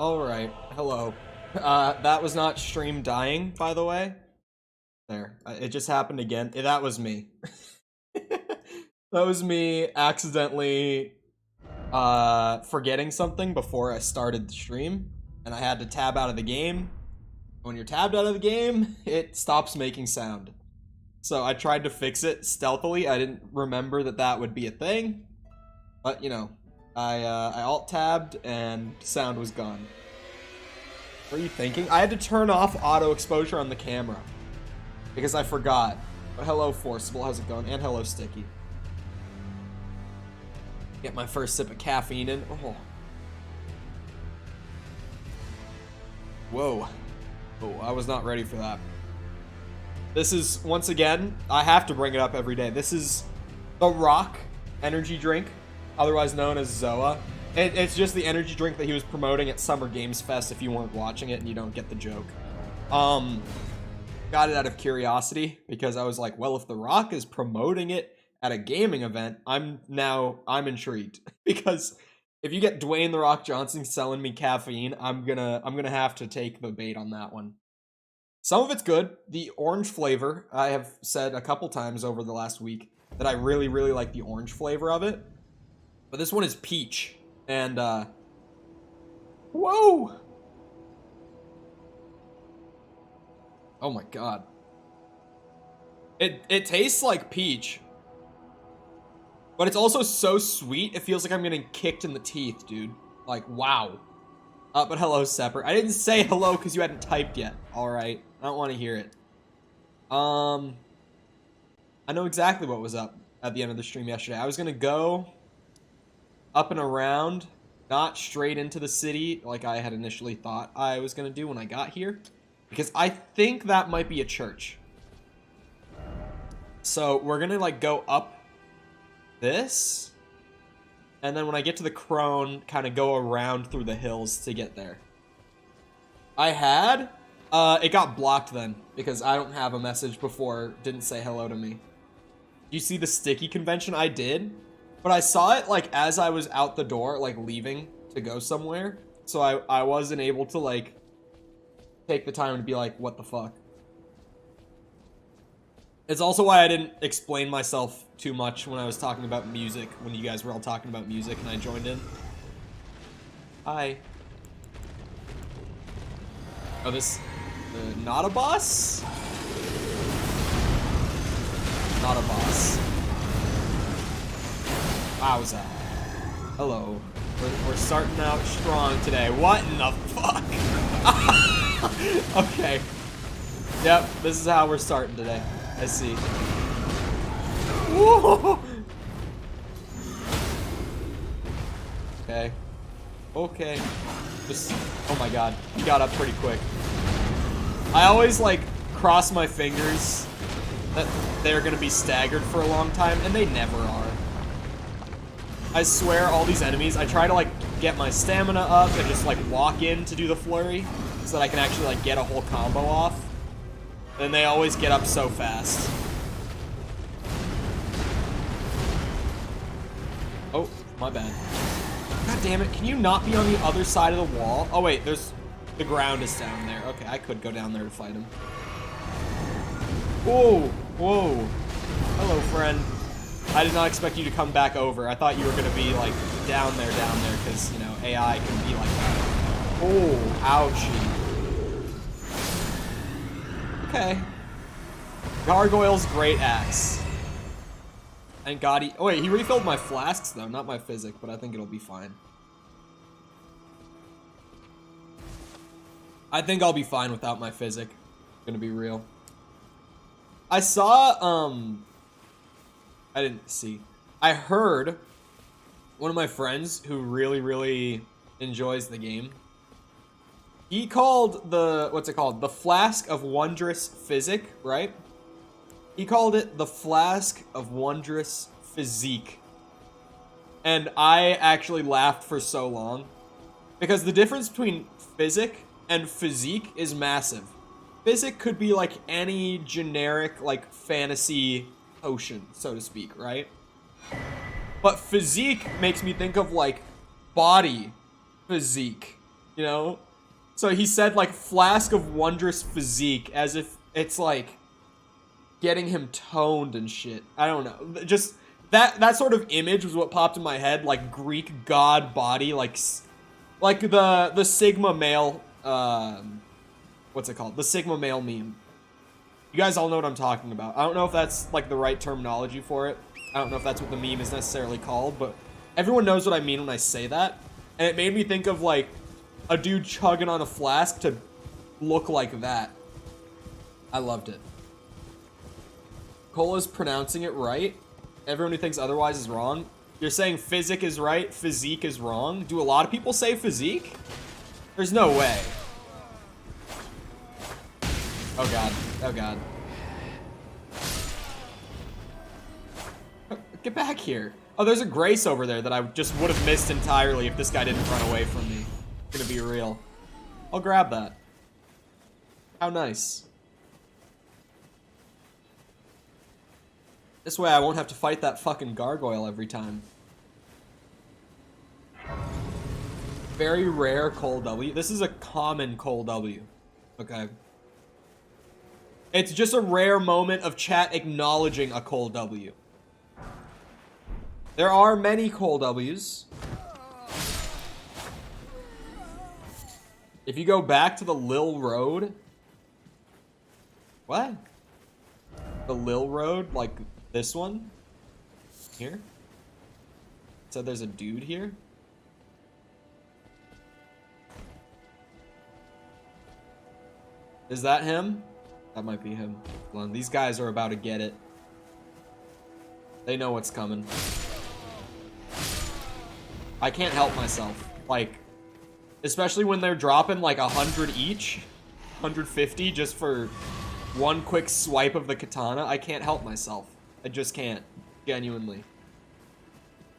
Alright, hello. That was not stream dying, by the way. There, it just happened again. That was me. That was me accidentally, forgetting something before I started the stream, and I had to tab out of the game. When you're tabbed out of the game, it stops making sound. So I tried to fix it stealthily. I didn't remember that that would be a thing. But, you know, I alt-tabbed and sound was gone. What are you thinking? I had to turn off auto exposure on the camera. Because I forgot. But hello, Forcible. How's it going? And hello, Sticky. Get my first sip of caffeine in. Oh. Whoa. Oh, I was not ready for that. This is, once again, I have to bring it up every day. This is the Rock energy drink, otherwise known as Zoa. It's just the energy drink that he was promoting at Summer Games Fest if you weren't watching it and you don't get the joke. Got it out of curiosity because I was like, well, if The Rock is promoting it at a gaming event, I'm intrigued. Because if you get Dwayne The Rock Johnson selling me caffeine, I'm gonna have to take the bait on that one. Some of it's good. The orange flavor, I have said a couple times over the last week that I really, really like the orange flavor of it. But this one is peach. And, whoa! Oh my god. It tastes like peach. But it's also so sweet, it feels like I'm getting kicked in the teeth, dude. Like, wow. But hello, Sepper. I didn't say hello because you hadn't typed yet. Alright. I don't want to hear it. I know exactly what was up at the end of the stream yesterday. I was going to go up and around, not straight into the city like I had initially thought I was going to do when I got here. Because I think that might be a church. So we're going to like go up this. And then when I get to the crone, kind of go around through the hills to get there. I had... it got blocked then, because I don't have a message before, didn't say hello to me. You see the sticky convention? I did, but I saw it, like, as I was out the door, like, leaving to go somewhere, so I wasn't able to, like, take the time to be like, what the fuck? It's also why I didn't explain myself too much when I was talking about music, when you guys were all talking about music and I joined in. Hi. Oh, this... not a boss? Not a boss. Wowza. Hello. We're starting out strong today. What in the fuck? Okay. Yep, this is how we're starting today. I see. Whoa! Okay. Okay. Just, oh my god. He got up pretty quick. I always, like, cross my fingers that they're gonna be staggered for a long time, and they never are. I swear, all these enemies, I try to, like, get my stamina up and just, like, walk in to do the flurry so that I can actually, like, get a whole combo off. And they always get up so fast. Oh, my bad. God damn it, can you not be on the other side of the wall? Oh, wait, there's... the ground is down there. Okay, I could go down there to fight him. Whoa, whoa. Hello, friend. I did not expect you to come back over. I thought you were going to be, like, down there, because, you know, AI can be like that. Oh, ouchie. Okay. Gargoyle's great axe. Thank God he... oh, wait, he refilled my flasks, though. Not my physic, but I think it'll be fine. I think I'll be fine without my physic. Gonna be real. I saw, I didn't see. I heard one of my friends who really, really enjoys the game. He called the, what's it called? The Flask of Wondrous Physic, right? He called it the Flask of Wondrous Physique. And I actually laughed for so long. Because the difference between physic and physique is massive. Physic could be like any generic, like, fantasy potion, so to speak, right? But physique makes me think of, like, body physique. You know? So he said, like, flask of wondrous physique, as if it's, like, getting him toned and shit. I don't know. Just, that sort of image was what popped in my head, like, Greek god body, like the Sigma male, what's it called? The Sigma male meme. You guys all know what I'm talking about. I don't know if that's, like, the right terminology for it. I don't know if that's what the meme is necessarily called, but everyone knows what I mean when I say that. And it made me think of, like, a dude chugging on a flask to look like that. I loved it. Cola's pronouncing it right. Everyone who thinks otherwise is wrong. You're saying physic is right, physique is wrong. Do a lot of people say physique? There's no way. Oh god. Oh god. Get back here. Oh, there's a Grace over there that I just would have missed entirely if this guy didn't run away from me. I'm gonna be real. I'll grab that. How nice. This way I won't have to fight that fucking gargoyle every time. Very rare Cole W. This is a common Cole W. Okay. It's just a rare moment of chat acknowledging a Cole W. There are many Cole W's. If you go back to the Lil Road. What? The Lil Road, like this one? Here? So there's a dude here? Is that him? That might be him. Hold on, these guys are about to get it. They know what's coming. I can't help myself. Like, especially when they're dropping like 100 each, 150 just for one quick swipe of the katana. I can't help myself. I just can't. Genuinely.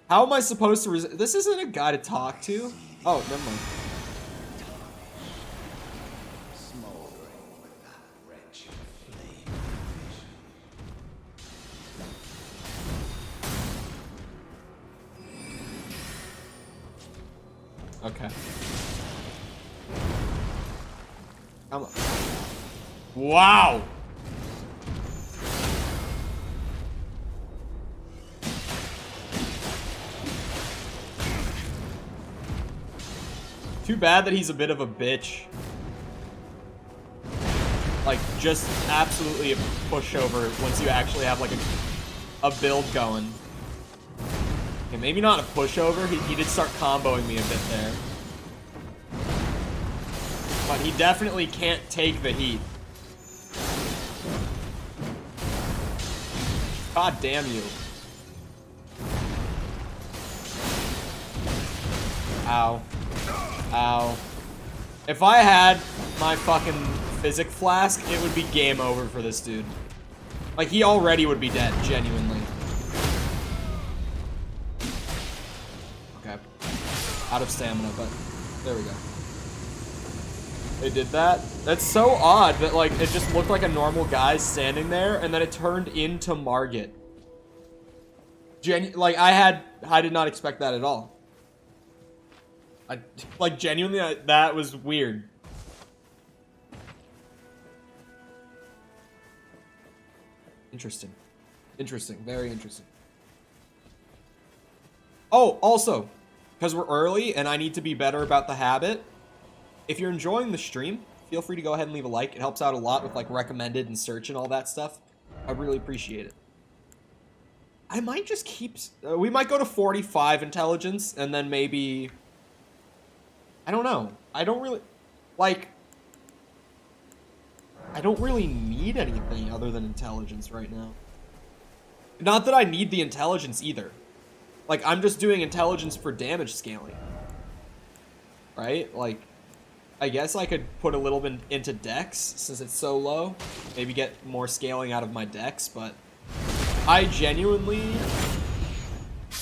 How am I supposed to resist? This isn't a guy to talk to. Oh, never mind. Okay. Come on. Wow! Too bad that he's a bit of a bitch. Like, just absolutely a pushover once you actually have, like, a build going. Okay, maybe not a pushover. He did start comboing me a bit there. But he definitely can't take the heat. God damn you. Ow. Ow. If I had my fucking physic flask, it would be game over for this dude. Like, he already would be dead, genuinely. Okay. Out of stamina, but there we go. They did that. That's so odd that, like, it just looked like a normal guy standing there, and then it turned into Margit. Like, I did not expect that at all. Like, genuinely, that was weird. Interesting. Interesting. Very interesting. Oh, also, because we're early and I need to be better about the habit, if you're enjoying the stream, feel free to go ahead and leave a like. It helps out a lot with, like, recommended and search and all that stuff. I really appreciate it. I might just keep... we might go to 45 intelligence and then maybe... I don't know. I don't really... Like... I don't really need anything other than intelligence right now. Not that I need the intelligence either. Like, I'm just doing intelligence for damage scaling. Right? Like, I guess I could put a little bit into dex since it's so low. Maybe get more scaling out of my dex, but... I genuinely...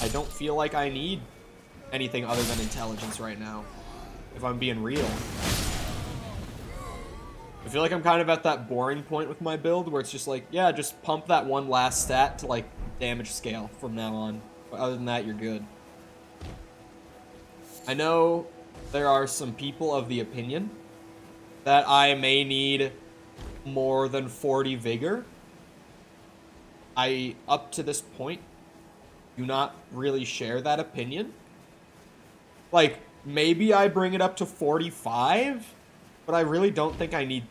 I don't feel like I need anything other than intelligence right now. If I'm being real. I feel like I'm kind of at that boring point with my build where it's just like, yeah, just pump that one last stat to, like, damage scale from now on. But other than that, you're good. I know there are some people of the opinion that I may need more than 40 vigor. I, up to this point, do not really share that opinion. Like, maybe I bring it up to 45, but I really don't think I need,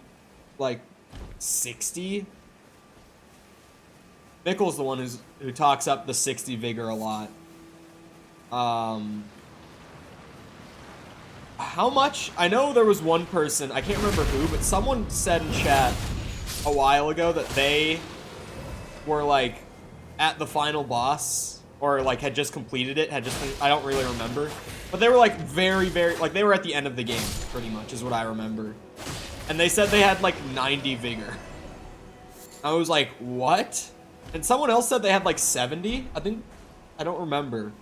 like, 60. Mickle's the one who talks up the 60 vigor a lot. How much? I know there was one person, I can't remember who, but someone said in chat a while ago that they were, like, at the final boss, or, like, had just completed it, I don't really remember. But they were, like, very, like, they were at the end of the game, pretty much, is what I remember. And they said they had, like, 90 vigor. I was like, what? And someone else said they had, like, 70? I don't remember.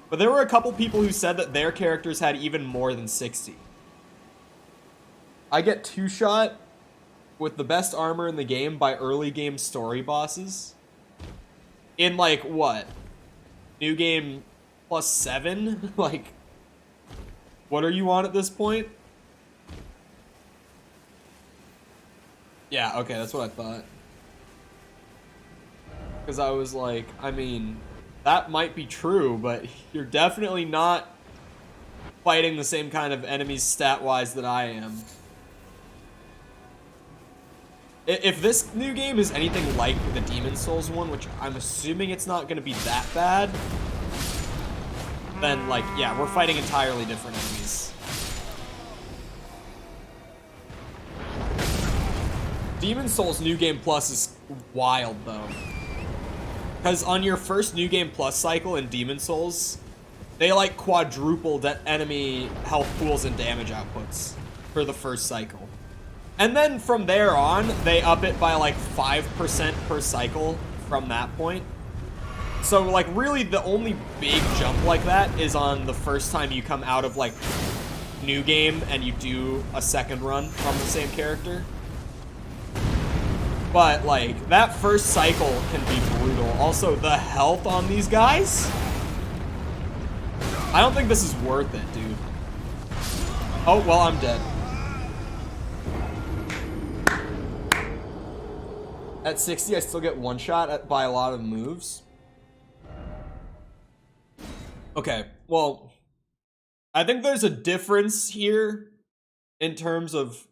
But there were a couple people who said that their characters had even more than 60. I get 2-shot with the best armor in the game by early game story bosses. In, like, what? New game +7? Like, what are you on at this point? Yeah, okay, that's what I thought. Because I was like, I mean, that might be true, but you're definitely not fighting the same kind of enemies stat-wise that I am. If this new game is anything like the Demon Souls one, which I'm assuming it's not going to be that bad, then, like, yeah, we're fighting entirely different enemies. Demon Souls New Game Plus is wild, though. Because on your first New Game Plus cycle in Demon Souls, they, like, quadrupled enemy health pools and damage outputs for the first cycle. And then from there on, they up it by, like, 5% per cycle from that point. So, like, really the only big jump like that is on the first time you come out of, like, New Game and you do a second run from the same character. But, like, that first cycle can be brutal. Also, the health on these guys? I don't think this is worth it, dude. Oh, well, I'm dead. At 60, I still get one shot by a lot of moves. Okay, well, I think there's a difference here in terms of,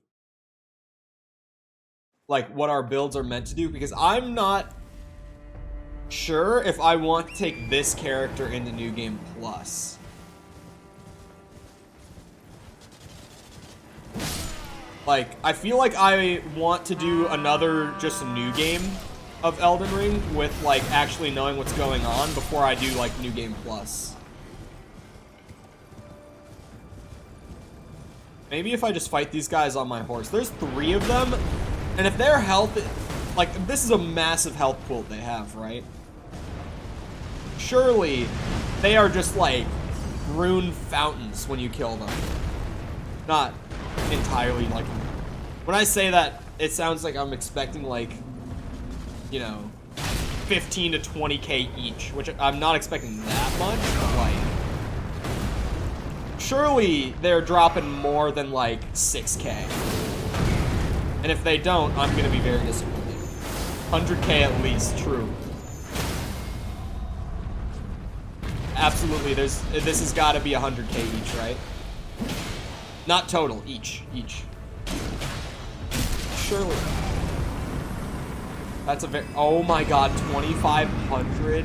like, what our builds are meant to do, because I'm not sure if I want to take this character into New Game Plus. Like, I feel like I want to do another just new game of Elden Ring with, like, actually knowing what's going on before I do, like, New Game Plus. Maybe if I just fight these guys on my horse. There's 3 of them, and if their health, like, this is a massive health pool they have, right? Surely they are just, like, rune fountains when you kill them. Not entirely, like, when I say that, it sounds like I'm expecting, like, you know, 15 to 20k each, which I'm not expecting that much, but, like, surely they're dropping more than, like, 6k. And if they don't, I'm gonna be very disappointed. 100k at least, true. Absolutely, this has got to be 100k each, right? Not total, each. Surely. That's a very, oh my god, 2,500?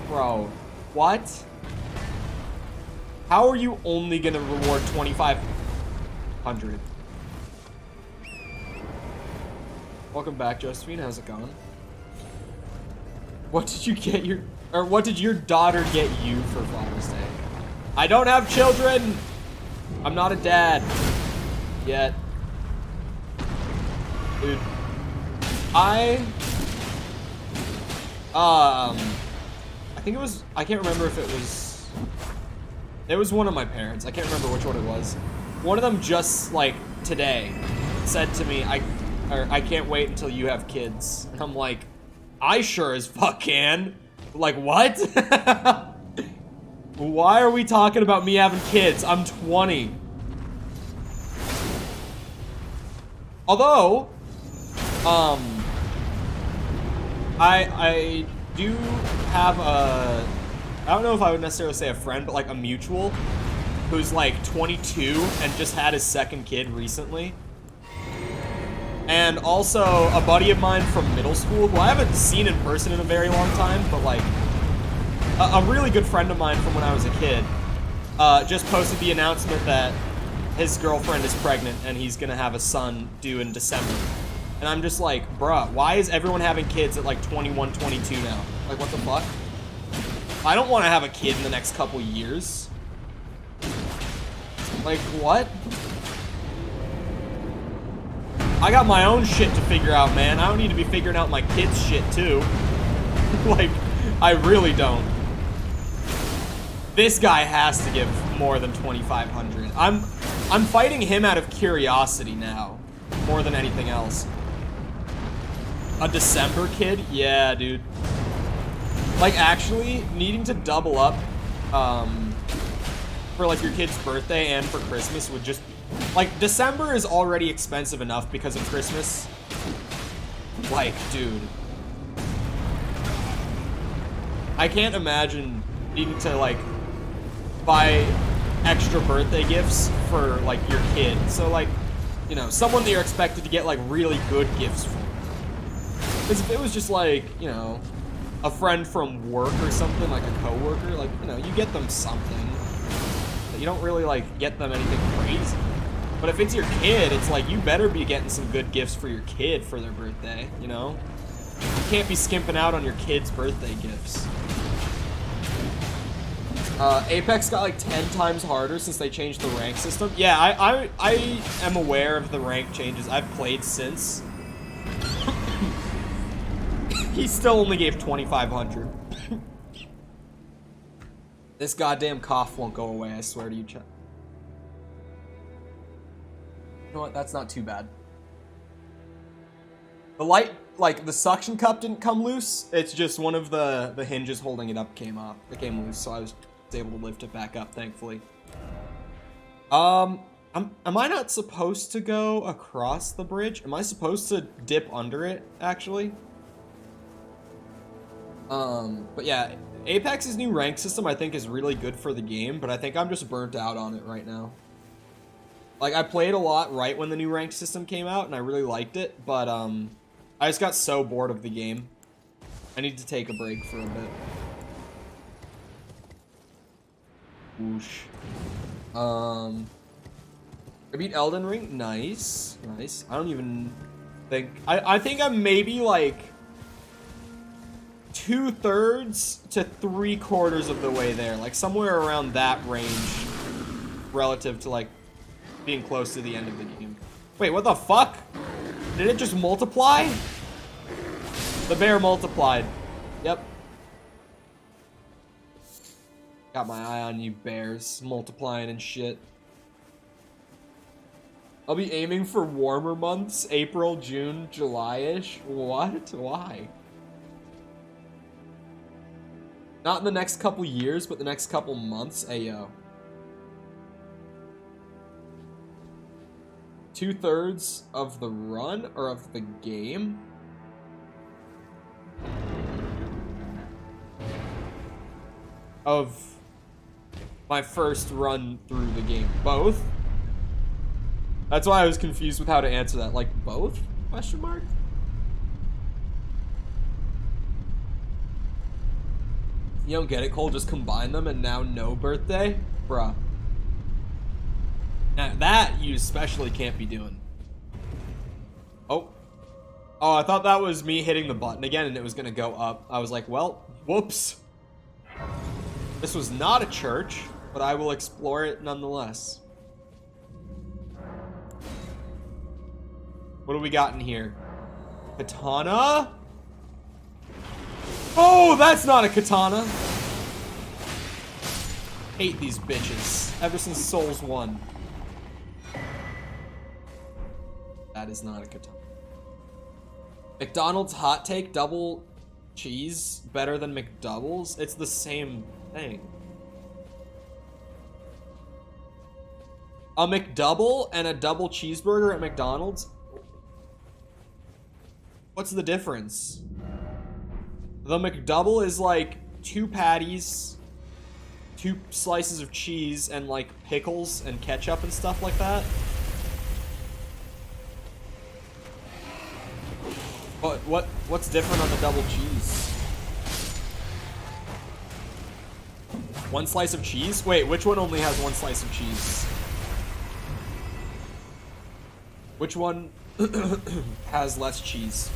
Bro, what? How are you only gonna reward 2,500? Welcome back, Josephine, how's it going? What did you get what did your daughter get you for Father's Day? I don't have children! I'm not a dad. Yet. Dude. I think it was, I can't remember if it was one of my parents. I can't remember which one it was. One of them just, like, today said to me, I can't wait until you have kids. And I'm like, I sure as fuck can. Like, what? Why are we talking about me having kids? I'm 20. Although, I do have a, I don't know if I would necessarily say a friend, but like a mutual who's like 22 and just had his second kid recently. And also a buddy of mine from middle school who I haven't seen in person in a very long time, but like a really good friend of mine from when I was a kid, just posted the announcement that his girlfriend is pregnant and he's gonna have a son due in December. And I'm just like, bruh, why is everyone having kids at like 21, 22 now? Like, what the fuck? I don't want to have a kid in the next couple years. Like, what? I got my own shit to figure out, man. I don't need to be figuring out my kids' shit, too. Like, I really don't. This guy has to give more than 2,500. I'm fighting him out of curiosity now, more than anything else. A December kid? Yeah, dude. Like, actually, needing to double up, for, like, your kid's birthday and for Christmas would just... Like, December is already expensive enough because of Christmas. Like, dude. I can't imagine needing to, like, buy extra birthday gifts for, like, your kid. So, like, you know, someone that you're expected to get, like, really good gifts for. Because if it was just, like, you know, a friend from work or something, like a coworker, like, you know, you get them something. But you don't really, like, get them anything crazy. But if it's your kid, it's like, you better be getting some good gifts for your kid for their birthday, you know? You can't be skimping out on your kid's birthday gifts. Apex got like 10 times harder since they changed the rank system. Yeah, I am aware of the rank changes. I've played since. He still only gave 2,500. This goddamn cough won't go away, I swear to you, chat. You know what? That's not too bad. The light, like, the suction cup didn't come loose. It's just one of the hinges holding it up came off. It came loose, so I was able to lift it back up, thankfully. Am I not supposed to go across the bridge? Am I supposed to dip under it, actually? But yeah, Apex's new rank system I think is really good for the game, but I think I'm just burnt out on it right now. Like, I played a lot right when the new rank system came out, and I really liked it, but, I just got so bored of the game. I need to take a break for a bit. Whoosh. I beat Elden Ring. Nice. Nice. I don't even think... I think I'm maybe, like, 2/3 to 3/4 of the way there. Like, somewhere around that range relative to, like, being close to the end of the game. Wait, what the fuck? Did it just multiply? The bear multiplied. Yep. Got my eye on you, bears. Multiplying and shit. I'll be aiming for warmer months. April, June, July-ish. What? Why? Not in the next couple years, but the next couple months. Ayo. 2/3 of the run or of the game? Of my first run through the game. Both? That's why I was confused with how to answer that. Like, both? Question mark? You don't get it, Cole? Just combine them and now no birthday? Bruh. Now that you especially can't be doing. Oh. Oh, I thought that was me hitting the button again and it was gonna go up. I was like, well, whoops. This was not a church, but I will explore it nonetheless. What do we got in here? Katana? Oh, that's not a katana. Hate these bitches. Ever since Souls 1. That is not a katana. McDonald's hot take, double cheese better than McDoubles? It's the same thing. A McDouble and a double cheeseburger at McDonald's? What's the difference? The McDouble is like 2 patties, 2 slices of cheese, and like pickles and ketchup and stuff like that. But what's different on the double cheese? 1 slice of cheese? Wait, which one only has 1 slice of cheese? Which one has less cheese?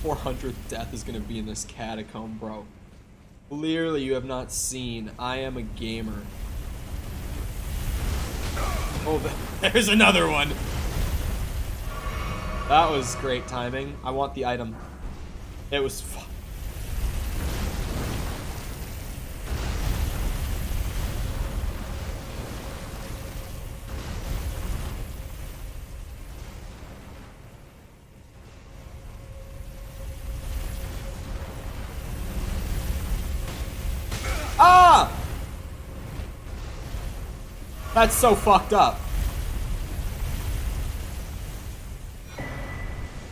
"400th death is gonna be in this catacomb, bro." Clearly you have not seen I Am a Gamer. Oh, there's another one! That was great timing. I want the item. It was fun. Ah! That's so fucked up.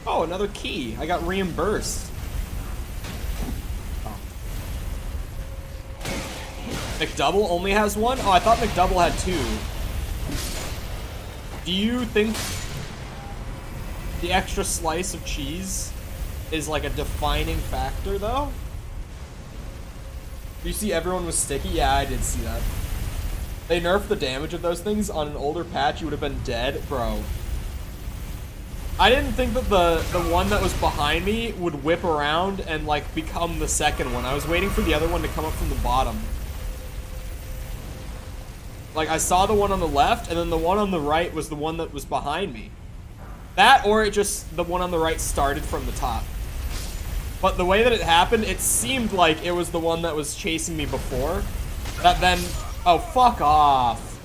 Oh, another key. I got reimbursed. Oh. McDouble only has 1? Oh, I thought McDouble had 2. Do you think the extra slice of cheese is like a defining factor, though? Do you see everyone was sticky? Yeah, I did see that. They nerfed the damage of those things. On an older patch, you would have been dead. Bro. I didn't think that the one that was behind me would whip around and, like, become the second one. I was waiting for the other one to come up from the bottom. Like, I saw the one on the left, and then the one on the right was the one that was behind me. That, or it just, the one on the right started from the top. But the way that it happened, it seemed like it was the one that was chasing me before. That then... Oh, fuck off.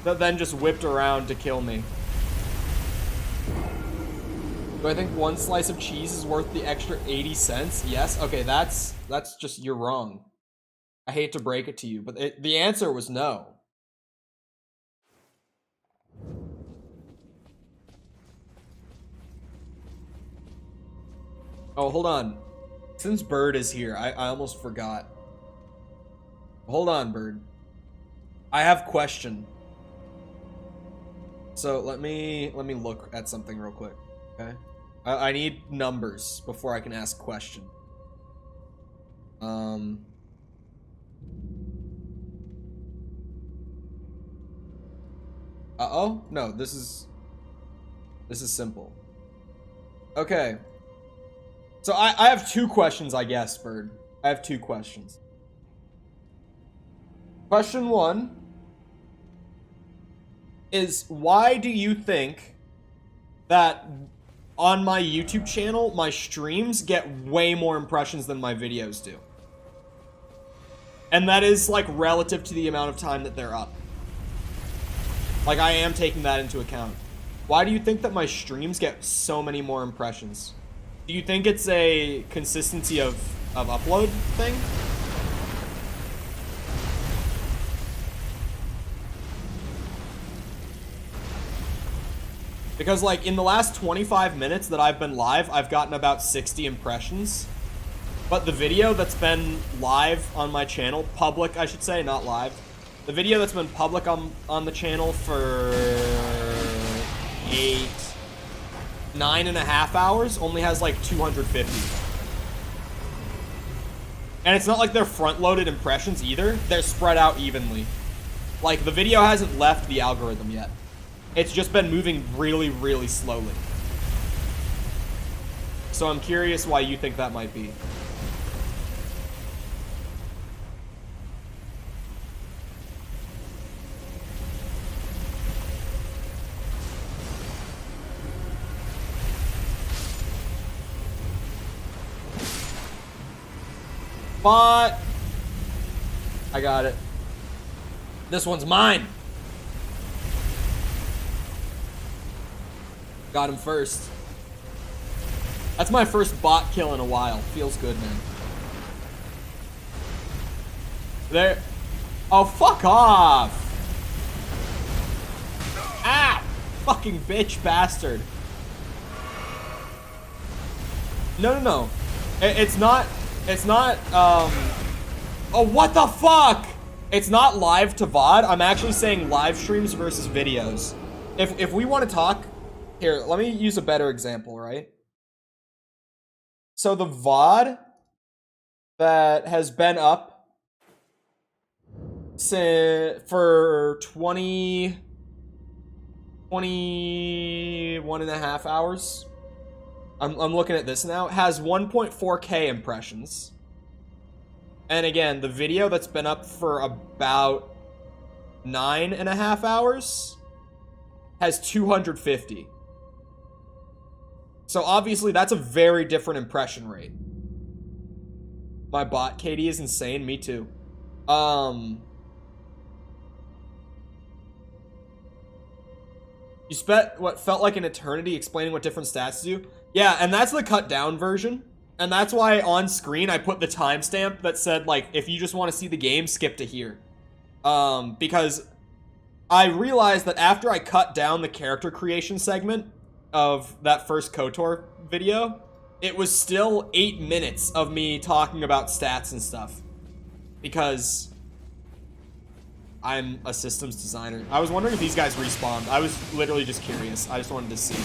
That then just whipped around to kill me. Do I think 1 slice of cheese is worth the extra 80 cents? Yes? Okay, that's just... You're wrong. I hate to break it to you, but the answer was no. Oh, hold on. Since Bird is here, I almost forgot. Hold on, Bird. I have question. So let me look at something real quick, okay? I need numbers before I can ask question. Uh-oh? No, this is simple. Okay. So I have 2 questions, I guess, Bird. I have 2 questions. Question 1 is, why do you think that on my YouTube channel, my streams get way more impressions than my videos do? And that is, like, relative to the amount of time that they're up. Like, I am taking that into account. Why do you think that my streams get so many more impressions? Do you think it's a consistency of upload thing? Because, like, in the last 25 minutes that I've been live, I've gotten about 60 impressions. But the video that's been live on my channel, public, I should say, not live. The video that's been public on the channel for 9.5 hours only has like 250. And it's not like they're front-loaded impressions either. They're spread out evenly. Like, the video hasn't left the algorithm yet. It's just been moving really, really slowly. So I'm curious why you think that might be. But I got it. This one's mine. Got him first. That's my first bot kill in a while. Feels good, man. There. Oh, fuck off. Ah! Fucking bitch bastard. No. It's not, oh, what the fuck? It's not live to VOD. I'm actually saying live streams versus videos. If we want to talk, here, let me use a better example, right? So the VOD that has been up for 21 and a half hours. I'm looking at this now. It has 1.4K impressions. And again, the video that's been up for about 9.5 hours has 250. So obviously that's a very different impression rate. My bot KD is insane. Me too. You spent what felt like an eternity explaining what different stats do. Yeah, and that's the cut down version. And that's why on screen I put the timestamp that said, like, if you just want to see the game, skip to here. Because I realized that after I cut down the character creation segment of that first KOTOR video, it was still 8 minutes of me talking about stats and stuff. Because I'm a systems designer. I was wondering if these guys respawned. I was literally just curious. I just wanted to see.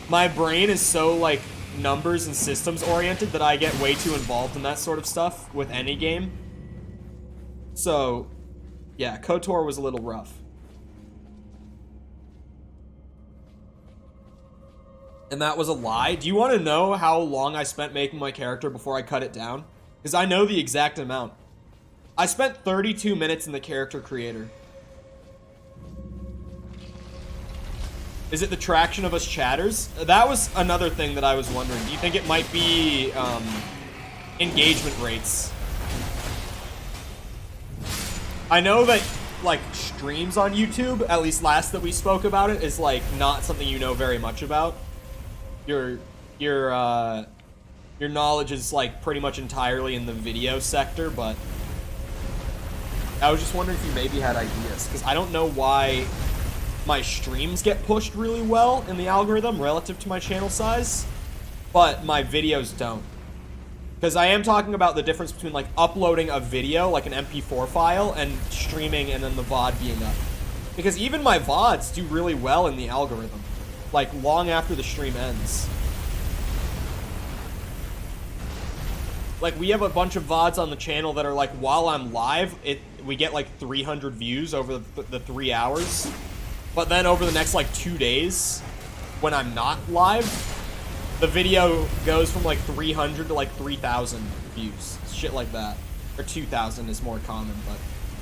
My brain is so, like, numbers and systems oriented that I get way too involved in that sort of stuff with any game. So, yeah, KOTOR was a little rough. And that was a lie? Do you want to know how long I spent making my character before I cut it down? Because I know the exact amount. I spent 32 minutes in the character creator. Is it the traction of us chatters? That was another thing that I was wondering. Do you think it might be engagement rates? I know that, like, streams on YouTube, at least last that we spoke about it, is, like, not something you know very much about. Your knowledge is, like, pretty much entirely in the video sector, but I was just wondering if you maybe had ideas, because I don't know why my streams get pushed really well in the algorithm relative to my channel size, but my videos don't. Because I am talking about the difference between, like, uploading a video, like an MP4 file, and streaming and then the VOD being up. Because even my VODs do really well in the algorithm, like, long after the stream ends. Like, we have a bunch of VODs on the channel that are, like, while I'm live, we get, like, 300 views over the 3 hours. But then over the next, like, 2 days, when I'm not live, the video goes from, like, 300 to, like, 3,000 views. Shit like that. Or 2,000 is more common, but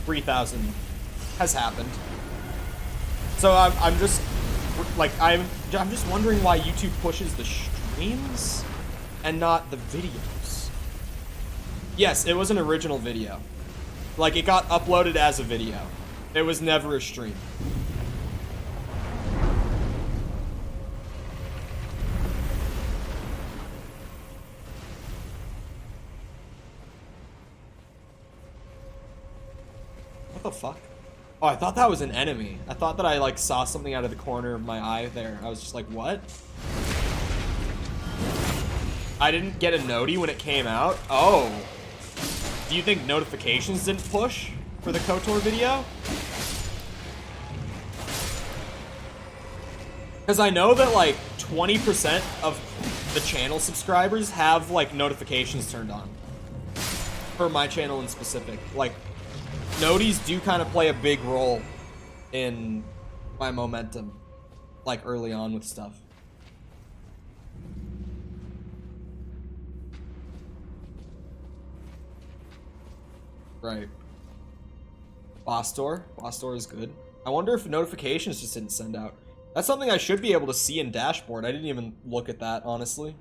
3,000 has happened. So I'm just, like, I'm just wondering why YouTube pushes the streams and not the videos. Yes, it was an original video. Like, it got uploaded as a video. It was never a stream. What the fuck? Oh, I thought that was an enemy. I thought that I, like, saw something out of the corner of my eye there. I was just like, what? I didn't get a noti when it came out? Oh. Do you think notifications didn't push for the KOTOR video? Because I know that, like, 20% of the channel subscribers have, like, notifications turned on. For my channel in specific. Like, noties do kind of play a big role in my momentum, like, early on with stuff. Right. Boss door is good. I wonder if notifications just didn't send out. That's something I should be able to see in dashboard. I didn't even look at that, honestly.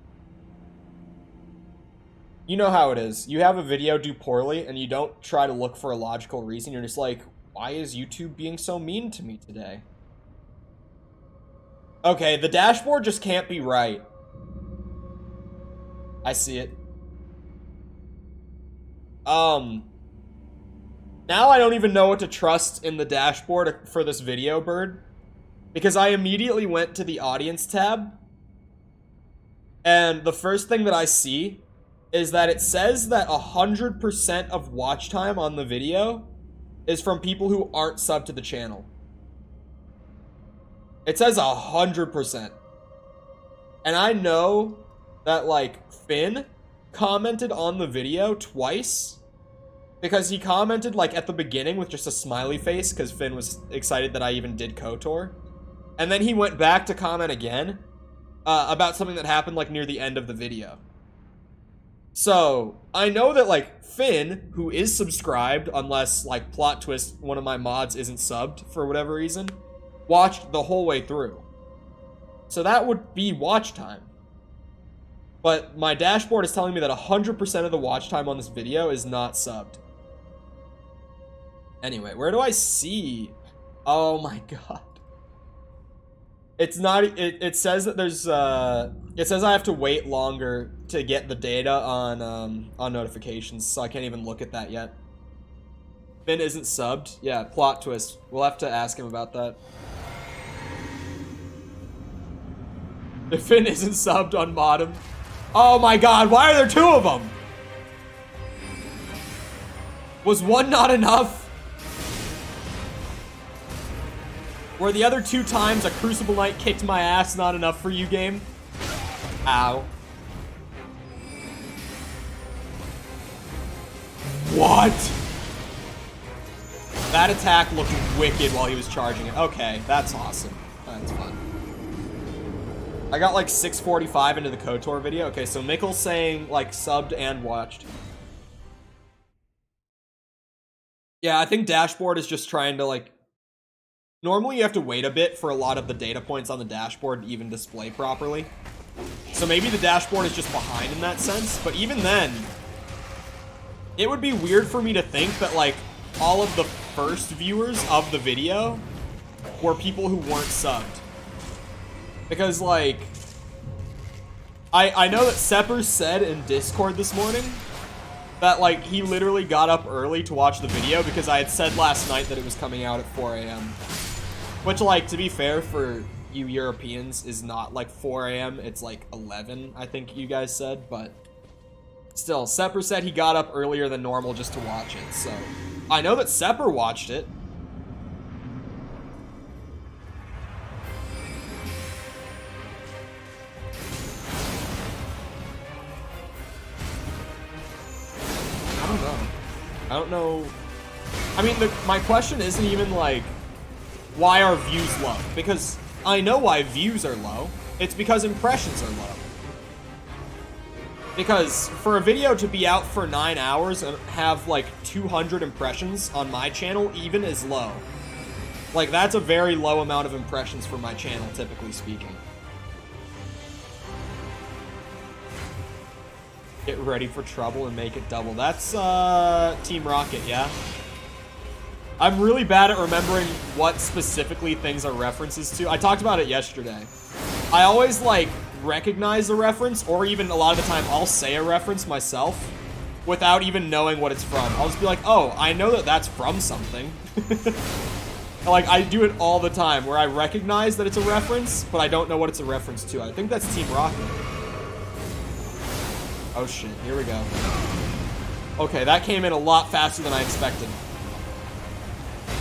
You know how it is. You have a video do poorly, and you don't try to look for a logical reason. You're just like, why is YouTube being so mean to me today? Okay, the dashboard just can't be right. I see it. Now I don't even know what to trust in the dashboard for this video, Bird. Because I immediately went to the audience tab. And the first thing that I see is that it says that 100% of watch time on the video is from people who aren't subbed to the channel. It says 100%. And I know that, like, Finn commented on the video twice. Because he commented, like, at the beginning with just a smiley face, because Finn was excited that I even did KOTOR. And then he went back to comment again about something that happened, like, near the end of the video. So, I know that, like, Finn, who is subscribed, unless, like, plot twist, one of my mods isn't subbed for whatever reason, watched the whole way through. So that would be watch time. But my dashboard is telling me that 100% of the watch time on this video is not subbed. Anyway, where do I see? Oh my god. It's not, it says that there's, it says I have to wait longer to get the data on notifications, so I can't even look at that yet. Finn isn't subbed? Yeah, plot twist. We'll have to ask him about that. If Finn isn't subbed, unmod him. Oh my god, why are there two of them? Was one not enough? Were the other 2 times a Crucible Knight kicked my ass not enough for you, game? Ow. What? That attack looked wicked while he was charging it. Okay, that's awesome. That's fun. I got like 6:45 into the KOTOR video. Okay, so Mikkel's saying like subbed and watched. Yeah, I think dashboard is just trying to like... Normally you have to wait a bit for a lot of the data points on the dashboard to even display properly. So maybe the dashboard is just behind in that sense, but even then, it would be weird for me to think that like all of the first viewers of the video were people who weren't subbed. Because like, I know that Sepper said in Discord this morning that like he literally got up early to watch the video because I had said last night that it was coming out at 4 a.m. Which, like, to be fair for you Europeans is not like 4 a.m. It's like 11, I think you guys said, but still, Sepper said he got up earlier than normal just to watch it, so I know that Sepper watched it. I don't know. I mean, my question isn't even like, why are views low? Because I know why views are low. It's because impressions are low. Because for a video to be out for 9 hours and have like 200 impressions on my channel even is low. Like, that's a very low amount of impressions for my channel, typically speaking. Get ready for trouble and make it double. That's Team Rocket, yeah? I'm really bad at remembering what specifically things are references to. I talked about it yesterday. I always, like, recognize a reference, or even a lot of the time I'll say a reference myself without even knowing what it's from. I'll just be like, oh, I know that that's from something. Like, I do it all the time, where I recognize that it's a reference, but I don't know what it's a reference to. I think that's Team Rocket. Oh shit, here we go. Okay, that came in a lot faster than I expected.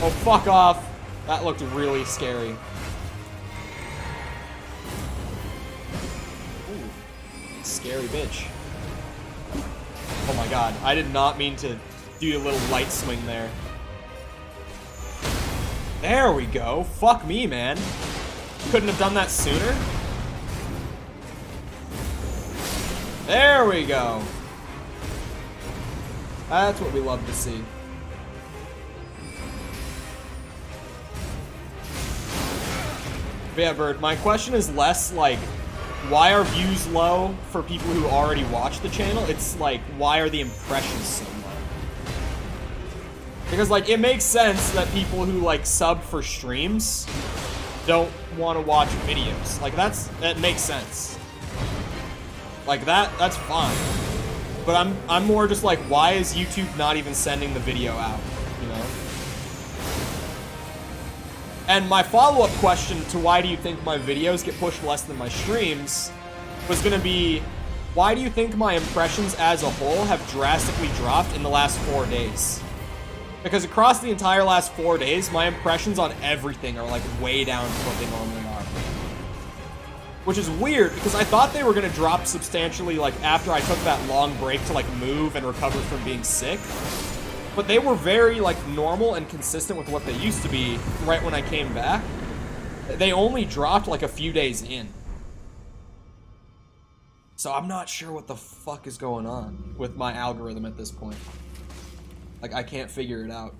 Oh, fuck off. That looked really scary. Ooh, scary bitch. Oh my god, I did not mean to do a little light swing there. There we go. Fuck me, man. Couldn't have done that sooner. There we go. That's what we love to see. But yeah, Bird, my question is less like, why are views low for people who already watch the channel? It's like, why are the impressions so low? Because, like, it makes sense that people who, like, sub for streams don't want to watch videos. Like, that makes sense. Like, that's fine. But I'm more just like, why is YouTube not even sending the video out? you know? And my follow-up question to why do you think my videos get pushed less than my streams was gonna be, why do you think my impressions as a whole have drastically dropped in the last 4 days? Because across the entire last 4 days, my impressions on everything are like way down from what they normally are. Which is weird, because I thought they were gonna drop substantially like after I took that long break to like move and recover from being sick. But they were very, like, normal and consistent with what they used to be right when I came back. They only dropped, like, a few days in. So I'm not sure what the fuck is going on with my algorithm at this point. Like, I can't figure it out.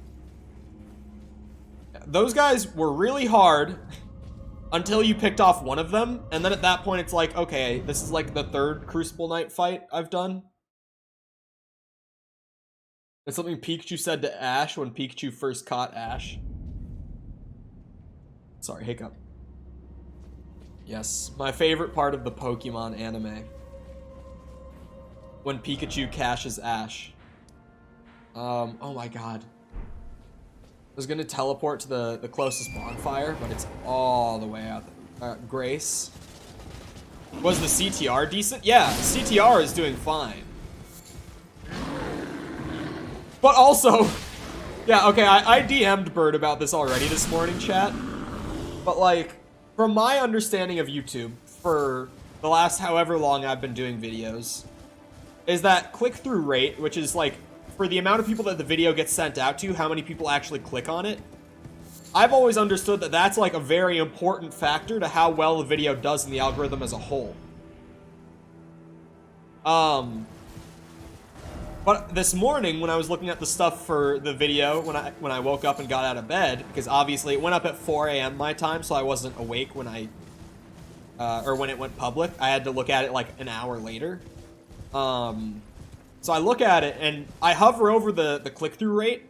Those guys were really hard until you picked off one of them. And then at that point, it's like, okay, this is, like, the third Crucible Knight fight I've done. It's something Pikachu said to Ash when Pikachu first caught Ash. Sorry, hiccup. Yes, my favorite part of the Pokemon anime. When Pikachu catches Ash. Oh my god. I was gonna teleport to the closest bonfire, but it's all the way out there. Grace. Was the CTR decent? Yeah, CTR is doing fine. But also, yeah, okay, I DM'd Bird about this already this morning, chat. But, like, from my understanding of YouTube, for the last however long I've been doing videos, is that click-through rate, which is, like, for the amount of people that the video gets sent out to, how many people actually click on it, I've always understood that that's, like, a very important factor to how well the video does in the algorithm as a whole. But this morning, when I was looking at the stuff for the video, when I woke up and got out of bed, because obviously it went up at 4 a.m. my time, so I wasn't awake when or when it went public. I had to look at it like an hour later. So I look at it, and I hover over the click-through rate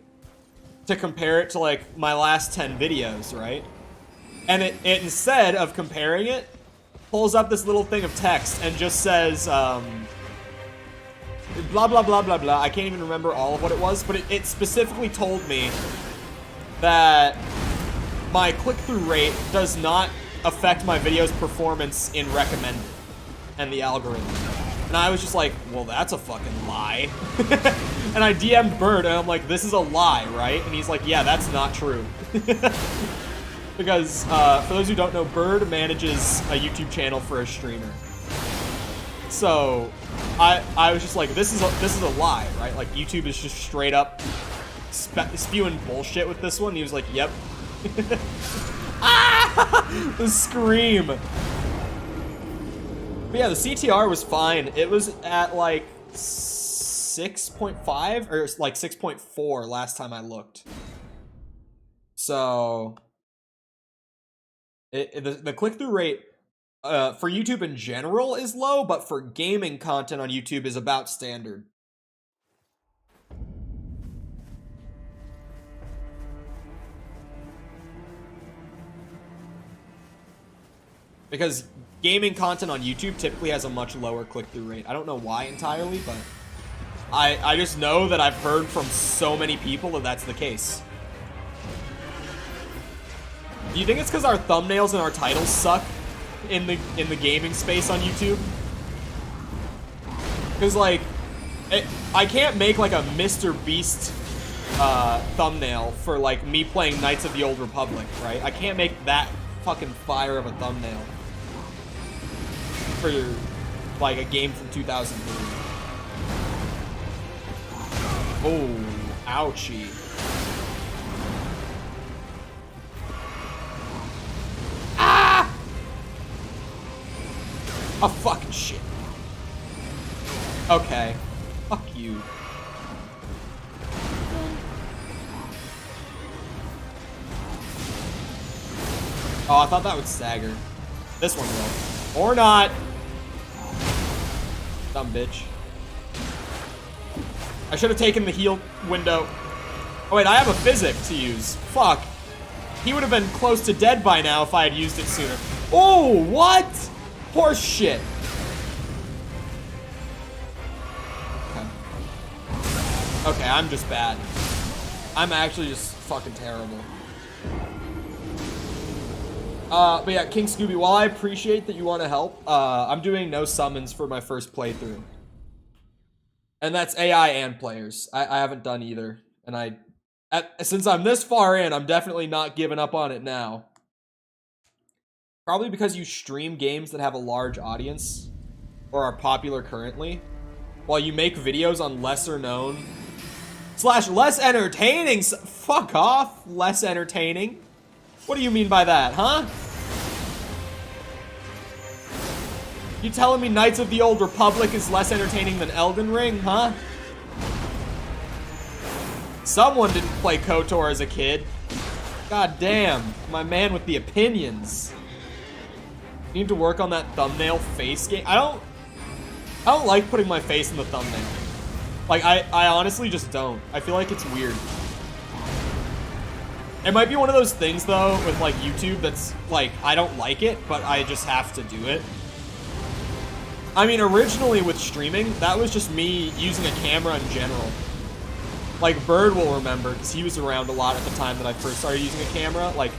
to compare it to like my last 10 videos, right? And it instead of comparing it, pulls up this little thing of text and just says, blah, blah, blah, blah, blah. I can't even remember all of what it was, but it specifically told me that my click-through rate does not affect my video's performance in recommended and the algorithm. And I was just like, well, that's a fucking lie. And I DM'd Bird, and I'm like, this is a lie, right? And he's like, yeah, that's not true. Because, for those who don't know, Bird manages a YouTube channel for a streamer. So I was just like, this is a lie, right? Like, YouTube is just straight up spewing bullshit with this one. And he was like, yep. Ah! The scream. But yeah, the CTR was fine. It was at like 6.5 or like 6.4 last time I looked. So the click-through rate for YouTube in general is low, but for gaming content on YouTube is about standard. Because gaming content on YouTube typically has a much lower click-through rate. I don't know why entirely, but I just know that I've heard from so many people that that's the case. Do you think it's because our thumbnails and our titles suck in the gaming space on YouTube? Because like, I can't make like a Mr. Beast thumbnail for like me playing Knights of the Old Republic, right? I can't make that fucking fire of a thumbnail for like a game from 2003. Oh, ouchie. Ah! Oh, fucking shit. Okay. Fuck you. Oh, I thought that would stagger. This one will. Or not. Dumb bitch. I should have taken the heal window. Oh wait, I have a physic to use. Fuck. He would have been close to dead by now if I had used it sooner. Oh, what? Horse shit. Okay. Okay, I'm just bad. I'm actually just fucking terrible. But yeah, King Scooby, while I appreciate that you want to help, I'm doing no summons for my first playthrough. And that's AI and players. I haven't done either. And since I'm this far in, I'm definitely not giving up on it now. Probably because you stream games that have a large audience or are popular currently, while you make videos on lesser known / less entertaining. Fuck off, less entertaining. What do you mean by that, huh? You telling me Knights of the Old Republic is less entertaining than Elden Ring, huh? Someone didn't play KOTOR as a kid. God damn, my man with the opinions. You need to work on that thumbnail face game. I don't like putting my face in the thumbnail. Like, I honestly just don't. I feel like it's weird. It might be one of those things, though, with, like, YouTube that's, like, I don't like it, but I just have to do it. I mean, originally with streaming, that was just me using a camera in general. Like, Bird will remember, because he was around a lot at the time that I first started using a camera. Like,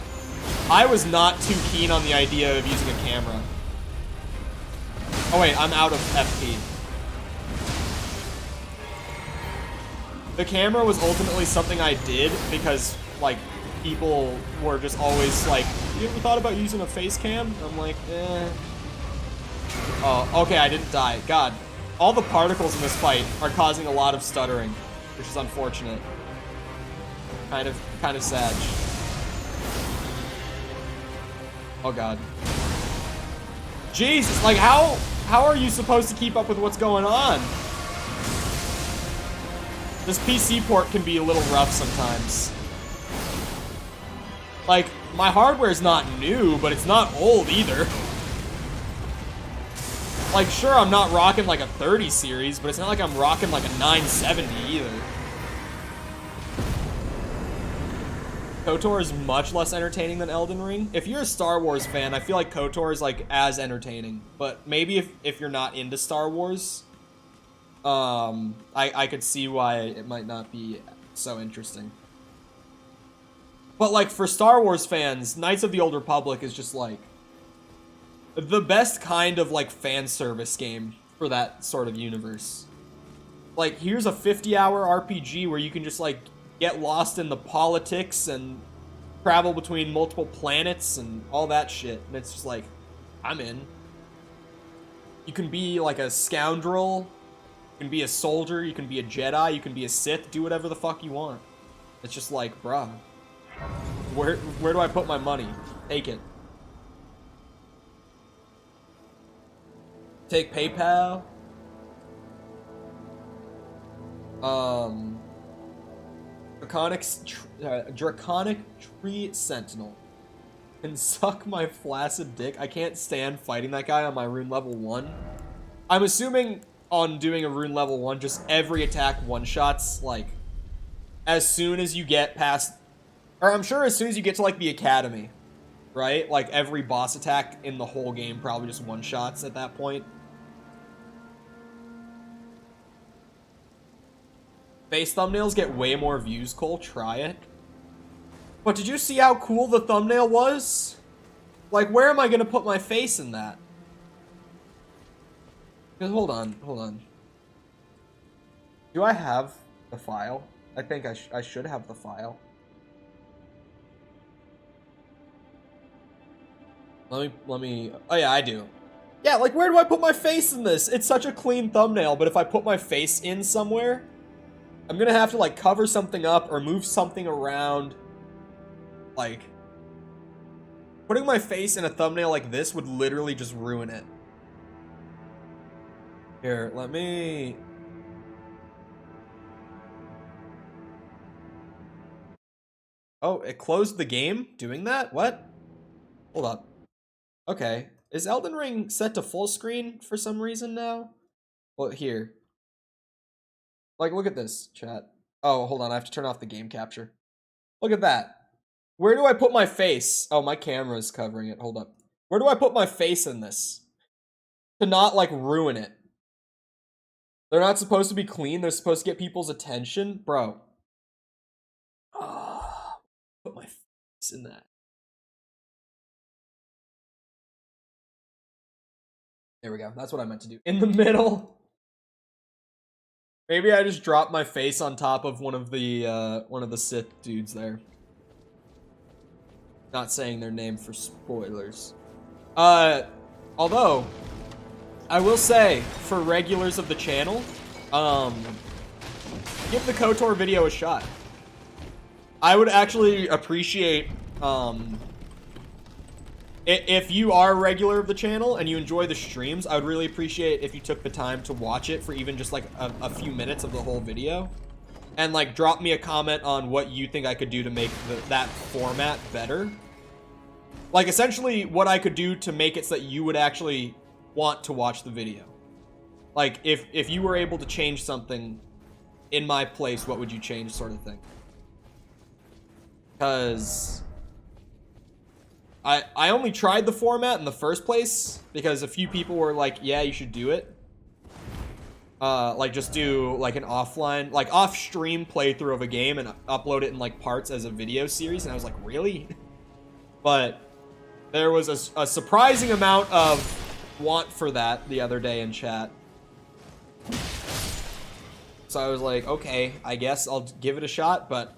I was not too keen on the idea of using a camera. Oh wait, I'm out of FP. The camera was ultimately something I did because, like, people were just always like, you ever thought about using a face cam? I'm like, eh. Oh, okay, I didn't die. God. All the particles in this fight are causing a lot of stuttering, which is unfortunate. Kind of sad. Oh god. Jesus, like how are you supposed to keep up with what's going on? This PC port can be a little rough sometimes. Like, my hardware's not new, but it's not old either. Like, sure, I'm not rocking like a 30 series, but it's not like I'm rocking like a 970 either. KOTOR is much less entertaining than Elden Ring. If you're a Star Wars fan, I feel like KOTOR is like as entertaining. But maybe if you're not into Star Wars, I could see why it might not be so interesting. But like for Star Wars fans, Knights of the Old Republic is just like the best kind of like fan service game for that sort of universe. Like, here's a 50-hour RPG where you can just like get lost in the politics and travel between multiple planets and all that shit. And it's just like, I'm in. You can be like a scoundrel, you can be a soldier, you can be a Jedi, you can be a Sith, do whatever the fuck you want. It's just like, bruh, where do I put my money? Take it. Take PayPal. Draconic Tree Sentinel can suck my flaccid dick. I can't stand fighting that guy on my rune level 1. I'm assuming on doing a rune level 1, just every attack one-shots, like, as soon as you get past, or I'm sure as soon as you get to, like, the academy, right? Like, every boss attack in the whole game probably just one-shots at that point. Face thumbnails get way more views, Cole. Try it. But did you see how cool the thumbnail was? Like, where am I gonna put my face in that? Because hold on. Do I have the file? I think I should have the file. Let me. Oh yeah, I do. Yeah, like where do I put my face in this? It's such a clean thumbnail, but if I put my face in somewhere, I'm gonna have to like cover something up or move something around. Like, putting my face in a thumbnail like this would literally just ruin it. Here, let me... Oh, it closed the game doing that? What? Hold up. Okay. Is Elden Ring set to full screen for some reason now? Well, here. Like, look at this, chat. Oh, hold on. I have to turn off the game capture. Look at that. Where do I put my face? Oh, my camera's covering it. Hold up. Where do I put my face in this? To not, like, ruin it. They're not supposed to be clean. They're supposed to get people's attention. Bro. in that. There we go. That's what I meant to do. In the middle. Maybe I just dropped my face on top of one of the Sith dudes there. Not saying their name for spoilers. Although I will say for regulars of the channel, give the KOTOR video a shot. I would actually appreciate if you are a regular of the channel and you enjoy the streams, I would really appreciate if you took the time to watch it for even just like a few minutes of the whole video. And like drop me a comment on what you think I could do to make that format better. Like essentially what I could do to make it so that you would actually want to watch the video. Like if you were able to change something in my place, what would you change, sort of thing. Because I only tried the format in the first place because a few people were like, yeah, you should do it. Like just do like an offline, like off-stream playthrough of a game and upload it in like parts as a video series. And I was like, really? But there was a surprising amount of want for that the other day in chat. So I was like, okay, I guess I'll give it a shot, but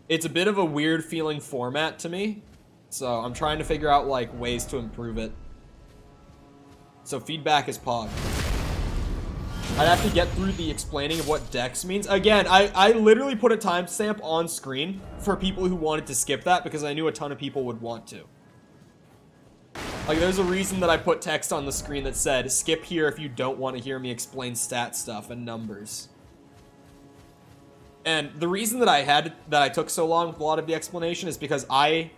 it's a bit of a weird feeling format to me. So I'm trying to figure out like ways to improve it. So feedback is pog. I'd have to get through the explaining of what Dex means. Again, I literally put a timestamp on screen for people who wanted to skip that because I knew a ton of people would want to. Like there's a reason that I put text on the screen that said, skip here if you don't want to hear me explain stat stuff and numbers. And the reason that I took so long with a lot of the explanation is because I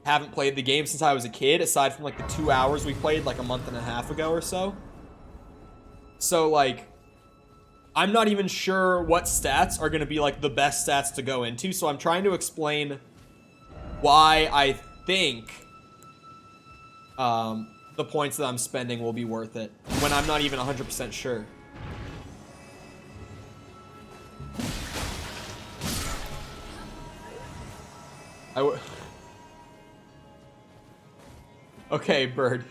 haven't played the game since I was a kid, aside from like the 2 hours we played like a month and a half ago or so. So like, I'm not even sure what stats are going to be like the best stats to go into. So I'm trying to explain why I think the points that I'm spending will be worth it when I'm not even 100% sure. Okay, Bird.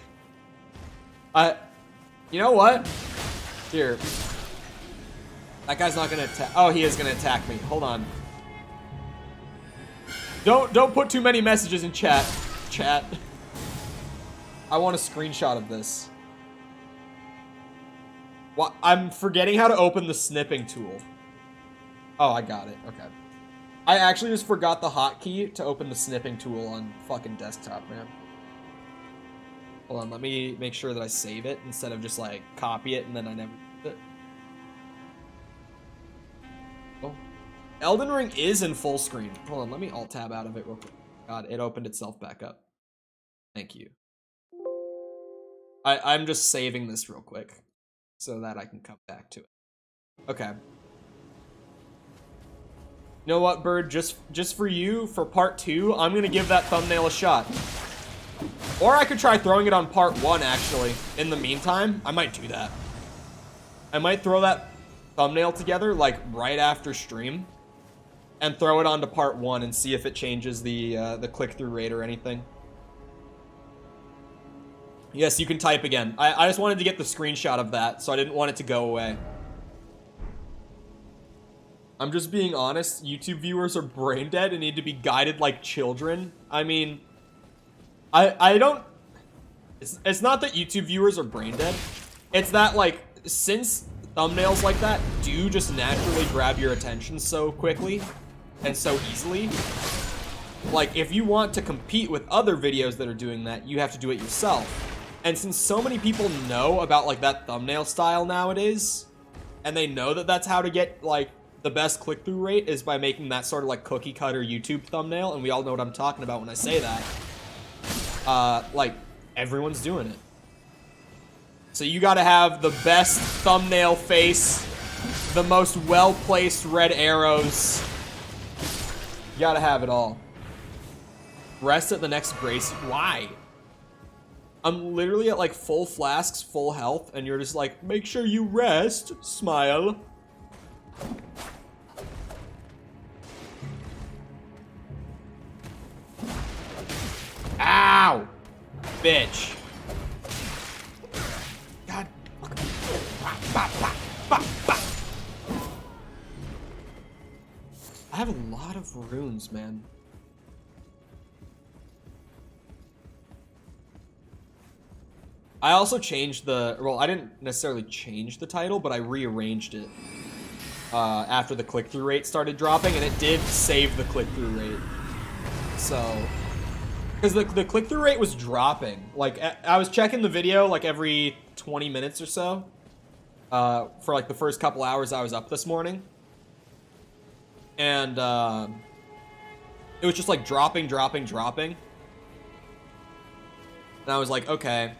You know what? Here. That guy's not gonna attack. Oh, he is gonna attack me. Hold on. Don't put too many messages in chat. Chat. I want a screenshot of this. What? I'm forgetting how to open the snipping tool. Oh, I got it. Okay. I actually just forgot the hotkey to open the snipping tool on fucking desktop, man. Hold on, let me make sure that I save it instead of just like copy it and then I never do it. Oh. Elden Ring is in full screen. Hold on, let me alt tab out of it real quick. God, it opened itself back up. Thank you. I'm just saving this real quick so that I can come back to it. Okay. You know what, Bird? Just for you, for part 2, I'm gonna give that thumbnail a shot. Or I could try throwing it on part 1, actually. In the meantime, I might do that. I might throw that thumbnail together, like, right after stream. And throw it onto part 1 and see if it changes the click-through rate or anything. Yes, you can type again. I just wanted to get the screenshot of that, so I didn't want it to go away. I'm just being honest, YouTube viewers are brain dead and need to be guided like children. I mean, I don't... It's not that YouTube viewers are brain dead. It's that, like, since thumbnails like that do just naturally grab your attention so quickly and so easily, like, if you want to compete with other videos that are doing that, you have to do it yourself. And since so many people know about, like, that thumbnail style nowadays, and they know that that's how to get, like, the best click-through rate is by making that sort of, like, cookie-cutter YouTube thumbnail, and we all know what I'm talking about when I say that. Like, everyone's doing it. So you gotta have the best thumbnail face, the most well-placed red arrows. You gotta have it all. Rest at the next Gracie. Why? I'm literally at like full flasks, full health, and you're just like, make sure you rest, smile. bitch. God. I have a lot of runes, man. I also changed the, well, I didn't necessarily change the title, but I rearranged it after the click-through rate started dropping, and it did save the click-through rate. So, because the click-through rate was dropping. Like, I was checking the video like every 20 minutes or so for like the first couple hours I was up this morning. And it was just like dropping. And I was like, okay,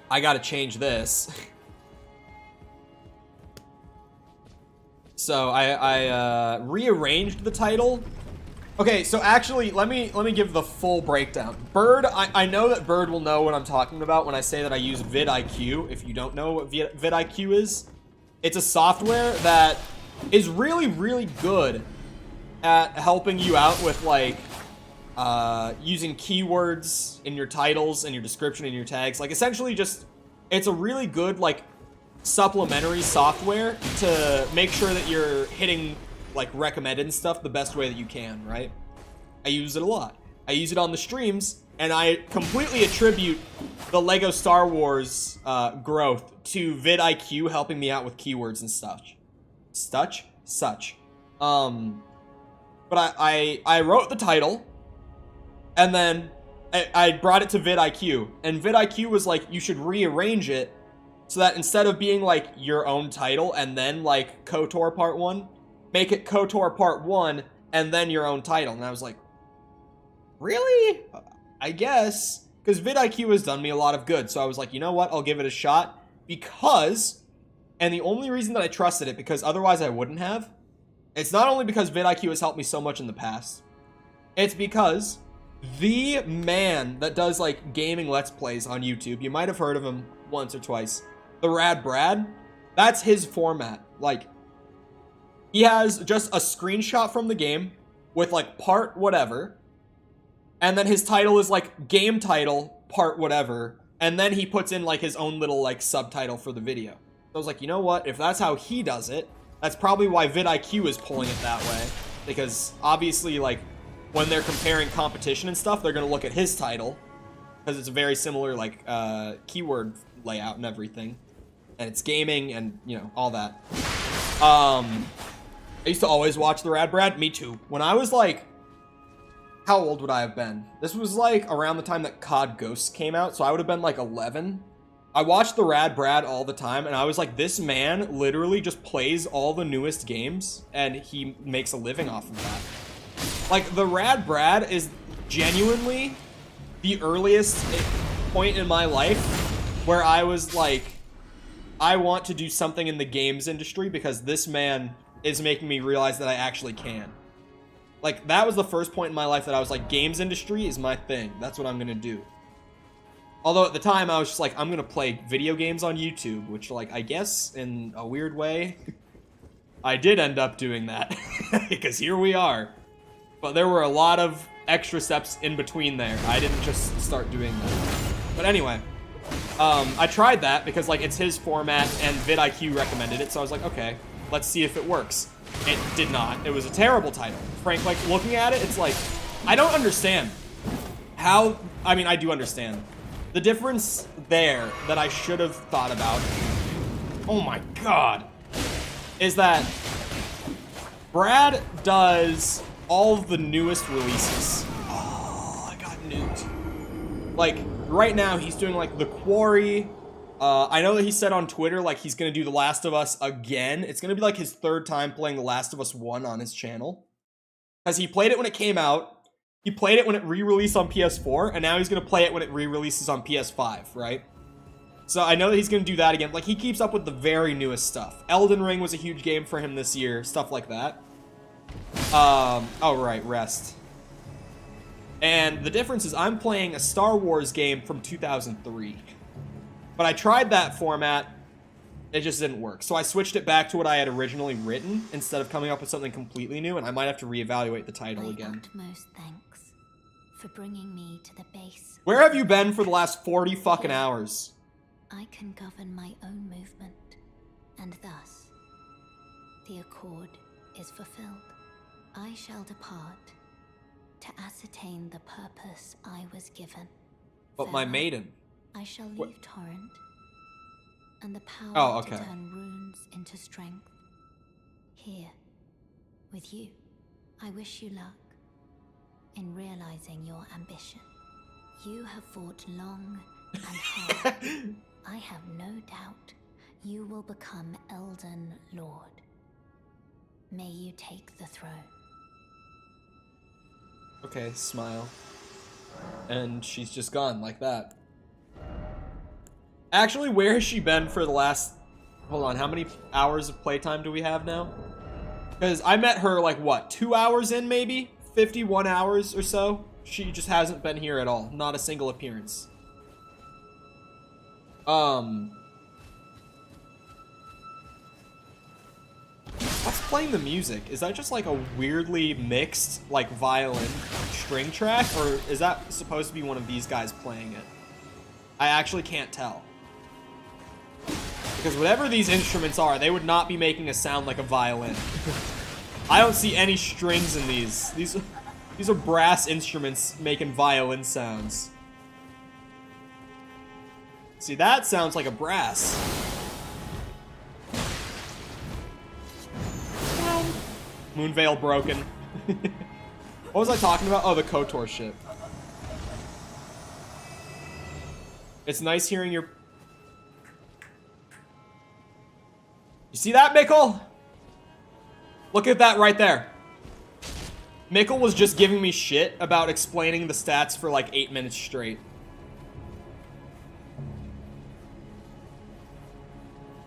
I gotta change this. So I rearranged the title. Okay, so actually, let me give the full breakdown. Bird, I know that Bird will know what I'm talking about when I say that I use vidIQ. If you don't know what vidIQ is, it's a software that is really, really good at helping you out with like using keywords in your titles and your description and your tags. Like essentially just, it's a really good like supplementary software to make sure that you're hitting like recommended and stuff the best way that you can, right? I use it a lot. I use it on the streams, and I completely attribute the Lego Star Wars growth to vidIQ helping me out with keywords and such. But I wrote the title, and then I brought it to vidIQ, and vidIQ was like, you should rearrange it so that instead of being like your own title and then like KOTOR Part 1, make it KOTOR Part 1 and then your own title. And I was like, really? I guess. Because vidIQ has done me a lot of good. So I was like, you know what? I'll give it a shot. Because, and the only reason that I trusted it, because otherwise I wouldn't have, it's not only because vidIQ has helped me so much in the past, it's because the man that does like gaming Let's Plays on YouTube, you might have heard of him once or twice, the Rad Brad, that's his format. Like, he has just a screenshot from the game with like part whatever, and then his title is like game title part whatever, and then he puts in like his own little like subtitle for the video. So I was like, you know what? If that's how he does it, that's probably why vidIQ is pulling it that way. Because obviously, like, when they're comparing competition and stuff, they're gonna look at his title, because it's a very similar like keyword layout and everything, and it's gaming and you know all that. I used to always watch the Rad Brad. Me too. When I was like, how old would I have been? This was like around the time that COD Ghosts came out, so I would have been like 11. I watched the Rad Brad all the time, and I was like, this man literally just plays all the newest games, and he makes a living off of that. Like, the Rad Brad is genuinely the earliest point in my life where I was like, I want to do something in the games industry because this man is making me realize that I actually can. Like, that was the first point in my life that I was like, games industry is my thing. That's what I'm gonna do. Although at the time I was just like, I'm gonna play video games on YouTube, which like, I guess in a weird way, I did end up doing that because here we are. But there were a lot of extra steps in between there. I didn't just start doing that. But anyway, I tried that because like it's his format and vidIQ recommended it, so I was like, okay, let's see if it works. It did not. It was a terrible title. Frank, like looking at it, it's like, I don't understand how, I mean, I do understand. The difference there that I should have thought about, oh my god, is that Brad does all of the newest releases. Oh, I got nuked. Like, right now, he's doing, like, The Quarry. I know that he said on Twitter, like, he's gonna do The Last of Us again. It's gonna be, like, his third time playing The Last of Us 1 on his channel. Because he played it when it came out. He played it when it re-released on PS4, and now he's gonna play it when it re-releases on PS5, right? So I know that he's gonna do that again. Like, he keeps up with the very newest stuff. Elden Ring was a huge game for him this year, stuff like that. Oh right, rest. And the difference is I'm playing a Star Wars game from 2003. But I tried that format, it just didn't work. So I switched it back to what I had originally written, instead of coming up with something completely new, and I might have to reevaluate the title again. Utmost thanks for bringing me to the base. Where have you been for the last 40 fucking hours? I can govern my own movement, and thus, the accord is fulfilled. I shall depart to ascertain the purpose I was given. But my maiden. I shall leave Torrent, and the power to turn runes into strength. Here, with you, I wish you luck in realizing your ambition. You have fought long and hard. I have no doubt you will become Elden Lord. May you take the throne. Okay, smile. And she's just gone like that. Actually, where has she been for the last... Hold on, how many hours of playtime do we have now? Because I met her, like, what, 2 hours in, maybe? 51 hours or so? She just hasn't been here at all. Not a single appearance. What's playing the music? Is that just, like, a weirdly mixed, like, violin string track? Or is that supposed to be one of these guys playing it? I actually can't tell. Because whatever these instruments are, they would not be making a sound like a violin. I don't see any strings in these. These are brass instruments making violin sounds. See, that sounds like a brass. Moonveil broken. What was I talking about? Oh, the KOTOR shit. It's nice hearing your... You see that, Mikkel? Look at that right there. Mikkel was just giving me shit about explaining the stats for like 8 minutes straight.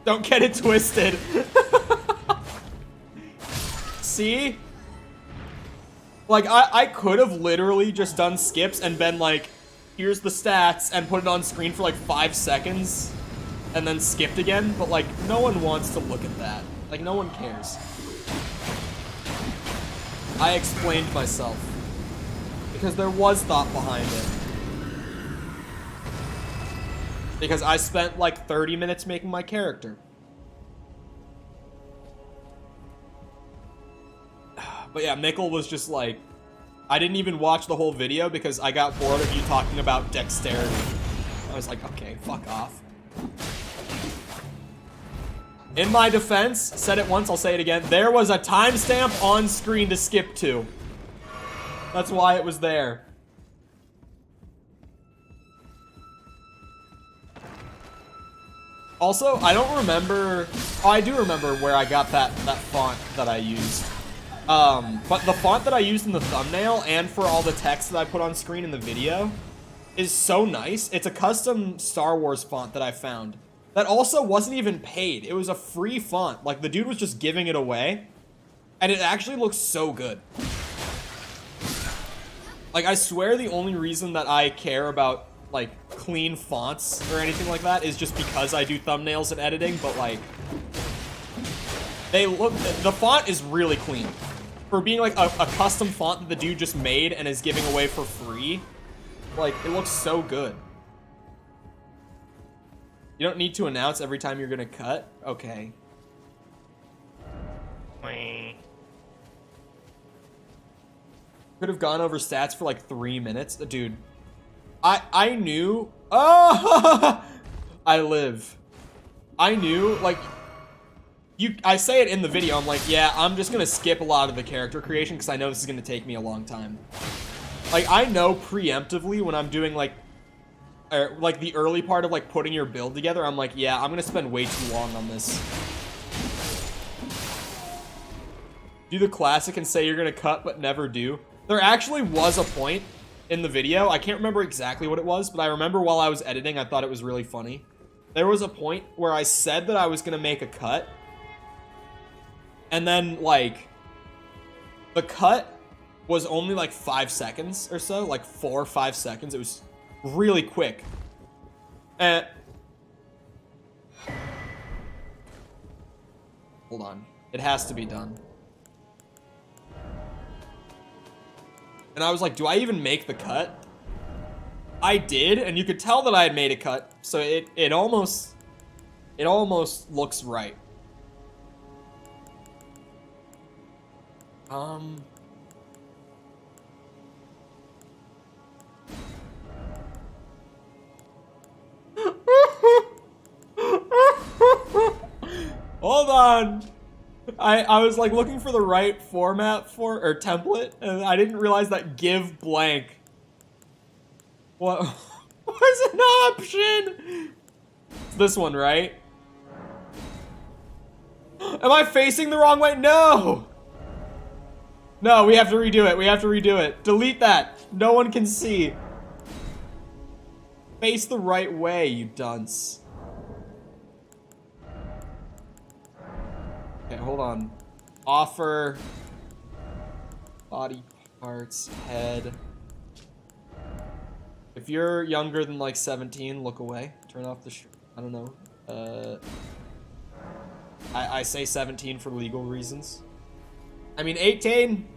Don't get it twisted. See? Like, I could have literally just done skips and been like, here's the stats, and put it on screen for like 5 seconds, and then skipped again, but like, no one wants to look at that. Like, no one cares. I explained myself. Because there was thought behind it. Because I spent like 30 minutes making my character. But yeah, Mikkel was just like, I didn't even watch the whole video because I got bored of you talking about dexterity. I was like, okay, fuck off. In my defense, said it once, I'll say it again, there was a timestamp on screen to skip to. That's why it was there. Also, I don't remember... Oh, I do remember where I got that font that I used. But the font that I used in the thumbnail and for all the text that I put on screen in the video is so nice. It's a custom Star Wars font that I found. That also wasn't even paid. It was a free font. Like, the dude was just giving it away. And it actually looks so good. Like, I swear the only reason that I care about, like, clean fonts or anything like that is just because I do thumbnails and editing, but, like, the font is really clean. For being, like, a custom font that the dude just made and is giving away for free, like, it looks so good. You don't need to announce every time you're gonna cut? Okay. Could have gone over stats for like 3 minutes. Dude, I knew... Oh! I live. I knew, like... I say it in the video, I'm like, yeah, I'm just gonna skip a lot of the character creation because I know this is gonna take me a long time. Like, I know preemptively when I'm doing, like the early part of, like, putting your build together, I'm like, yeah, I'm gonna spend way too long on this. Do the classic and say you're gonna cut, but never do. There actually was a point in the video, I can't remember exactly what it was, but I remember while I was editing, I thought it was really funny. There was a point where I said that I was gonna make a cut, and then, like, the cut was only, like, 5 seconds or so, like 4 or 5 seconds. It was really quick. Hold on. It has to be done. And I was like, do I even make the cut? I did, and you could tell that I had made a cut, so it almost looks right. Hold on. I was like looking for the right format or template, and I didn't realize that give blank what was an option. It's this one, right? Am I facing the wrong way? No! No, we have to redo it. We have to redo it. Delete that. No one can see. Face the right way, you dunce. Okay, hold on. Offer. Body parts. Head. If you're younger than like 17, look away. Turn off the I don't know. I say 17 for legal reasons. I mean 18.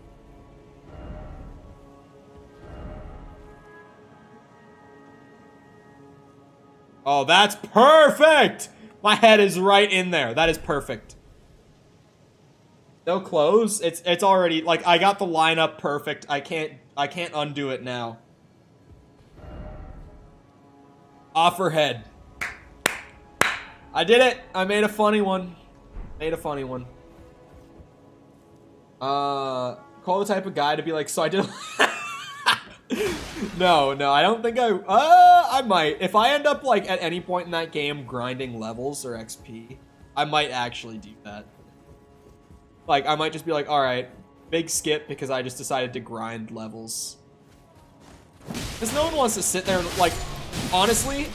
Oh, that's perfect. My head is right in there. That is perfect. No clothes. It's already like I got the lineup perfect. I can't undo it now. Offer head. I did it. I made a funny one. Made a funny one. Call the type of guy to be like, so I did. No, I don't think I might. If I end up like at any point in that game grinding levels or XP, I might actually do that. Like, I might just be like, all right, big skip because I just decided to grind levels. Because no one wants to sit there and, like, honestly,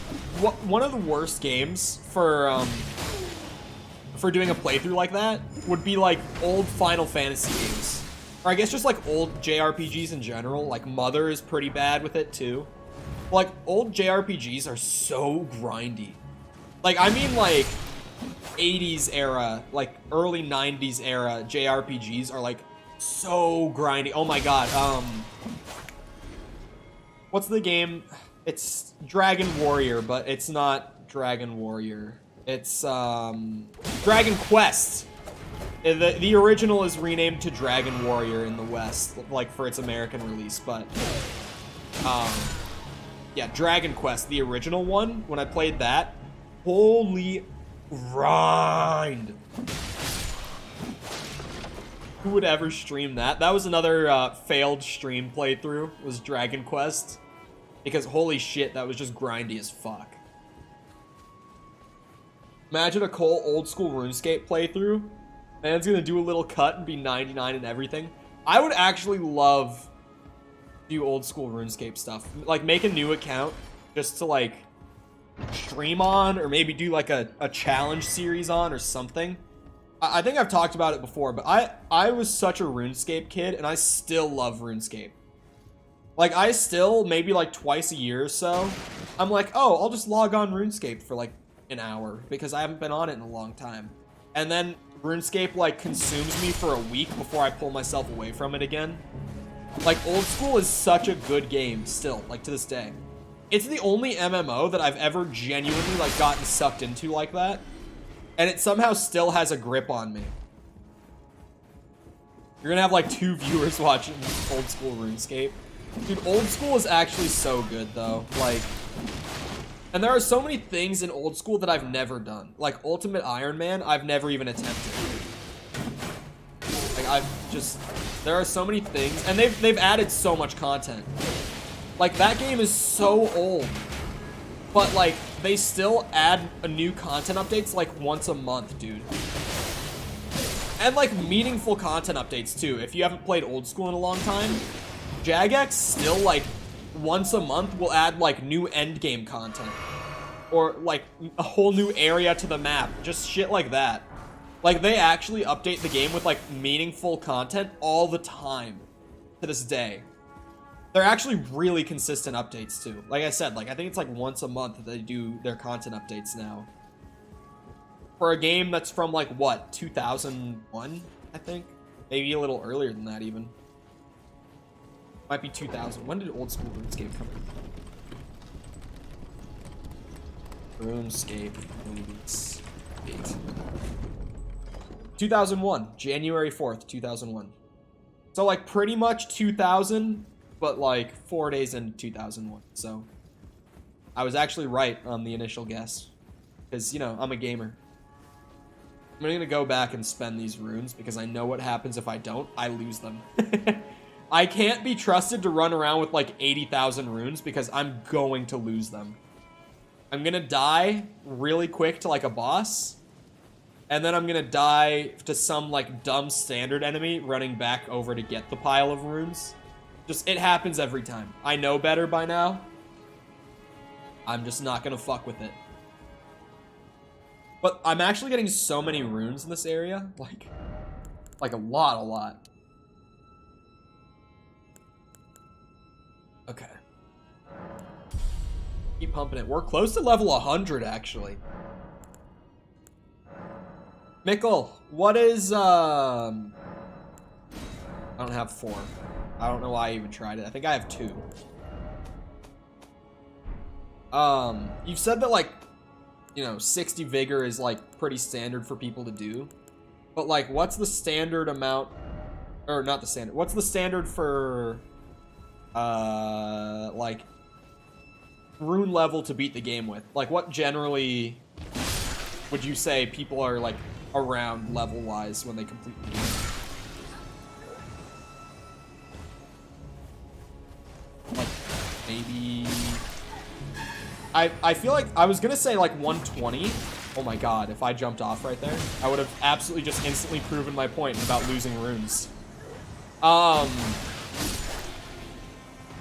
one of the worst games for doing a playthrough like that would be like old Final Fantasy games. Or I guess just like old JRPGs in general. Like Mother is pretty bad with it too. Like old JRPGs are so grindy. Like I mean like 80s era, like early 90s era JRPGs are like so grindy. Oh my god. What's the game? It's Dragon Warrior, but it's not Dragon Warrior. It's Dragon Quest. The original is renamed to Dragon Warrior in the West, like for its American release, but yeah, Dragon Quest, the original one, when I played that, holy grind. Who would ever stream that? That was another failed stream playthrough, was Dragon Quest. Because holy shit, that was just grindy as fuck. Imagine a Cole old school RuneScape playthrough. Man's gonna do a little cut and be 99 and everything. I would actually love to do old school RuneScape stuff. Like make a new account just to like stream on, or maybe do like a challenge series on or something. I think I've talked about it before, but I was such a RuneScape kid and I still love RuneScape. Like, I still, maybe like twice a year or so, I'm like, oh, I'll just log on RuneScape for like an hour because I haven't been on it in a long time. And then RuneScape like consumes me for a week before I pull myself away from it again. Like, old school is such a good game still, like to this day. It's the only MMO that I've ever genuinely like gotten sucked into like that. And it somehow still has a grip on me. You're gonna have like 2 viewers watching old school RuneScape. Dude, old school is actually so good though. Like, and there are so many things in old school that I've never done. Like Ultimate Iron Man, I've never even attempted. Like there are so many things, and they've added so much content. Like that game is so old, but like they still add a new content updates like once a month, dude. And like meaningful content updates too. If you haven't played old school in a long time, Jagex still like once a month will add like new endgame content, or like a whole new area to the map, just shit like that. Like they actually update the game with like meaningful content all the time to this day. They're actually really consistent updates too. Like I said, like I think it's like once a month that they do their content updates now. For a game that's from like what, 2001, I think? Maybe a little earlier than that even. Might be 2000. When did old school RuneScape come out? RuneScape release date. 2001. January 4th, 2001. So, like, pretty much 2000, but, like, 4 days into 2001. So, I was actually right on the initial guess. Because, you know, I'm a gamer. I'm gonna go back and spend these runes because I know what happens if I don't. I lose them. I can't be trusted to run around with like 80,000 runes because I'm going to lose them. I'm gonna die really quick to like a boss. And then I'm gonna die to some like dumb standard enemy running back over to get the pile of runes. Just, it happens every time. I know better by now. I'm just not gonna fuck with it. But I'm actually getting so many runes in this area. Like a lot. Okay. Keep pumping it. We're close to level 100, actually. Mickle, what is, I don't have 4. I don't know why I even tried it. I think I have 2. You've said that, like, you know, 60 vigor is like pretty standard for people to do, but like, what's the standard amount, or not the standard, what's the standard for like rune level to beat the game with? Like, what generally would you say people are like around level wise when they complete the game? Like maybe I feel like I was gonna say like 120. Oh my god, if I jumped off right there, I would have absolutely just instantly proven my point about losing runes. I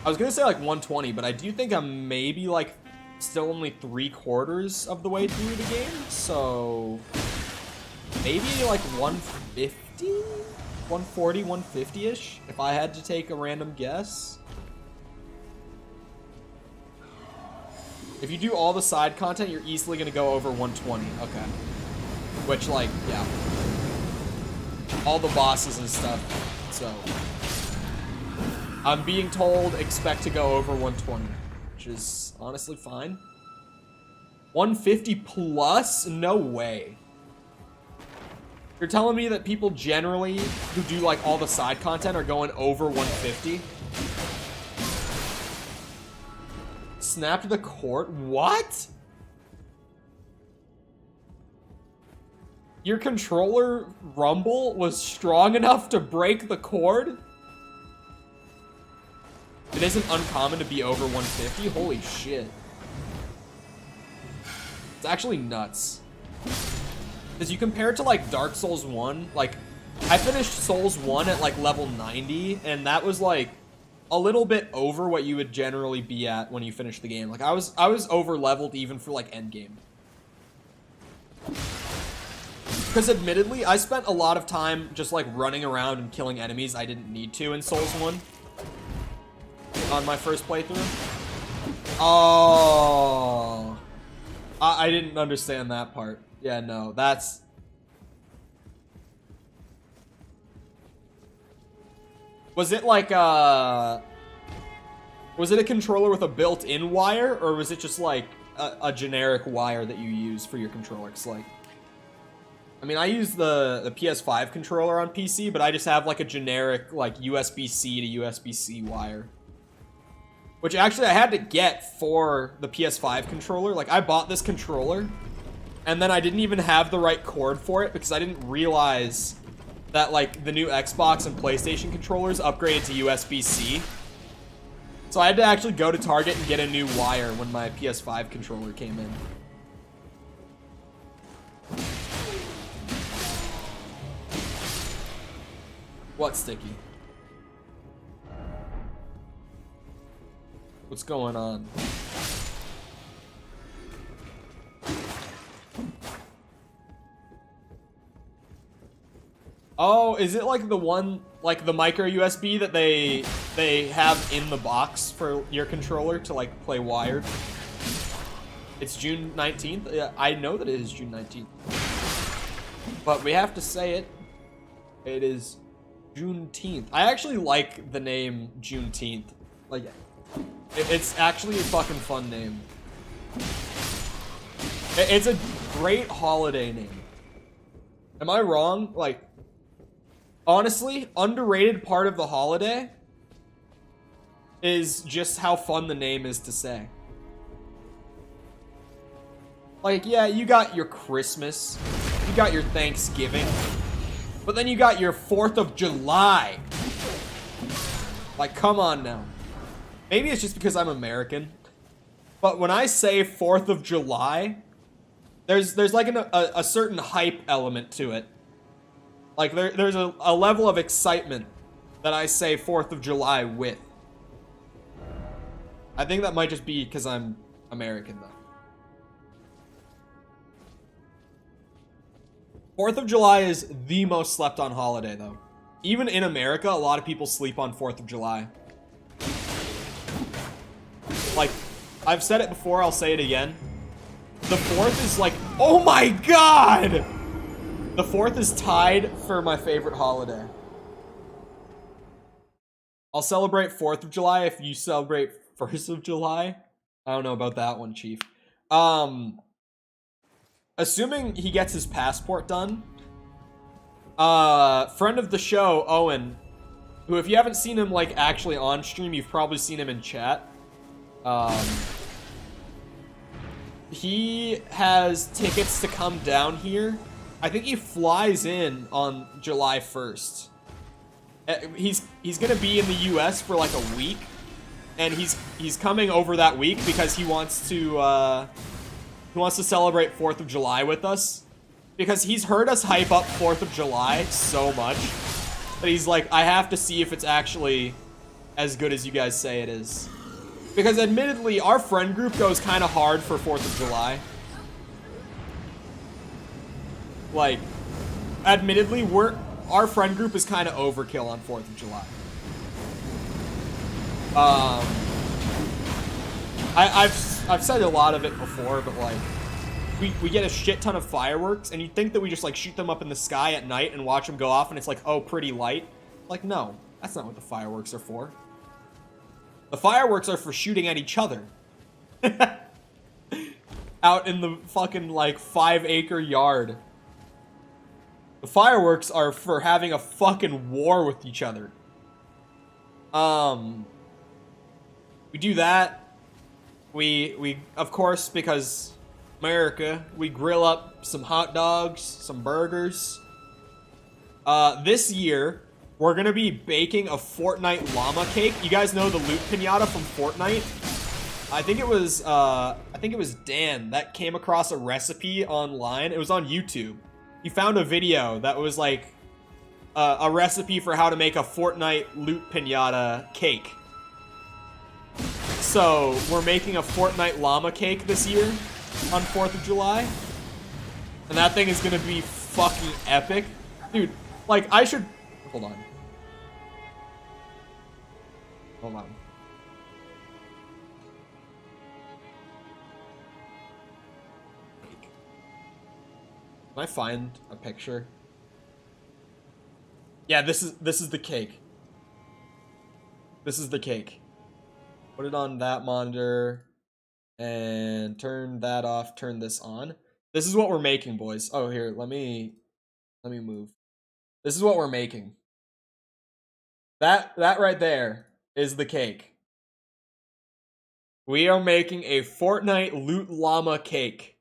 was gonna say like 120, but I do think I'm maybe like still only 3/4 of the way through the game, so maybe like 150, 140, 150-ish, if I had to take a random guess. If you do all the side content, you're easily gonna go over 120. Okay. Which, like, yeah. All the bosses and stuff. So, I'm being told expect to go over 120, which is honestly fine. 150 plus? No way. You're telling me that people generally who do like all the side content are going over 150? Snapped the cord? What? Your controller rumble was strong enough to break the cord? It isn't uncommon to be over 150? Holy shit. It's actually nuts. Because you compare it to like Dark Souls 1, like I finished Souls 1 at like level 90, and that was like a little bit over what you would generally be at when you finish the game. Like I was over leveled even for like endgame. Because admittedly, I spent a lot of time just like running around and killing enemies I didn't need to in Souls 1 on my first playthrough. Oh, I didn't understand that part. Yeah, no, that's... Was it like was it a controller with a built-in wire, or was it just like a generic wire that you use for your controller? 'Cause like, I mean, I use the PS5 controller on PC, but I just have like a generic like USB-C to USB-C wire. Which actually I had to get for the PS5 controller. Like, I bought this controller, and then I didn't even have the right cord for it because I didn't realize that like the new Xbox and PlayStation controllers upgraded to USB-C. So I had to actually go to Target and get a new wire when my PS5 controller came in. What, Sticky? What's going on? Oh, is it like the one, like the micro USB that they have in the box for your controller to like play wired? It's June 19th? Yeah, I know that it is June 19th. But we have to say it. It is Juneteenth. I actually like the name Juneteenth. Like, it's actually a fucking fun name. It's a great holiday name. Am I wrong? Like, honestly, underrated part of the holiday is just how fun the name is to say. Like, yeah, you got your Christmas, you got your Thanksgiving, but then you got your 4th of July. Like, come on now. Maybe it's just because I'm American, but when I say 4th of July, there's like a certain hype element to it. Like, there's a level of excitement that I say 4th of July with. I think that might just be because I'm American, though. 4th of July is the most slept on holiday, though. Even in America, a lot of people sleep on 4th of July. Like, I've said it before, I'll say it again. The 4th is like, oh my god! The 4th is tied for my favorite holiday. I'll celebrate 4th of July if you celebrate 1st of July. I don't know about that one, Chief. Assuming he gets his passport done, friend of the show, Owen, who if you haven't seen him like actually on stream, you've probably seen him in chat. He has tickets to come down here. I think he flies in on July 1st. He's gonna be in the US for like a week, and he's coming over that week because he wants to celebrate 4th of July with us, because he's heard us hype up 4th of July so much that he's like, I have to see if it's actually as good as you guys say it is. Because admittedly, our friend group goes kind of hard for 4th of July. Like, admittedly, our friend group is kind of overkill on 4th of July. I've said a lot of it before, but like, we get a shit ton of fireworks, and you think that we just like shoot them up in the sky at night and watch them go off, and it's like, oh, pretty light. Like, no, that's not what the fireworks are for. The fireworks are for shooting at each other. Out in the fucking like 5-acre yard. The fireworks are for having a fucking war with each other. We do that. We of course, because America, we grill up some hot dogs, some burgers. This year, we're gonna be baking a Fortnite llama cake. You guys know the loot pinata from Fortnite? I think it was Dan that came across a recipe online. It was on YouTube. He found a video that was like a recipe for how to make a Fortnite loot pinata cake. So we're making a Fortnite llama cake this year on 4th of July. And that thing is gonna be fucking epic. Dude, like I should... Hold on. Hold on. Can I find a picture? Yeah, this is the cake. This is the cake. Put it on that monitor and turn that off, turn this on. This is what we're making, boys. Oh, here, let me move. This is what we're making. That right there is the cake. We are making a Fortnite loot llama cake.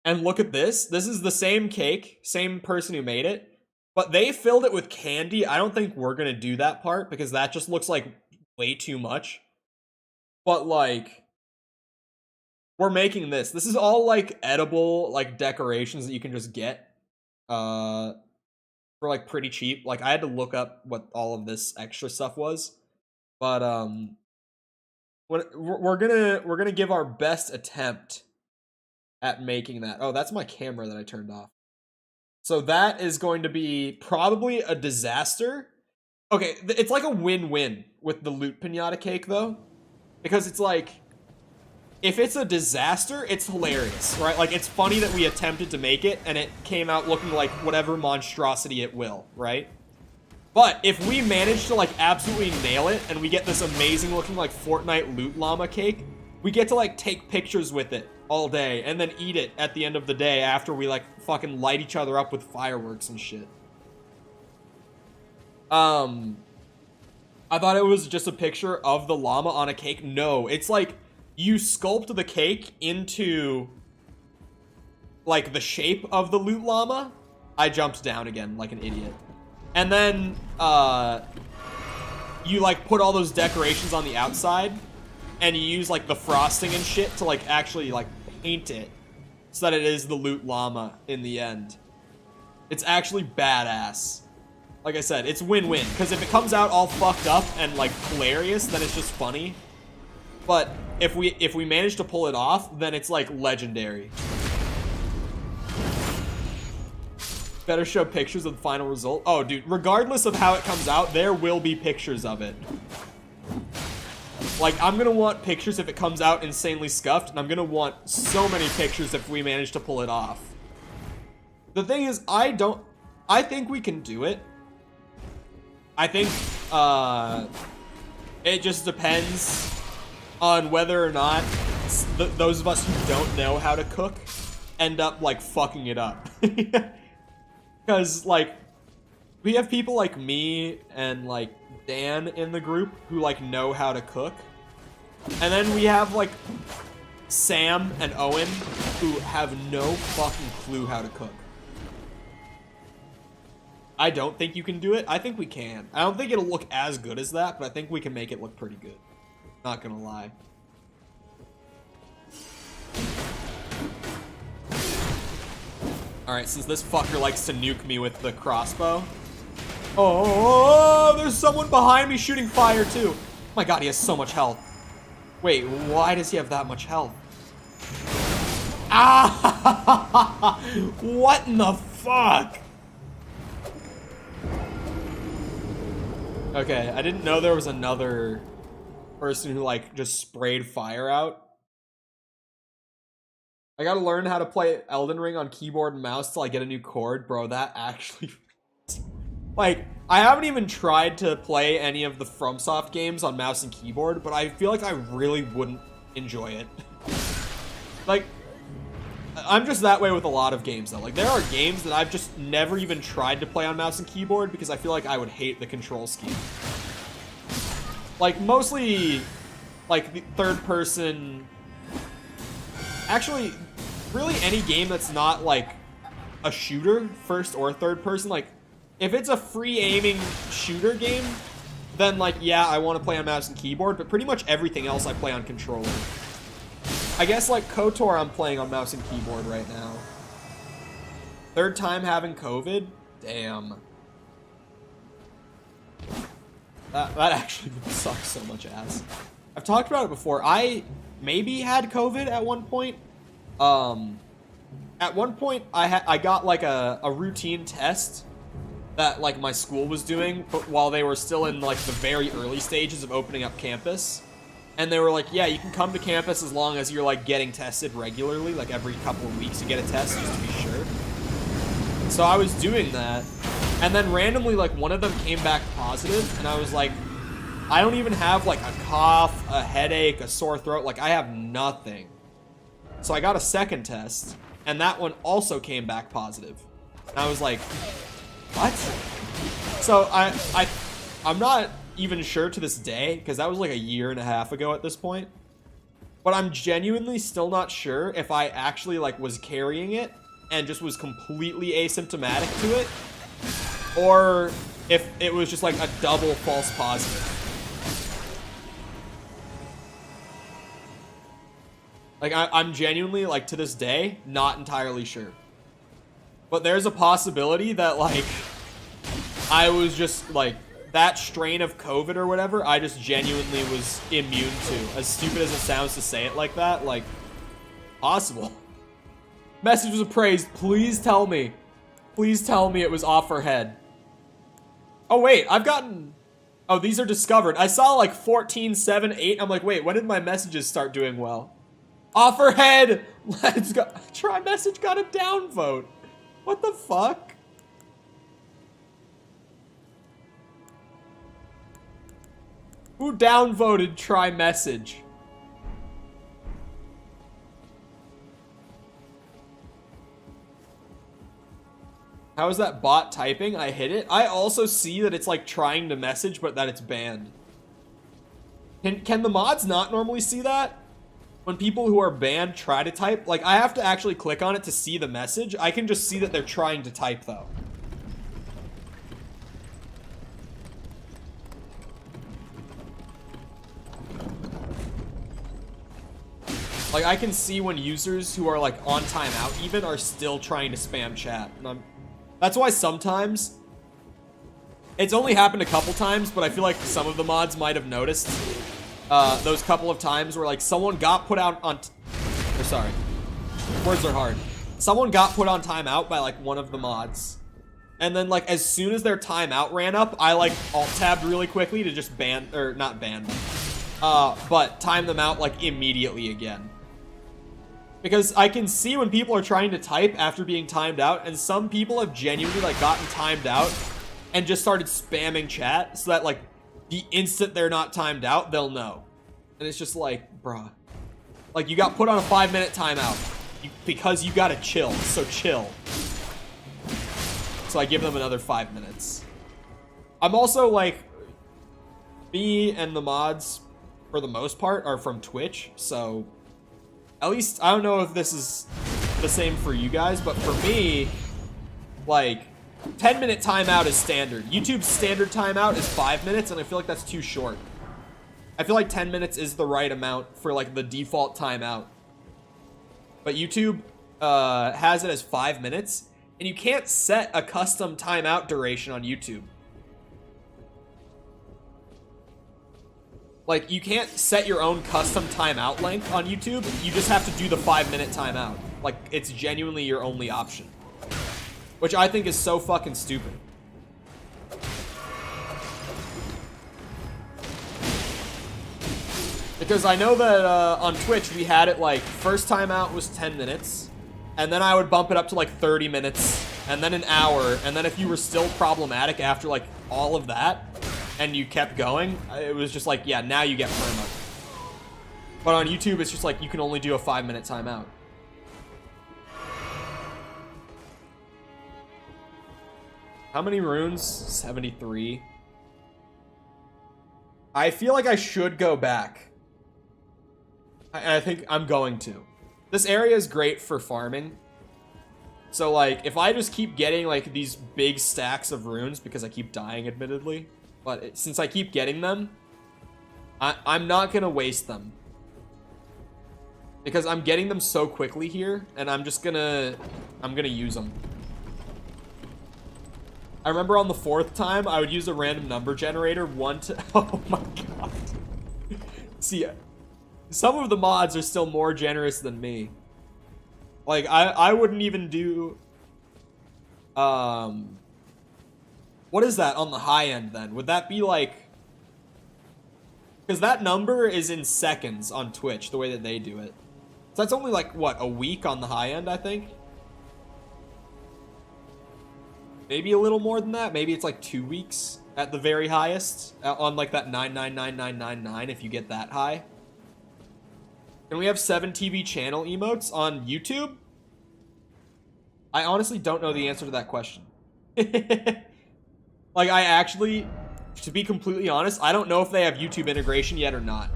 And look at this. This is the same cake, same person who made it, but they filled it with candy. I don't think we're gonna do that part because that just looks like way too much. But like, we're making this. This is all like edible, like decorations that you can just get for like pretty cheap. Like I had to look up what all of this extra stuff was, but we're gonna give our best attempt at making that. Oh, that's my camera that I turned off. So that is going to be probably a disaster. Okay, it's like a win-win with the loot pinata cake though, because it's like, if it's a disaster, it's hilarious, right? Like, it's funny that we attempted to make it and it came out looking like whatever monstrosity it will, right? But if we manage to like absolutely nail it and we get this amazing looking like Fortnite loot llama cake, we get to like take pictures with it all day and then eat it at the end of the day after we like fucking light each other up with fireworks and shit. I thought it was just a picture of the llama on a cake. No, it's like you sculpt the cake into like the shape of the loot llama. I jumped down again like an idiot. And then you like put all those decorations on the outside and you use like the frosting and shit to like actually like paint it so that it is the loot llama in the end. It's actually badass. Like I said, it's win-win, because if it comes out all fucked up and like hilarious, then it's just funny. But if we manage to pull it off, then it's like legendary. Better show pictures of the final result. Oh, dude, regardless of how it comes out, there will be pictures of it. Like, I'm gonna want pictures if it comes out insanely scuffed, and I'm gonna want so many pictures if we manage to pull it off. The thing is, I think we can do it. I think, it just depends on whether or not those of us who don't know how to cook end up, like, fucking it up. Because, like, we have people like me and, like, Dan in the group who, like, know how to cook. And then we have, like, Sam and Owen who have no fucking clue how to cook. I don't think you can do it. I think we can. I don't think it'll look as good as that, but I think we can make it look pretty good. Not gonna lie. Alright, since this fucker likes to nuke me with the crossbow. Oh, there's someone behind me shooting fire too. Oh my god, he has so much health. Wait, why does he have that much health? Ah! What in the fuck? Okay, I didn't know there was another person who, like, just sprayed fire out. I gotta learn how to play Elden Ring on keyboard and mouse till I get a new chord. Bro, that actually... like, I haven't even tried to play any of the FromSoft games on mouse and keyboard, but I feel like I really wouldn't enjoy it. Like, I'm just that way with a lot of games, though. Like, there are games that I've just never even tried to play on mouse and keyboard because I feel like I would hate the control scheme. Like, mostly, like, the third-person... Actually, really any game that's not, like, a shooter, first or third person. Like, if it's a free-aiming shooter game, then, like, yeah, I want to play on mouse and keyboard, but pretty much everything else I play on controller. I guess, like, KOTOR I'm playing on mouse and keyboard right now. Third time having COVID? Damn. That actually sucks so much ass. I've talked about it before. I maybe had COVID at one point. At one point, I got, like, a routine test that, like, my school was doing, but while they were still in, like, the very early stages of opening up campus. And they were like, yeah, you can come to campus as long as you're, like, getting tested regularly. Like, every couple of weeks you get a test just to be sure. So I was doing that. And then randomly, like, one of them came back positive. And I was like, I don't even have, like, a cough, a headache, a sore throat. Like, I have nothing. So I got a second test. And that one also came back positive. And I was like, what? So I'm not even sure to this day, because that was like a year and a half ago at this point, but I'm genuinely still not sure if I actually, like, was carrying it and just was completely asymptomatic to it, or if it was just like a double false positive. Like, I'm genuinely, like, to this day, not entirely sure. But there's a possibility that, like, I was just, like, that strain of COVID or whatever, I just genuinely was immune to. As stupid as it sounds to say it like that, like, possible. Message was appraised. Please tell me. Please tell me it was off her head. Oh, wait, I've gotten... Oh, these are discovered. I saw, like, 14, 7, 8. I'm like, wait, when did my messages start doing well? Off her head! Let's go. Try message got a downvote. What the fuck? Who downvoted try message? How is that bot typing? I hit it. I also see that it's like trying to message, but that it's banned. Can the mods not normally see that? When people who are banned try to type? Like, I have to actually click on it to see the message. I can just see that they're trying to type, though. Like, I can see when users who are, like, on timeout even are still trying to spam chat. And that's why sometimes... It's only happened a couple times, but I feel like some of the mods might have noticed those couple of times where, like, someone got put out on... sorry. Words are hard. Someone got put on timeout by, like, one of the mods. And then, like, as soon as their timeout ran up, I, like, alt-tabbed really quickly to just ban... Or, not ban them. But time them out, like, immediately again. Because I can see when people are trying to type after being timed out, and some people have genuinely, like, gotten timed out and just started spamming chat so that, like, the instant they're not timed out, they'll know. And it's just like, bruh. Like, you got put on a 5-minute timeout because you gotta chill, so chill. So I give them another 5 minutes. I'm also, like, me and the mods, for the most part, are from Twitch, so... At least, I don't know if this is the same for you guys, but for me, like, 10-minute timeout is standard. YouTube's standard timeout is 5 minutes, and I feel like that's too short. I feel like 10 minutes is the right amount for, like, the default timeout. But YouTube has it as 5 minutes, and you can't set a custom timeout duration on YouTube. Like, you can't set your own custom timeout length on YouTube. You just have to do the 5-minute timeout. Like, it's genuinely your only option. Which I think is so fucking stupid. Because I know that on Twitch, we had it, like, first timeout was 10 minutes. And then I would bump it up to, like, 30 minutes. And then an hour. And then if you were still problematic after, like, all of that... and you kept going, it was just like, yeah, now you get perma. But on YouTube, it's just like, you can only do a 5-minute timeout. How many runes? 73. I feel like I should go back. I think I'm going to. This area is great for farming. So, like, if I just keep getting, like, these big stacks of runes, because I keep dying, admittedly, but since I keep getting them, I'm not gonna waste them. Because I'm getting them so quickly here, and I'm gonna use them. I remember on the 4th time, I would use a random number generator, oh my god. See, some of the mods are still more generous than me. Like, I wouldn't even do, what is that on the high end, then? Would that be, like... Because that number is in seconds on Twitch, the way that they do it. So that's only, like, what, a week on the high end, I think? Maybe a little more than that. Maybe it's, like, 2 weeks at the very highest. On, like, that 999999 if you get that high. Can we have 7 TV channel emotes on YouTube? I honestly don't know the answer to that question. Like, I actually, to be completely honest, I don't know if they have YouTube integration yet or not.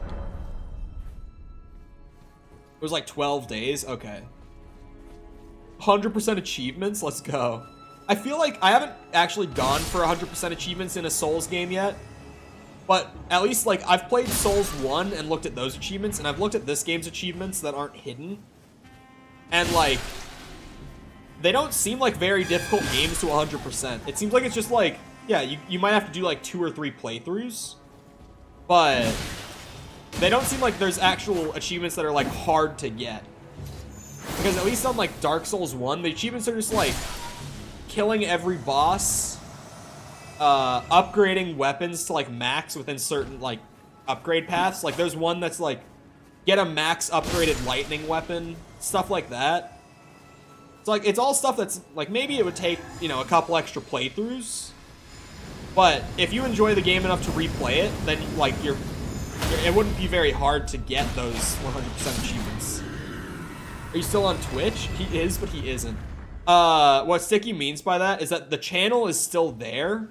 It was like 12 days? Okay. 100% achievements? Let's go. I feel like I haven't actually gone for 100% achievements in a Souls game yet. But at least, like, I've played Souls 1 and looked at those achievements, and I've looked at this game's achievements that aren't hidden. And, like, they don't seem like very difficult games to 100%. It seems like it's just, like, yeah, you might have to do, like, 2 or 3 playthroughs. But they don't seem like there's actual achievements that are, like, hard to get. Because at least on, like, Dark Souls 1, the achievements are just, like, killing every boss, upgrading weapons to, like, max within certain, like, upgrade paths. Like, there's one that's, like, get a max upgraded lightning weapon, stuff like that. So, like, it's all stuff that's, like, maybe it would take, you know, a couple extra playthroughs. But if you enjoy the game enough to replay it, then, like, you're it wouldn't be very hard to get those 100% achievements. Are you still on Twitch? He is, but he isn't. What Sticky means by that is that the channel is still there.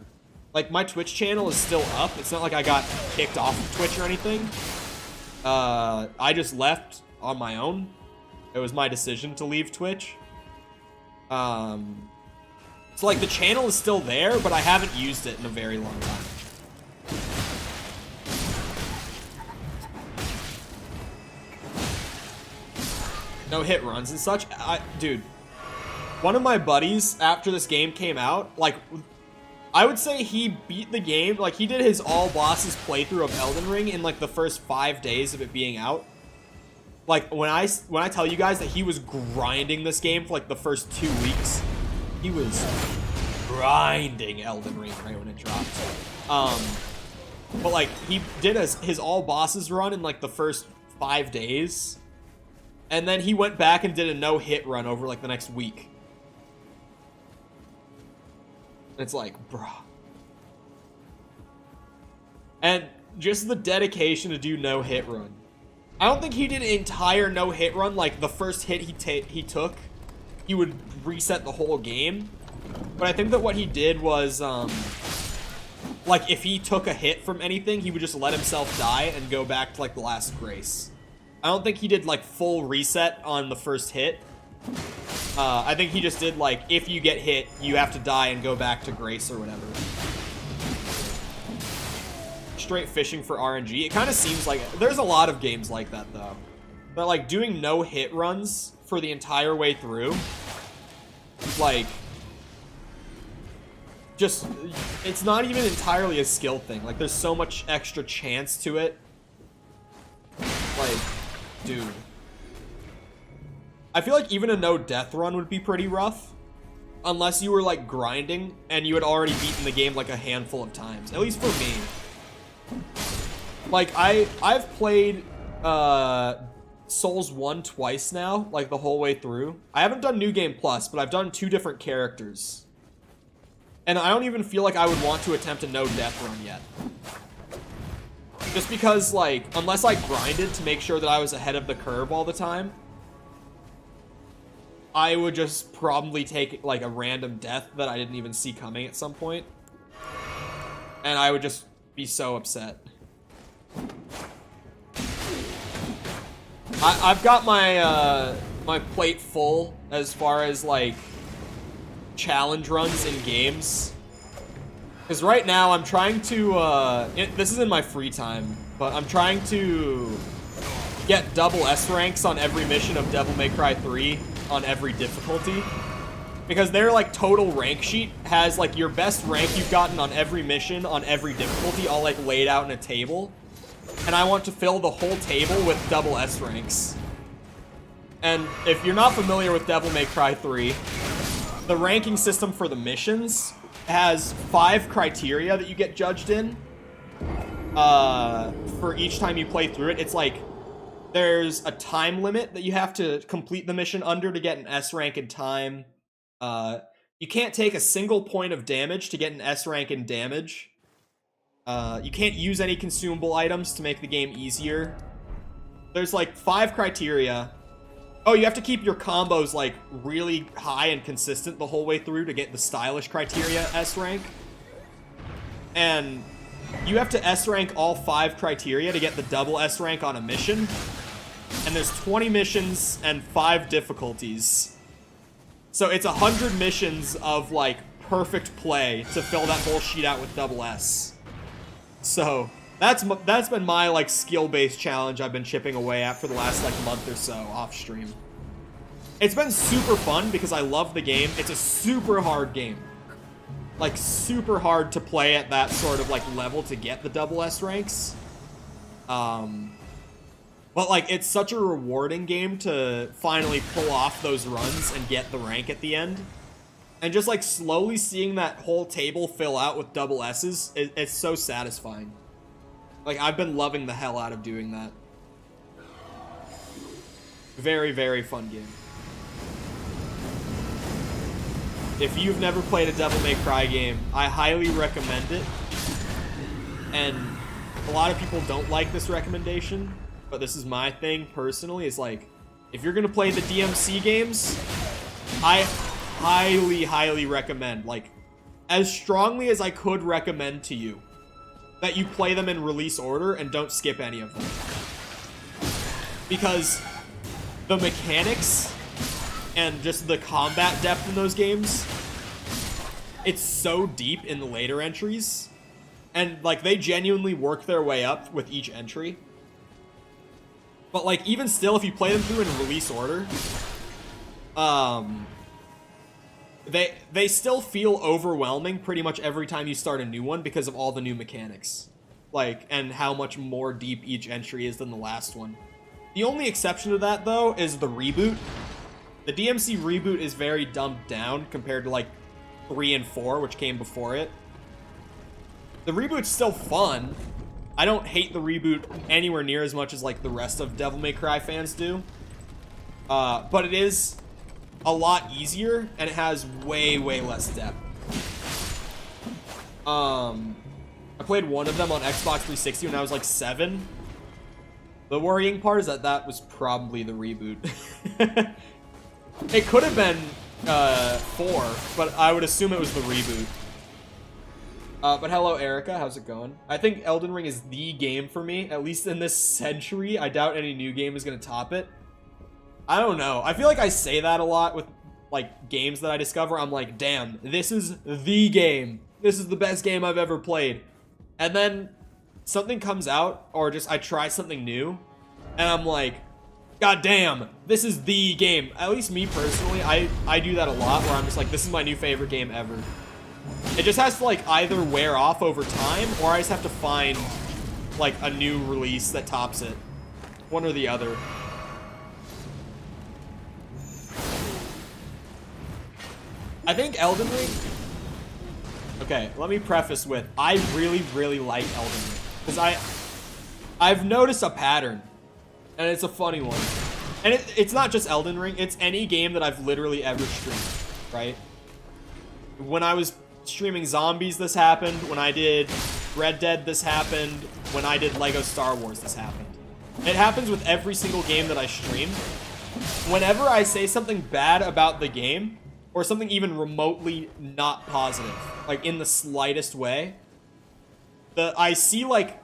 Like, my Twitch channel is still up. It's not like I got kicked off of Twitch or anything. I just left on my own. It was my decision to leave Twitch. So, like, the channel is still there, but I haven't used it in a very long time. No hit runs and such. Dude, one of my buddies, after this game came out, like, I would say he beat the game. Like, he did his all bosses playthrough of Elden Ring in, like, the first 5 days of it being out. Like, when I tell you guys that he was grinding this game for, like, the first 2 weeks, he was grinding Elden Ring right when it dropped. But, like, he did his all bosses run in, like, the first 5 days. And then he went back and did a no-hit run over, like, the next week. It's like, bruh. And just the dedication to do no-hit run. I don't think he did an entire no-hit run. Like, the first hit he took, he would reset the whole game. But I think that what he did was, like, if he took a hit from anything, he would just let himself die and go back to, like, the last grace. I don't think he did, like, full reset on the first hit. I think he just did, like, if you get hit, you have to die and go back to grace or whatever. Straight fishing for RNG. It kind of seems like... There's a lot of games like that, though. But, like, doing no-hit runs for the entire way through... Like... Just... It's not even entirely a skill thing. Like, there's so much extra chance to it. Like... Dude. I feel like even a no-death run would be pretty rough. Unless you were, like, grinding and you had already beaten the game, like, a handful of times. At least for me. Like, I've played, Souls 1 twice now, like, the whole way through. I haven't done New Game Plus, but I've done 2 different characters. And I don't even feel like I would want to attempt a no-death run yet. Just because, like, unless I grinded to make sure that I was ahead of the curve all the time, I would just probably take, like, a random death that I didn't even see coming at some point. And I would just be so upset. I've got my, my plate full as far as, like, challenge runs in games. Because right now, I'm trying to, this is in my free time, but I'm trying to get double S ranks on every mission of Devil May Cry 3 on every difficulty. Because their, like, total rank sheet has, like, your best rank you've gotten on every mission, on every difficulty, all, like, laid out in a table. And I want to fill the whole table with double S ranks. And if you're not familiar with Devil May Cry 3, the ranking system for the missions has 5 criteria that you get judged in for each time you play through it. It's like there's a time limit that you have to complete the mission under to get an S rank in time. You can't take a single point of damage to get an S rank in damage. You can't use any consumable items to make the game easier. There's like 5 criteria. Oh, you have to keep your combos, like, really high and consistent the whole way through to get the stylish criteria S rank. And you have to S rank all 5 criteria to get the double S rank on a mission. And there's 20 missions and 5 difficulties. So it's 100 missions of, like, perfect play to fill that whole sheet out with double S. So that's been my, like, skill-based challenge I've been chipping away at for the last, like, month or so off stream. It's been super fun because I love the game. It's a super hard game. Like, super hard to play at that sort of, like, level to get the double S ranks. But, like, it's such a rewarding game to finally pull off those runs and get the rank at the end. And just, like, slowly seeing that whole table fill out with double S's, it's so satisfying. Like, I've been loving the hell out of doing that. Very, very fun game. If you've never played a Devil May Cry game, I highly recommend it. And a lot of people don't like this recommendation, but this is my thing personally, is like, if you're gonna play the DMC games, I highly recommend, like, as strongly as I could recommend to you, that you play them in release order and don't skip any of them. Because the mechanics and just the combat depth in those games, it's so deep in the later entries. And, like, they genuinely work their way up with each entry. But, like, even still, if you play them through in release order, they still feel overwhelming pretty much every time you start a new one because of all the new mechanics. Like, and how much more deep each entry is than the last one. The only exception to that, though, is the reboot. The DMC reboot is very dumbed down compared to, like, 3 and 4, which came before it. The reboot's still fun. I don't hate the reboot anywhere near as much as, like, the rest of Devil May Cry fans do. But it is a lot easier, and it has way less depth. I played one of them on Xbox 360 when I was, like, 7. The worrying part is that that was probably the reboot. It could have been 4, but I would assume it was the reboot. But hello, Erica. How's it going? I think Elden Ring is the game for me, at least in this century. I doubt any new game is going to top it. I don't know. I feel like I say that a lot with, like, games that I discover. I'm like, damn, this is the game. This is the best game I've ever played. And then something comes out, or just I try something new, and I'm like, god damn, this is the game. At least me personally, I do that a lot, where I'm just like, this is my new favorite game ever. It just has to, like, either wear off over time, or I just have to find, like, a new release that tops it. One or the other. I think Elden Ring... Okay, let me preface with, I really like Elden Ring. Because I've noticed a pattern, and it's a funny one. And it's not just Elden Ring, it's any game that I've literally ever streamed, right? When I was streaming Zombies, this happened. When I did Red Dead, this happened. When I did Lego Star Wars, this happened. It happens with every single game that I stream. Whenever I say something bad about the game, or something even remotely not positive, like in the slightest way, I see like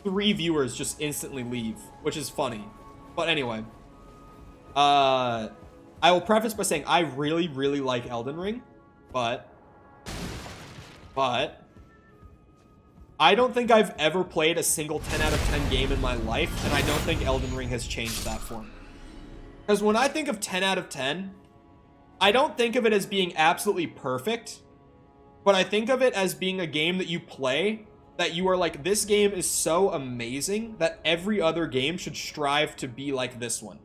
3 viewers just instantly leave, which is funny. But anyway, I will preface by saying I really like Elden Ring, but I don't think I've ever played a single 10 out of 10 game in my life, and I don't think Elden Ring has changed that for me. Because when I think of 10 out of 10, I don't think of it as being absolutely perfect, but I think of it as being a game that you play that you are like, this game is so amazing that every other game should strive to be like this one.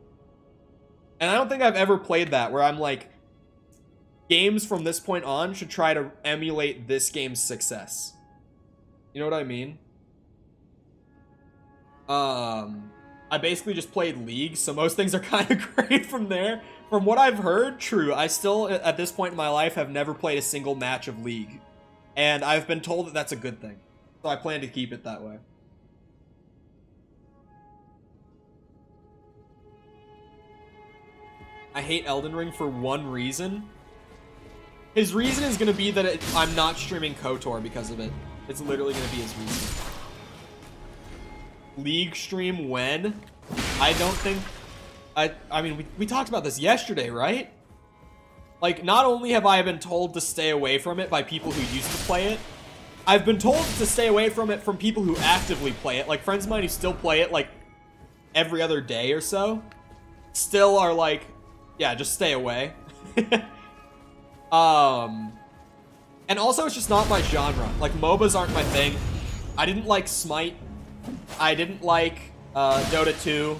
And I don't think I've ever played that where I'm like, games from this point on should try to emulate this game's success. You know what I mean? I basically just played League, so most things are kind of great from there. From what I've heard, true. I still, at this point in my life, have never played a single match of League. And I've been told that that's a good thing. So I plan to keep it that way. I hate Elden Ring for one reason. His reason is going to be that I'm not streaming KOTOR because of it. It's literally going to be his reason. League stream when? I don't think... I mean, we talked about this yesterday, right? Like, not only have I been told to stay away from it by people who used to play it, I've been told to stay away from it from people who actively play it. Like, friends of mine who still play it, like, every other day or so, still are like, yeah, just stay away. And also, it's just not my genre. Like, MOBAs aren't my thing. I didn't like Smite. I didn't like Dota 2.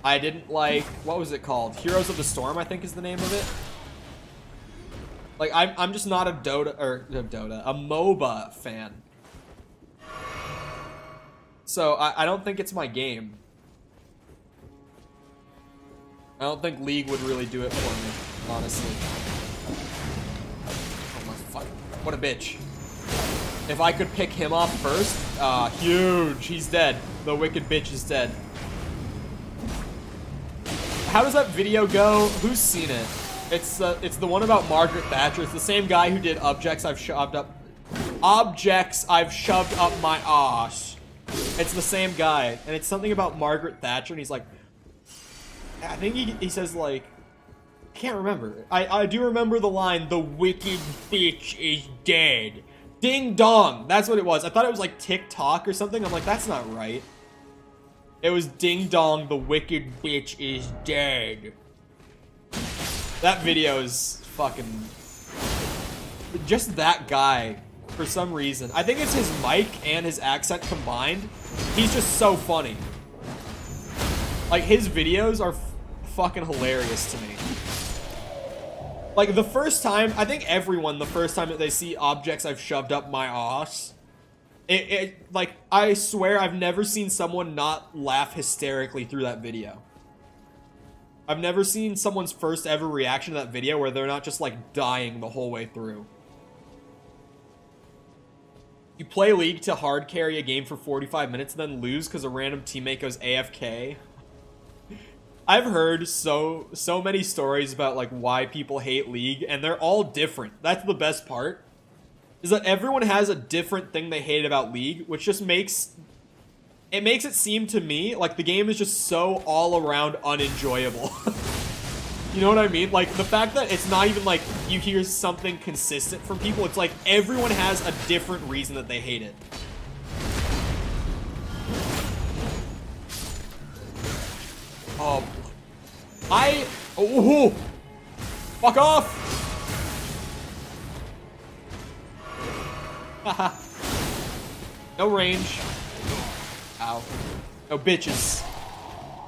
I didn't like, what was it called? Heroes of the Storm, I think is the name of it. Like, I'm just not a a MOBA fan. So, I don't think it's my game. I don't think League would really do it for me, honestly. Oh my fuck. What a bitch. If I could pick him off first, huge. He's dead. The wicked bitch is dead. How does that video go? Who's seen it? It's the one about Margaret Thatcher. It's the same guy who did objects I've shoved up my ass. It's the same guy, and it's something about Margaret Thatcher, and he's like, I think he says like, I can't remember. I do remember the line, "The wicked bitch is dead." Ding dong. That's what it was. I thought it was like TikTok or something. I'm like, that's not right. It was ding dong, the wicked bitch is dead. That video is fucking... Just that guy, for some reason. I think it's his mic and his accent combined. He's just so funny. Like, his videos are fucking hilarious to me. Like, the first time, I think everyone, the first time that they see objects I've shoved up my ass, like, I swear I've never seen someone not laugh hysterically through that video. I've never seen someone's first ever reaction to that video where they're not just, like, dying the whole way through. You play League to hard carry a game for 45 minutes and then lose because a random teammate goes AFK. I've heard so many stories about like why people hate League, and they're all different. That's the best part, is that everyone has a different thing they hate about League, which just makes it seem to me like the game is just so all around unenjoyable. You know what I mean? Like the fact that it's not even like you hear something consistent from people, it's like everyone has a different reason that they hate it. Oh, oh, fuck off! Haha. No range. Ow. No bitches.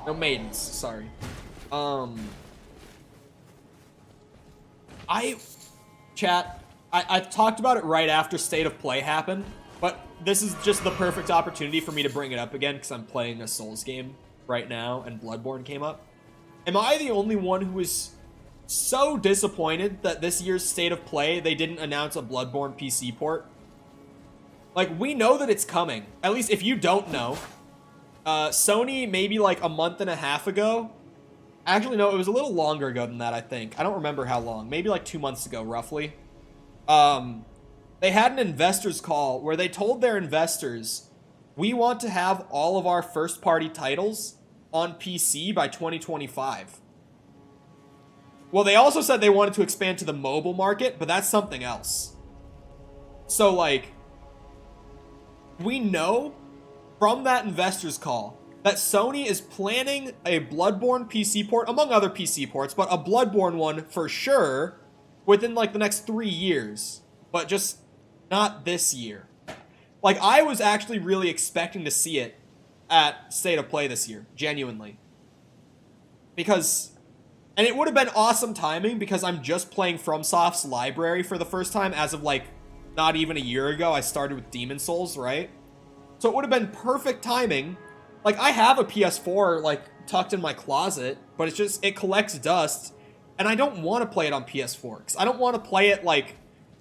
No maidens, sorry. I talked about it right after State of Play happened, but this is just the perfect opportunity for me to bring it up again because I'm playing a Souls game right now and Bloodborne came up. Am I the only one who is so disappointed that this year's State of Play they didn't announce a Bloodborne PC port? Like, we know that it's coming. At least if you don't know, Sony maybe like a month and a half ago, actually no, it was a little longer ago than that, I think. I don't remember how long, maybe like 2 months ago roughly. They had an investors call where they told their investors, we want to have all of our first-party titles on PC by 2025. Well, they also said they wanted to expand to the mobile market, but that's something else. So, like, we know from that investors call that Sony is planning a Bloodborne PC port, among other PC ports, but a Bloodborne one for sure within, like, the next 3 years. But just not this year. Like, I was actually really expecting to see it at State of Play this year, genuinely. Because, and it would have been awesome timing because I'm just playing FromSoft's library for the first time as of, like, not even a year ago. I started with Demon Souls, right? So it would have been perfect timing. Like, I have a PS4, like, tucked in my closet, but it's just, it collects dust, and I don't want to play it on PS4, because I don't want to play it, like,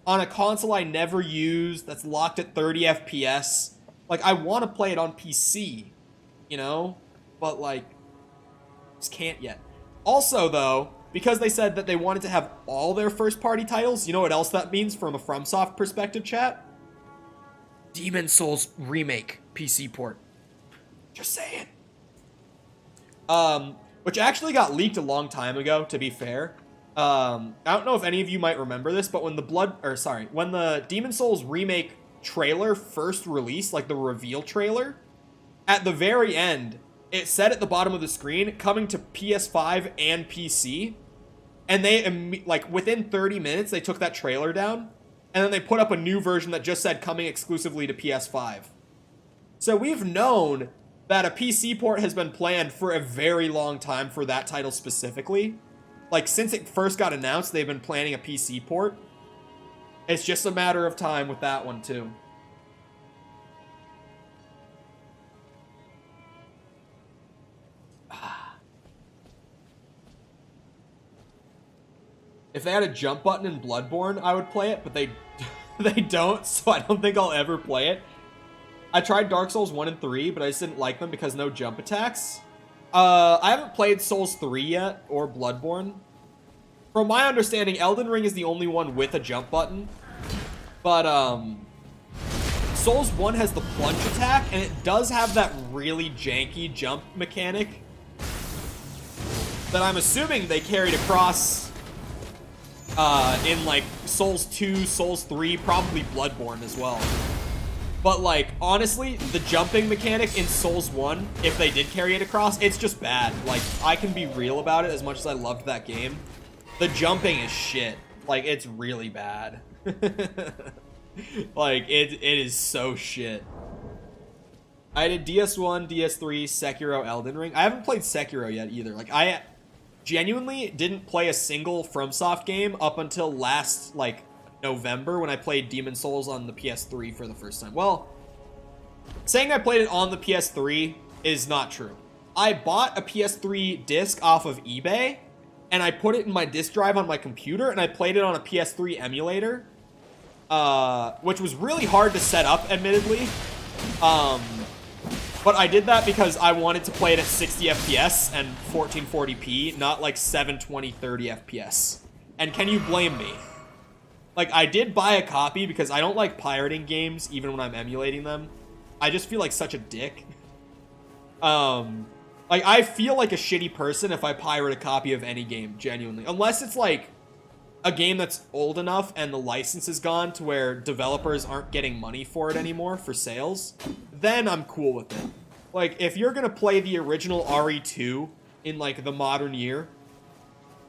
on a console I never use that's locked at 30 FPS. Like, I want to play it on PC, you know? But, like, just can't yet. Also, though, because they said that they wanted to have all their first-party titles, you know what else that means from a FromSoft perspective, chat? Demon Souls Remake PC port. Just saying. Which actually got leaked a long time ago, to be fair. I don't know if any of you might remember this, but when when the Demon Souls Remake trailer first released, like the reveal trailer, at the very end, it said at the bottom of the screen, coming to PS5 and PC, and they, like, within 30 minutes, they took that trailer down, and then they put up a new version that just said coming exclusively to PS5. So we've known that a PC port has been planned for a very long time for that title specifically. Like, since it first got announced, they've been planning a PC port. It's just a matter of time with that one, too. If they had a jump button in Bloodborne, I would play it, but they They don't, so I don't think I'll ever play it. I tried Dark Souls 1 and 3, but I just didn't like them because no jump attacks. I haven't played Souls 3 yet, or Bloodborne. From my understanding, Elden Ring is the only one with a jump button. But, Souls 1 has the plunge attack, and it does have that really janky jump mechanic that I'm assuming they carried across in, like, Souls 2, Souls 3, probably Bloodborne as well. But, like, honestly, the jumping mechanic in Souls 1, if they did carry it across, it's just bad. Like, I can be real about it as much as I loved that game. The jumping is shit. Like, it's really bad. Like, it is so shit. I did DS1, DS3, Sekiro, Elden Ring. I haven't played Sekiro yet either. Like, I genuinely didn't play a single FromSoft game up until last, like, November when I played Demon Souls on the PS3 for the first time. Well, saying I played it on the PS3 is not true. I bought a PS3 disc off of eBay, and I put it in my disk drive on my computer, and I played it on a PS3 emulator, which was really hard to set up, admittedly. But I did that because I wanted to play it at 60 FPS and 1440p, not like 720, 30 FPS. And can you blame me? Like, I did buy a copy because I don't like pirating games, even when I'm emulating them. I just feel like such a dick. Like, I feel like a shitty person if I pirate a copy of any game, genuinely. Unless it's, like, a game that's old enough and the license is gone to where developers aren't getting money for it anymore for sales, then I'm cool with it. Like, if you're gonna play the original RE2 in, like, the modern year,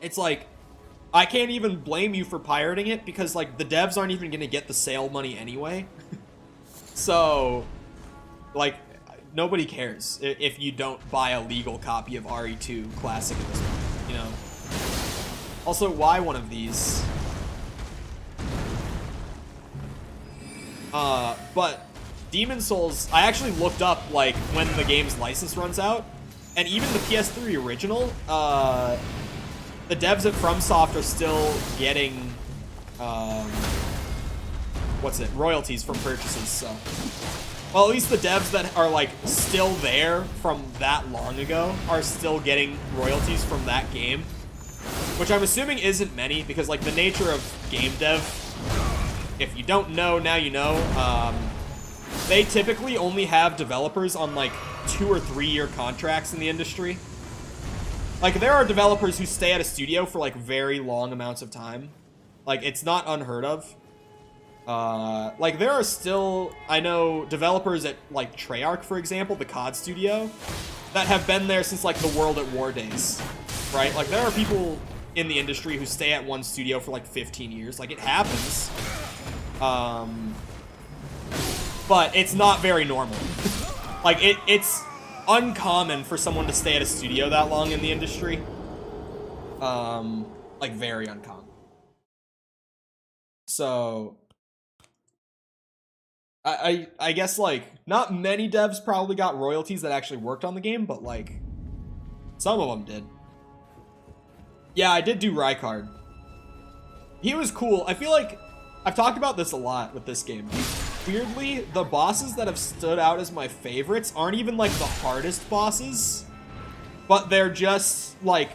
it's like, I can't even blame you for pirating it because, like, the devs aren't even gonna get the sale money anyway. So, like, nobody cares if you don't buy a legal copy of RE2 Classic at this point, you know? Also, why one of these? But Demon Souls, I actually looked up, like, when the game's license runs out, and even the PS3 original, the devs at FromSoft are still getting, royalties from purchases, so. Well, at least the devs that are, like, still there from that long ago are still getting royalties from that game. Which I'm assuming isn't many, because, like, the nature of game dev, if you don't know, now you know, they typically only have developers on, like, 2 or 3 year contracts in the industry. Like, there are developers who stay at a studio for, like, very long amounts of time. Like, it's not unheard of. Like, there are still, I know, developers at, like, Treyarch, for example, the COD studio, that have been there since, like, the World at War days, right? Like, there are people in the industry who stay at one studio for, like, 15 years. Like, it happens. But it's not very normal. Like, it's uncommon for someone to stay at a studio that long in the industry. Like, very uncommon. So, I guess, like, not many devs probably got royalties that actually worked on the game, but, like, some of them did. Yeah, I did do required. He was cool. I feel like I've talked about this a lot with this game. Weirdly, the bosses that have stood out as my favorites aren't even, like, the hardest bosses, but they're just, like,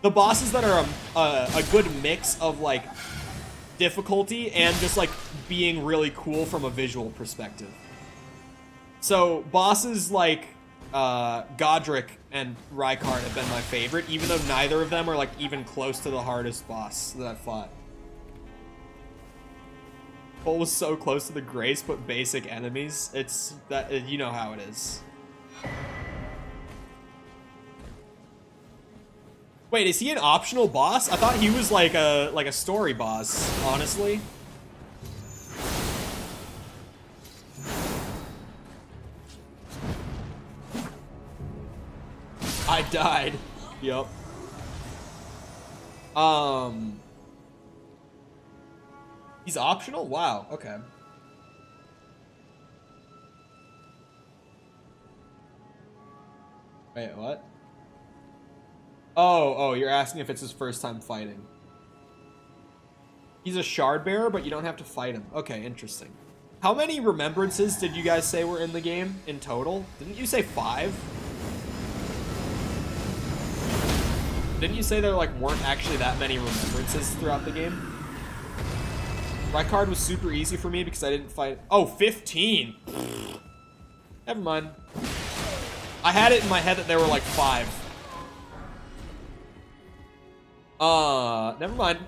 the bosses that are a good mix of, like, difficulty and just, like, being really cool from a visual perspective. So, bosses like Godric and Required have been my favorite, even though neither of them are, like, even close to the hardest boss that I've fought. Cole was so close to the Grace, but basic enemies. It's that, you know how it is. Wait, is he an optional boss? I thought he was like a story boss, honestly. I died. Yup. He's optional? Wow, okay. Wait, what? Oh, you're asking if it's his first time fighting. He's a shard bearer, but you don't have to fight him. Okay, interesting. How many remembrances did you guys say were in the game in total? Didn't you say 5? Didn't you say there like weren't actually that many remembrances throughout the game? Required was super easy for me because I didn't fight. Oh, 15. Never mind. I had it in my head that there were like 5. Never mind.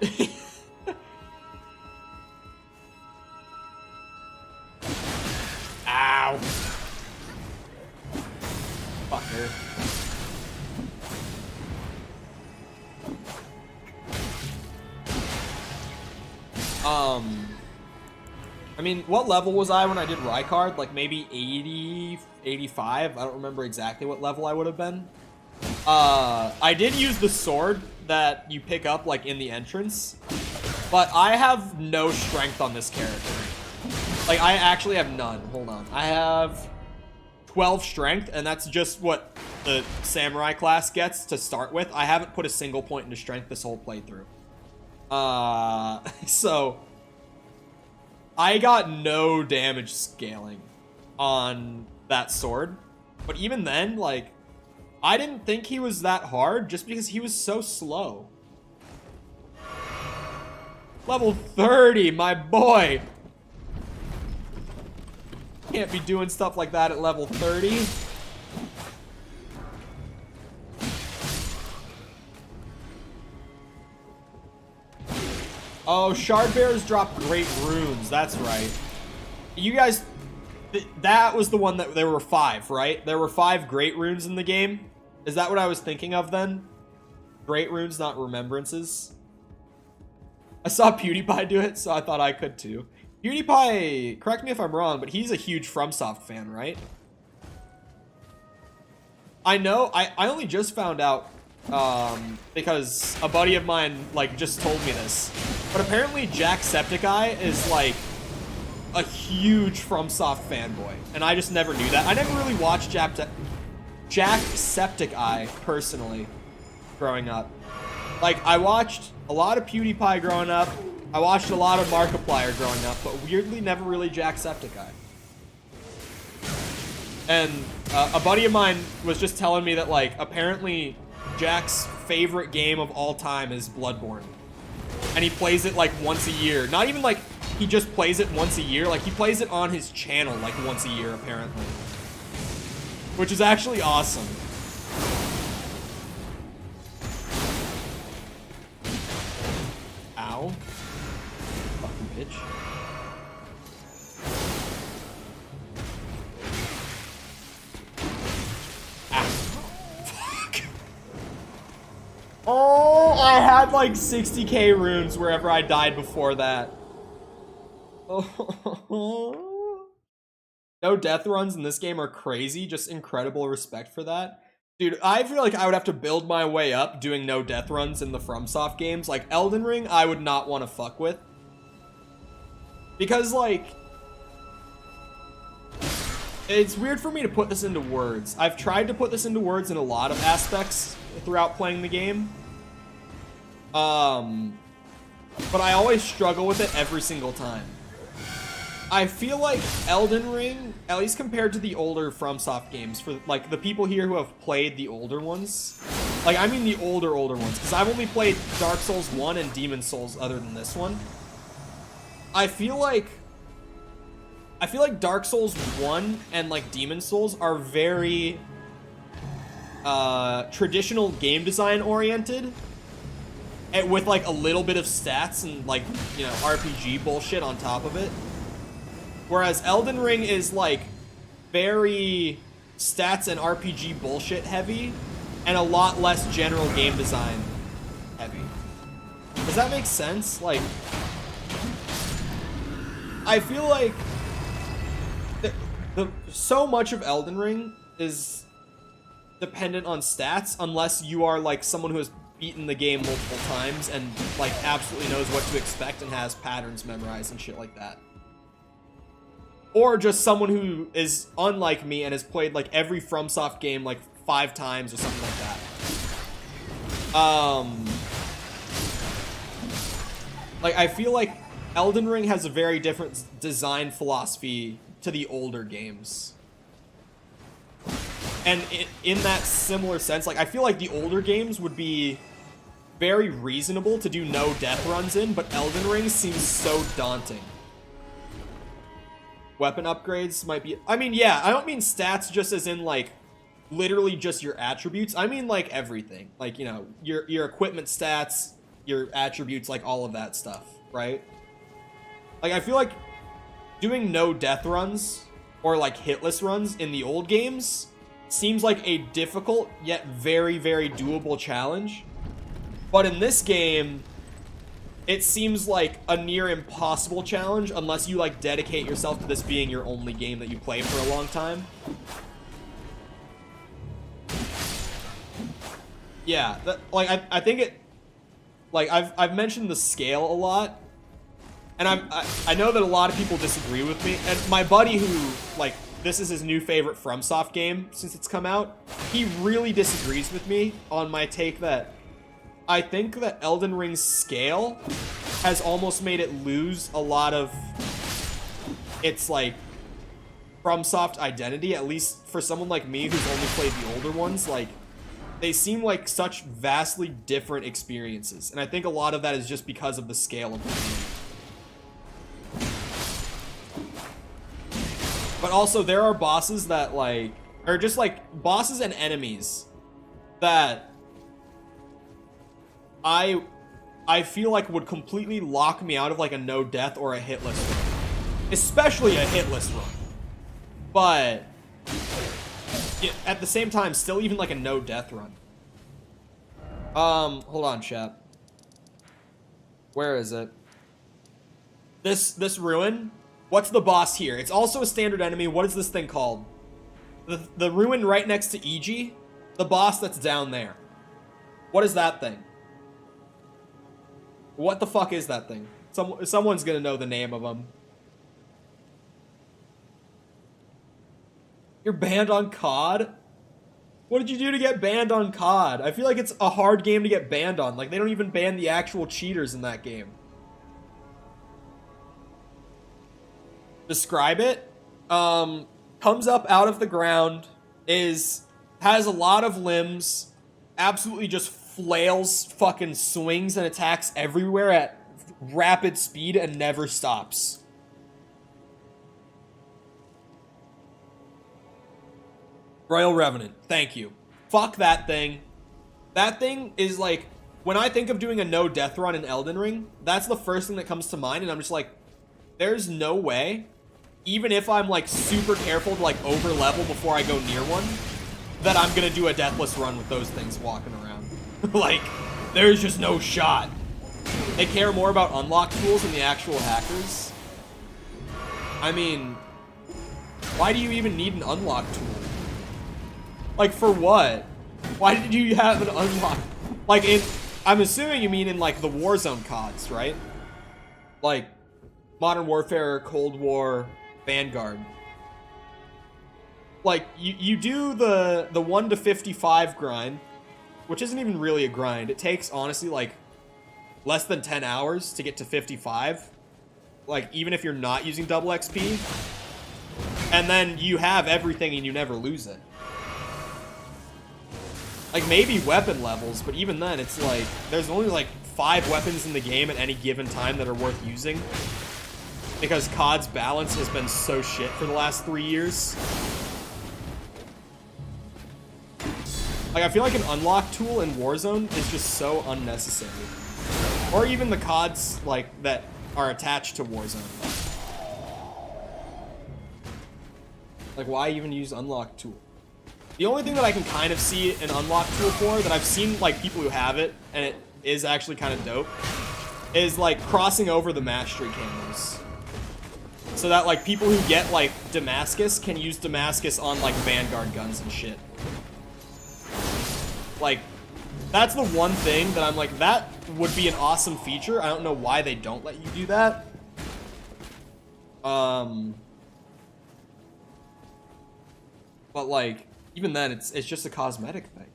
Ow. Fucker. I mean, what level was I when I did Rykard? Like maybe 80, 85? I don't remember exactly what level I would have been. I did use the sword that you pick up like in the entrance, but I have no strength on this character. Like I actually have none. Hold on. I have 12 strength, and that's just what the samurai class gets to start with. I haven't put a single point into strength this whole playthrough. So I got no damage scaling on that sword, but even then, like, I didn't think he was that hard just because he was so slow. Level 30, my boy. Can't be doing stuff like that at level 30. Oh, shard bearers drop great runes. That's right. You guys, that was the one that there were 5, right? There were 5 great runes in the game. Is that what I was thinking of then? Great runes, not remembrances. I saw PewDiePie do it, so I thought I could too. PewDiePie, correct me if I'm wrong, but he's a huge FromSoft fan, right? I know, I only just found out because a buddy of mine like just told me this, but apparently Jacksepticeye is like a huge FromSoft fanboy, and I just never knew that. I never really watched Jacksepticeye personally growing up. Like I watched a lot of PewDiePie growing up, I watched a lot of Markiplier growing up, but weirdly never really Jacksepticeye. And a buddy of mine was just telling me that like apparently Jack's favorite game of all time is Bloodborne, and he plays it like once a year. Not even like he just plays it once a year, like he plays it on his channel like once a year apparently, which is actually awesome. Ow. Fucking bitch. Oh, I had like 60k runes wherever I died before that. Oh. No death runs in this game are crazy. Just incredible respect for that. Dude, I feel like I would have to build my way up doing no death runs in the FromSoft games. Like Elden Ring, I would not want to fuck with. Because like, it's weird for me to put this into words. I've tried to put this into words in a lot of aspects throughout playing the game. But I always struggle with it every single time. I feel like Elden Ring, at least compared to the older FromSoft games, for like the people here who have played the older ones, like I mean the older ones, because I've only played Dark Souls 1 and Demon Souls other than this one. I feel like Dark Souls 1 and like Demon Souls are very traditional game design oriented, and with like a little bit of stats and like, you know, RPG bullshit on top of it. Whereas Elden Ring is like very stats and RPG bullshit heavy and a lot less general game design heavy. Does that make sense? Like, I feel like so much of Elden Ring is dependent on stats unless you are like someone who has beaten the game multiple times and like absolutely knows what to expect and has patterns memorized and shit like that. Or just someone who is unlike me and has played like every FromSoft game like 5 times or something like that. like, I feel like Elden Ring has a very different design philosophy to the older games. And in that similar sense, like, I feel like the older games would be very reasonable to do no death runs in, but Elden Ring seems so daunting. Weapon upgrades might be... I mean, yeah, I don't mean stats just as in, like, literally just your attributes. I mean, like, everything. Like, you know, your equipment stats, your attributes, like, all of that stuff, right? Like, I feel like doing no death runs or, like, hitless runs in the old games seems like a difficult yet very, very doable challenge. But in this game, it seems like a near impossible challenge unless you, like, dedicate yourself to this being your only game that you play for a long time. Yeah, like, I think it... Like, I've mentioned the scale a lot. And I know that a lot of people disagree with me. And my buddy who, like, this is his new favorite FromSoft game since it's come out, he really disagrees with me on my take that I think that Elden Ring's scale has almost made it lose a lot of its, like, FromSoft identity, at least for someone like me who's only played the older ones. Like, they seem like such vastly different experiences, and I think a lot of that is just because of the scale of the game. But also, there are bosses that, like, or just, like, bosses and enemies that I feel like would completely lock me out of, like, a no death or a hitless run. Especially a hitless run. But at the same time, still even, like, a no death run. Hold on, chat. Where is it? This ruin? What's the boss here? It's also a standard enemy. What is this thing called? The ruin right next to EG? The boss that's down there. What is that thing? What the fuck is that thing? Someone's gonna know the name of them. You're banned on COD? What did you do to get banned on COD? I feel like it's a hard game to get banned on. Like, they don't even ban the actual cheaters in that game. Describe it. Comes up out of the ground, has a lot of limbs, absolutely just flails, fucking swings and attacks everywhere at rapid speed and never stops. Royal Revenant, thank you. Fuck that thing. That thing is like, when I think of doing a no death run in Elden Ring, that's the first thing that comes to mind, and I'm just like, there's no way, even if I'm, like, super careful to, like, over level before I go near one, that I'm gonna do a deathless run with those things walking around. Like, there's just no shot. They care more about unlock tools than the actual hackers. I mean, why do you even need an unlock tool? Like, for what? Why did you have an unlock? Like, I'm assuming you mean in, like, the Warzone CODs, right? Like, Modern Warfare, Cold War, Vanguard. Like, you do the 1 to 55 grind, which isn't even really a grind. It takes, honestly, like, less than 10 hours to get to 55. Like, even if you're not using double XP. And then you have everything and you never lose it. Like, maybe weapon levels, but even then, it's like, there's only, like, 5 weapons in the game at any given time that are worth using. Because COD's balance has been so shit for the last 3 years. Like, I feel like an unlock tool in Warzone is just so unnecessary. Or even the CODs, like, that are attached to Warzone. Like, why even use unlock tool? The only thing that I can kind of see an unlock tool for, that I've seen, like, people who have it, and it is actually kind of dope, is, like, crossing over the mastery camos. So that, like, people who get, like, Damascus can use Damascus on, like, Vanguard guns and shit. Like, that's the one thing that I'm like, that would be an awesome feature. I don't know why they don't let you do that. But, like, even then, it's just a cosmetic thing.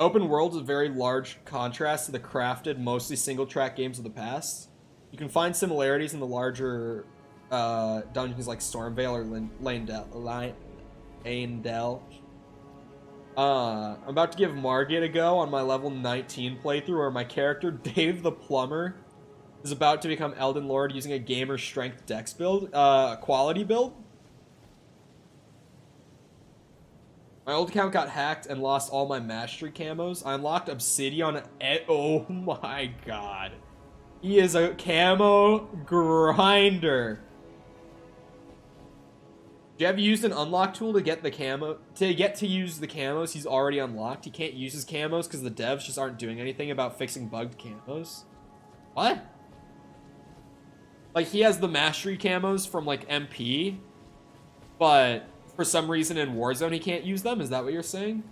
Open world is a very large contrast to the crafted, mostly single-track games of the past. You can find similarities in the larger dungeons like Stormvale or Leyndell. I'm about to give Margit a go on my level 19 playthrough where my character, Dave the Plumber, is about to become Elden Lord using a gamer strength dex build, quality build. My old account got hacked and lost all my mastery camos. I unlocked Obsidian. Oh my god. He is a camo grinder. Do you have used an unlock tool to get the camo? To use the camos he's already unlocked? He can't use his camos because the devs just aren't doing anything about fixing bugged camos? What? Like, he has the mastery camos from, like, MP, but for some reason in Warzone he can't use them? Is that what you're saying?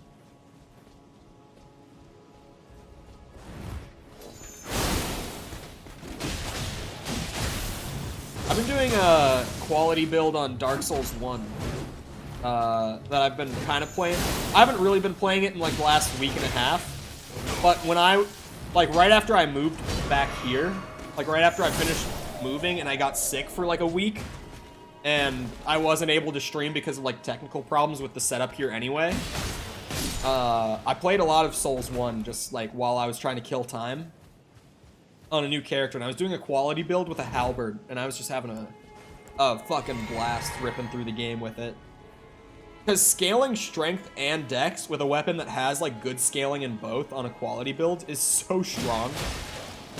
I've been doing a quality build on Dark Souls 1 that I've been kind of playing. I haven't really been playing it in like the last week and a half, but when right after I moved back here, like right after I finished moving and I got sick for like a week, and I wasn't able to stream because of like technical problems with the setup here anyway. I played a lot of Souls 1 just like while I was trying to kill time on a new character, and I was doing a quality build with a halberd, and I was just having a fucking blast ripping through the game with it. Because scaling strength and dex with a weapon that has like good scaling in both on a quality build is so strong.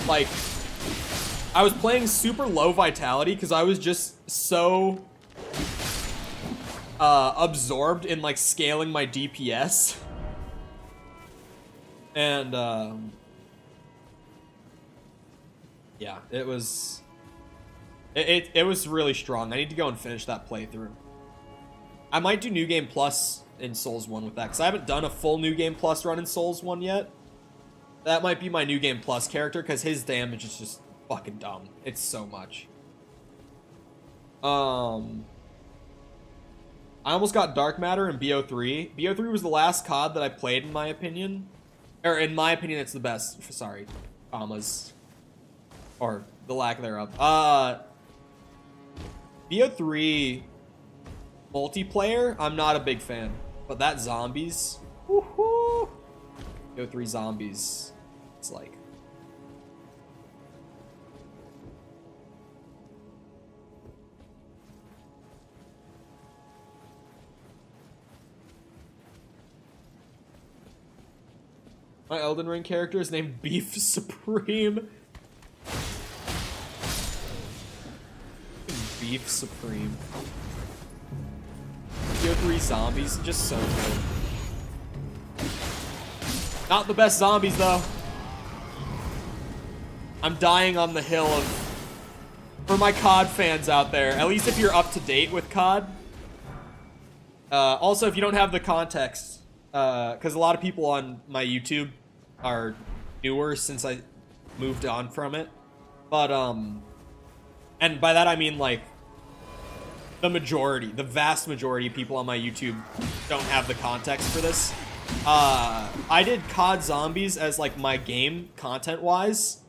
Like, I was playing super low vitality because I was just so absorbed in like scaling my DPS. And yeah, it was really strong. I need to go and finish that playthrough. I might do New Game Plus in Souls 1 with that, because I haven't done a full New Game Plus run in Souls 1 yet. That might be my New Game Plus character, because his damage is just fucking dumb. It's so much. I almost got Dark Matter in BO3. BO3 was the last COD that I played, in my opinion. Or, in my opinion, it's the best. Sorry. Commas. Or the lack thereof. BO3 multiplayer, I'm not a big fan. But that zombies. Woohoo! BO3 zombies. It's like. My Elden Ring character is named Beef Supreme. Beef Supreme. BO3 zombies, just so good. Not the best zombies, though. I'm dying on the hill of... For my COD fans out there, at least if you're up to date with COD. Also, if you don't have the context, because a lot of people on my YouTube are newer since I moved on from it. But, and by that I mean, like, the vast majority of people on my YouTube don't have the context for this. I did COD Zombies as, like, my game, content-wise,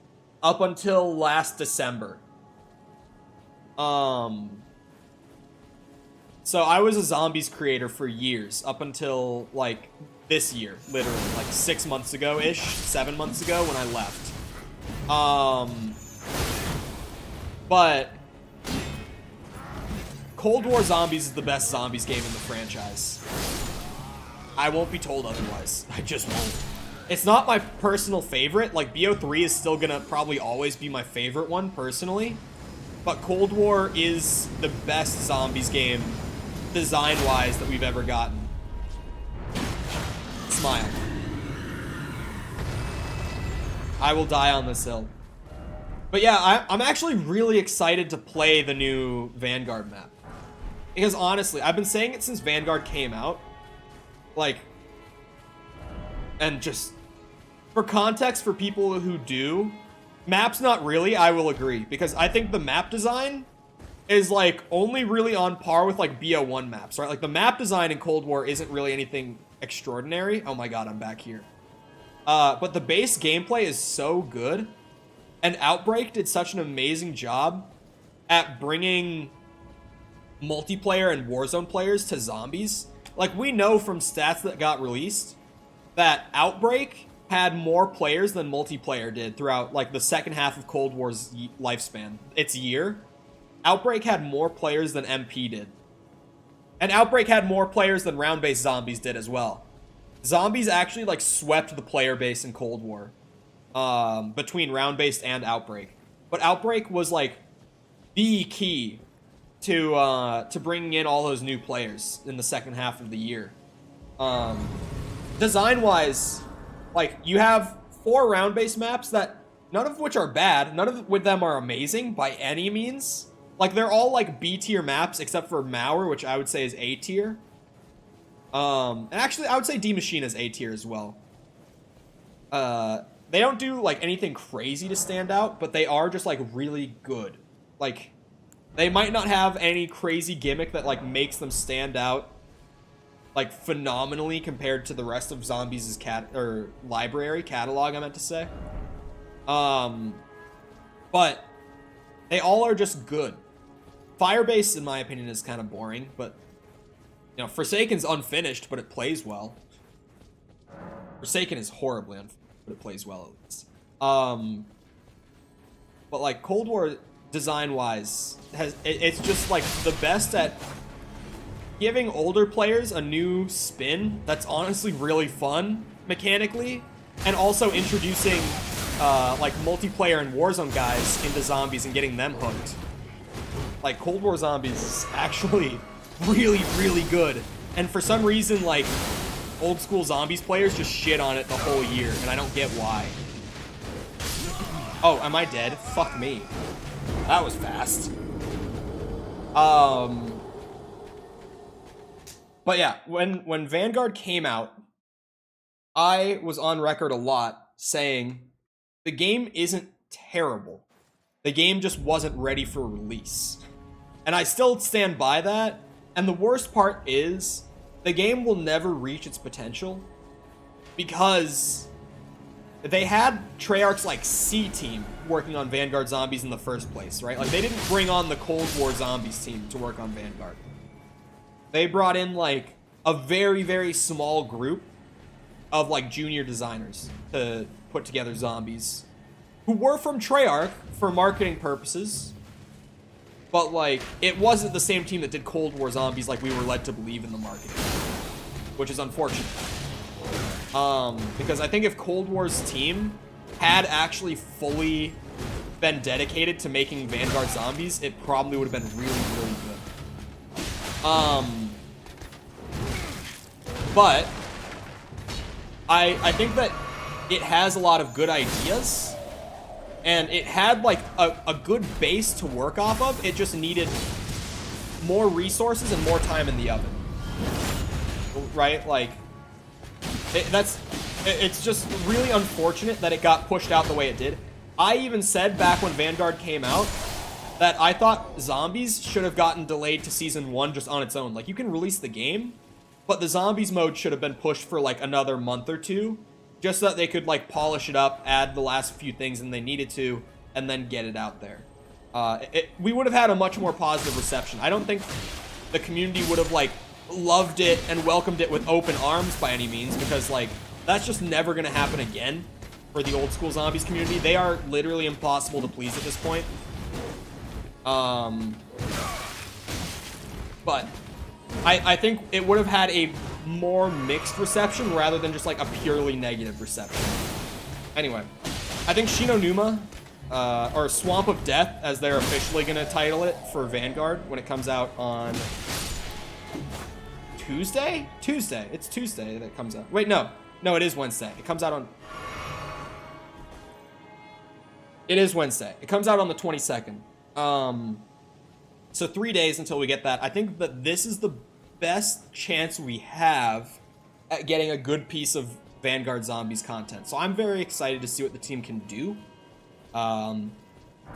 up until last December. So I was a Zombies creator for years, up until, like, this year, literally, like 6 months ago-ish, 7 months ago when I left. But Cold War Zombies is the best Zombies game in the franchise. I won't be told otherwise. I just won't. It's not my personal favorite. Like, BO3 is still gonna probably always be my favorite one, personally. But Cold War is the best Zombies game, design-wise, that we've ever gotten. Smile. I will die on this hill. But yeah, I'm actually really excited to play the new Vanguard map. Because honestly, I've been saying it since Vanguard came out. Like, and just for context for people who do, maps not really, I will agree. Because I think the map design is like only really on par with like BO1 maps, right? Like the map design in Cold War isn't really anything extraordinary. Oh my god, I'm back here. But the base gameplay is so good, and Outbreak did such an amazing job at bringing multiplayer and Warzone players to zombies. Like, we know from stats that got released that Outbreak had more players than multiplayer did throughout, like, the second half of Cold War's lifespan. Its year. Outbreak had more players than MP did. And Outbreak had more players than round-based zombies did as well. Zombies actually, like, swept the player base in Cold War. Between round-based and Outbreak. But Outbreak was, like, the key to bringing in all those new players in the second half of the year. Design-wise, like, you have 4 round-based maps that, none of which are bad, none of them are amazing by any means. Like, they're all, like, B-tier maps, except for Mauer, which I would say is A-tier. And actually, I would say D-Machine is A-tier as well. They don't do, like, anything crazy to stand out, but they are just, like, really good. Like, they might not have any crazy gimmick that, like, makes them stand out, like, phenomenally compared to the rest of Zombies' catalog, I meant to say. But they all are just good. Firebase, in my opinion, is kind of boring, but, you know, Forsaken's unfinished, but it plays well. Forsaken is horribly unfinished, but it plays well, at least. But, like, Cold War, design-wise, it's just, like, the best at giving older players a new spin that's honestly really fun, mechanically, and also introducing, like, multiplayer and Warzone guys into zombies and getting them hooked. Like, Cold War Zombies is actually really, really good. And for some reason, like, old school Zombies players just shit on it the whole year, and I don't get why. Oh, am I dead? Fuck me. That was fast. But yeah, when Vanguard came out, I was on record a lot saying the game isn't terrible. The game just wasn't ready for release. And I still stand by that. And the worst part is, the game will never reach its potential because they had Treyarch's, like, C team working on Vanguard Zombies in the first place, right? Like, they didn't bring on the Cold War Zombies team to work on Vanguard. They brought in, like, a very, very small group of, like, junior designers to put together Zombies who were from Treyarch for marketing purposes. But, like, it wasn't the same team that did Cold War Zombies like we were led to believe in the marketing. Which is unfortunate. Because I think if Cold War's team had actually fully been dedicated to making Vanguard Zombies, it probably would have been really, really good. But I think that it has a lot of good ideas. And it had, like, a good base to work off of. It just needed more resources and more time in the oven. Right? Like, it's just really unfortunate that it got pushed out the way it did. I even said back when Vanguard came out that I thought Zombies should have gotten delayed to Season 1 just on its own. Like, you can release the game, but the Zombies mode should have been pushed for, like, another month or two. Just so that they could, like, polish it up, add the last few things and they needed to, and then get it out there. We would have had a much more positive reception. I don't think the community would have, like, loved it and welcomed it with open arms by any means, because, like, that's just never going to happen again for the old school Zombies community. They are literally impossible to please at this point. But I think it would have had a more mixed reception rather than just, like, a purely negative reception. Anyway, I think Shinonuma, or Swamp of Death, as they're officially going to title it for Vanguard when it comes out on Tuesday? Tuesday. It's Tuesday that it comes out. Wait, no. No, it is Wednesday. It comes out on... It is Wednesday. It comes out on the 22nd. So 3 days until we get that. I think that this is the best chance we have at getting a good piece of Vanguard Zombies content. So I'm very excited to see what the team can do.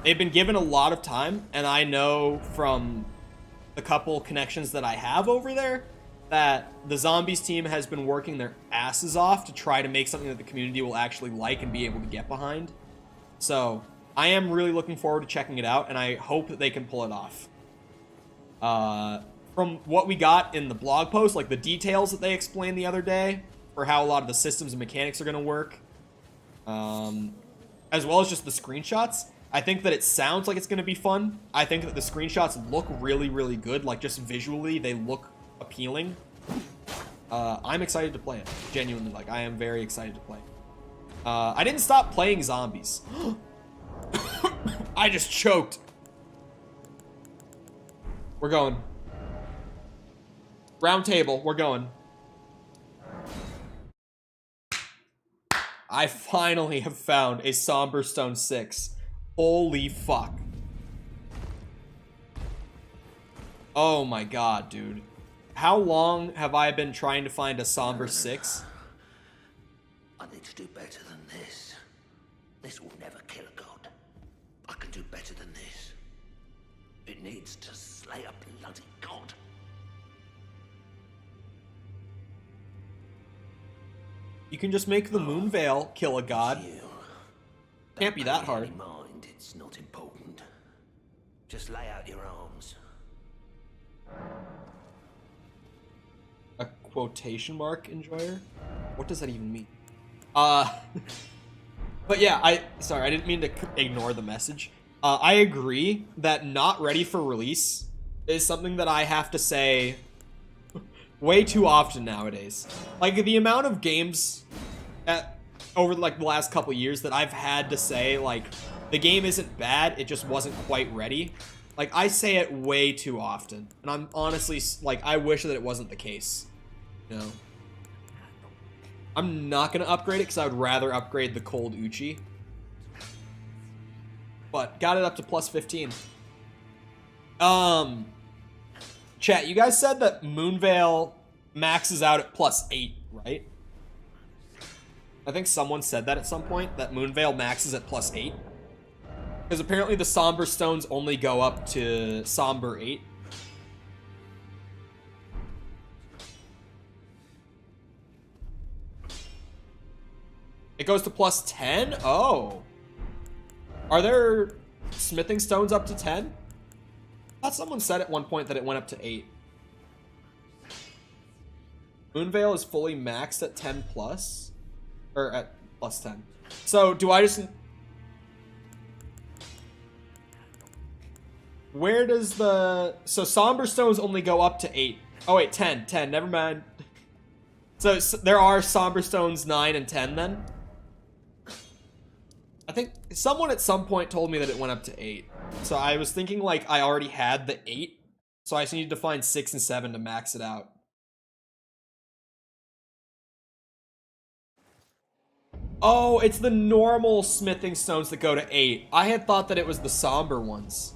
They've been given a lot of time, and I know from the couple connections that I have over there that the Zombies team has been working their asses off to try to make something that the community will actually like and be able to get behind. So I am really looking forward to checking it out, and I hope that they can pull it off. From what we got in the blog post, like the details that they explained the other day for how a lot of the systems and mechanics are going to work, as well as just the screenshots, I think that it sounds like it's going to be fun. I think that the screenshots look really, really good. Like, just visually, they look appealing. I'm excited to play it. Genuinely, like, I am very excited to play it. I didn't stop playing zombies. I just choked. We're going. Round table, we're going. I finally have found a Somber Stone 6. Holy fuck. Oh my god, dude. How long have I been trying to find a Somber 6? I need to do better than this. This will never kill a god. I can do better than this. It needs to slay a bloody god. You can just make the Moonveil kill a god. Can't be that hard. Mind, it's not important. Just lay out your arms. A quotation mark enjoyer? What does that even mean? But yeah, sorry, I didn't mean to ignore the message. I agree that not ready for release is something that I have to say way too often nowadays. Like, the amount of games over like the last couple years that I've had to say, like, the game isn't bad, it just wasn't quite ready. Like, I say it way too often, and I'm honestly, like, I wish that it wasn't the case, you know? I'm not gonna upgrade it because I would rather upgrade the Cold Uchi. But got it up to plus 15. Chat, you guys said that Moonveil maxes out at plus 8, right? I think someone said that at some point, that Moonveil maxes at plus 8. Because apparently the Somber Stones only go up to Somber 8. It goes to plus 10? Oh. Are there smithing stones up to 10? I thought someone said at one point that it went up to 8. Moonveil is fully maxed at 10 plus? Or at plus 10. So, do I just... Where does the... So, Somber Stones only go up to 8. Oh, wait, 10. 10, never mind. So there are Somber Stones 9 and 10 then? I think someone at some point told me that it went up to 8. So I was thinking like I already had the 8. So I just needed to find 6 and 7 to max it out. Oh, it's the normal smithing stones that go to 8. I had thought that it was the somber ones.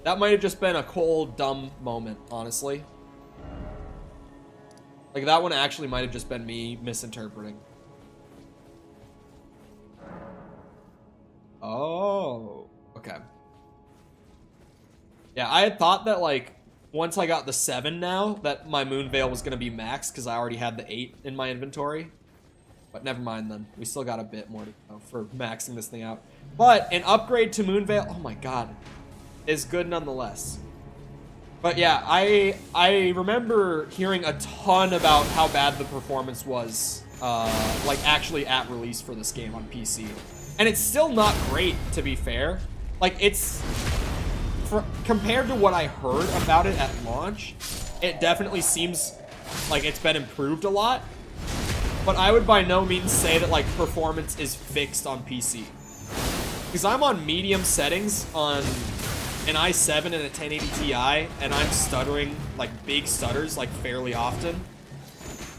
That might have just been a cold, dumb moment, honestly. Like, that one actually might have just been me misinterpreting. Oh, okay. Yeah, I had thought that, like, once I got the 7 now, that my Moonveil was going to be maxed, because I already had the 8 in my inventory. But never mind then. We still got a bit more to go for maxing this thing out. But an upgrade to Moonveil, oh my god, is good nonetheless. But yeah, I remember hearing a ton about how bad the performance was, like, actually at release for this game on PC. And it's still not great, to be fair. Like, it's... compared to what I heard about it at launch, it definitely seems like it's been improved a lot. But I would by no means say that, like, performance is fixed on PC. Because I'm on medium settings on an i7 and a 1080 Ti, and I'm stuttering, like, big stutters, like, fairly often.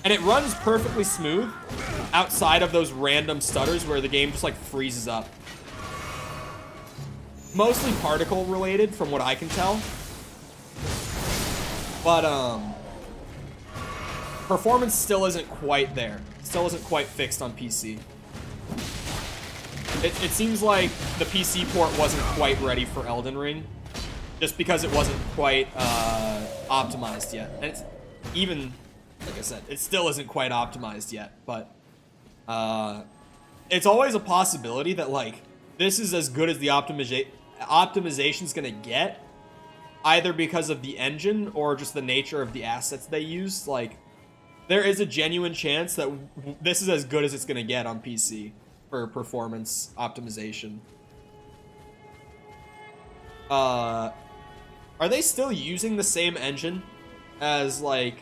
And it runs perfectly smooth outside of those random stutters where the game just, like, freezes up. Mostly particle related, from what I can tell. But, performance still isn't quite there. Still isn't quite fixed on PC. It seems like the PC port wasn't quite ready for Elden Ring, just because it wasn't quite optimized yet. And it's even like I said, it still isn't quite optimized yet, but it's always a possibility that like this is as good as the optimization's gonna get, either because of the engine or just the nature of the assets they use. Like, there is a genuine chance that this is as good as it's gonna get on PC for performance optimization. Are they still using the same engine as like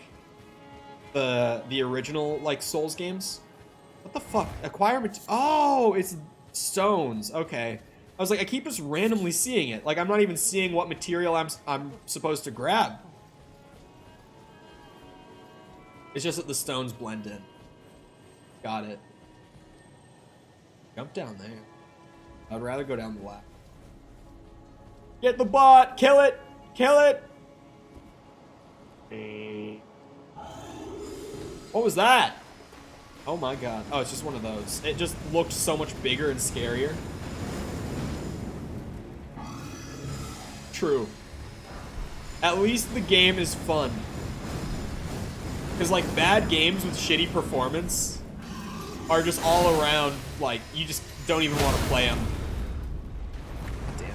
the original like Souls games? What the fuck? Acquire oh, it's stones. Okay. I was like, I keep just randomly seeing it. Like, I'm not even seeing what material I'm supposed to grab. It's just that the stones blend in. Got it. Jump down there. I'd rather go down the ladder. Get the bot! Kill it! Kill it! What was that? Oh my god. Oh, it's just one of those. It just looked so much bigger and scarier. True. At least the game is fun. Because, like, bad games with shitty performance are just all around, like, you just don't even want to play them. Damn.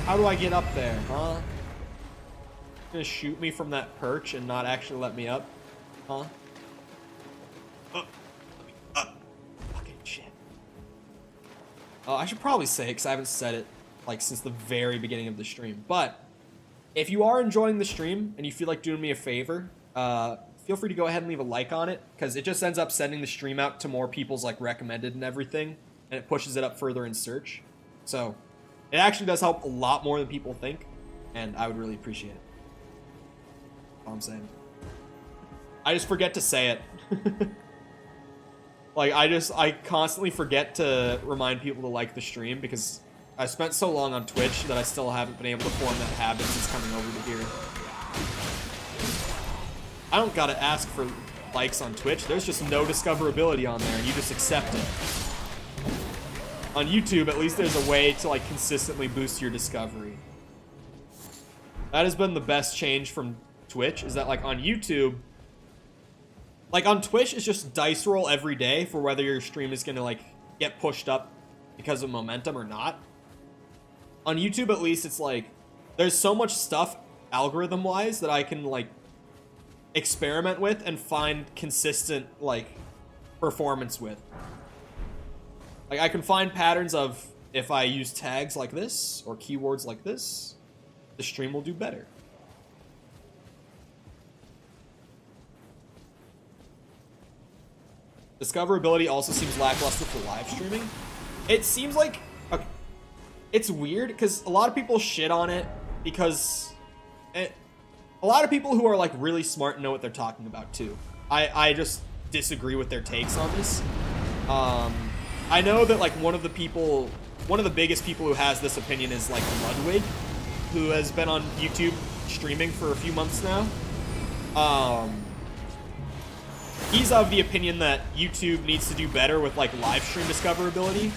How do I get up there, huh? Gonna shoot me from that perch and not actually let me up? Huh? Let me up. Fucking shit. Oh, I should probably say it because I haven't said it like since the very beginning of the stream. But if you are enjoying the stream and you feel like doing me a favor, feel free to go ahead and leave a like on it, because it just ends up sending the stream out to more people's like recommended and everything, and it pushes it up further in search. So it actually does help a lot more than people think, and I would really appreciate it. That's all I'm saying. I just forget to say it. Like, I constantly forget to remind people to like the stream because I spent so long on Twitch that I still haven't been able to form that habit since coming over to here. I don't gotta ask for likes on Twitch. There's just no discoverability on there, and you just accept it. On YouTube, at least there's a way to, like, consistently boost your discovery. That has been the best change from Twitch, is that, like, on YouTube... Like, on Twitch, it's just dice roll every day for whether your stream is gonna, like, get pushed up because of momentum or not. On YouTube, at least, it's like, there's so much stuff, algorithm-wise, that I can, like, experiment with and find consistent, like, performance with. Like, I can find patterns of, if I use tags like this, or keywords like this, the stream will do better. Discoverability also seems lackluster for live streaming. It seems like... Okay, it's weird, because a lot of people shit on it, because... a lot of people who are, like, really smart know what they're talking about, too. I just disagree with their takes on this. I know that, like, one of the biggest people who has this opinion is, like, Ludwig, who has been on YouTube streaming for a few months now. He's of the opinion that YouTube needs to do better with, like, live stream discoverability.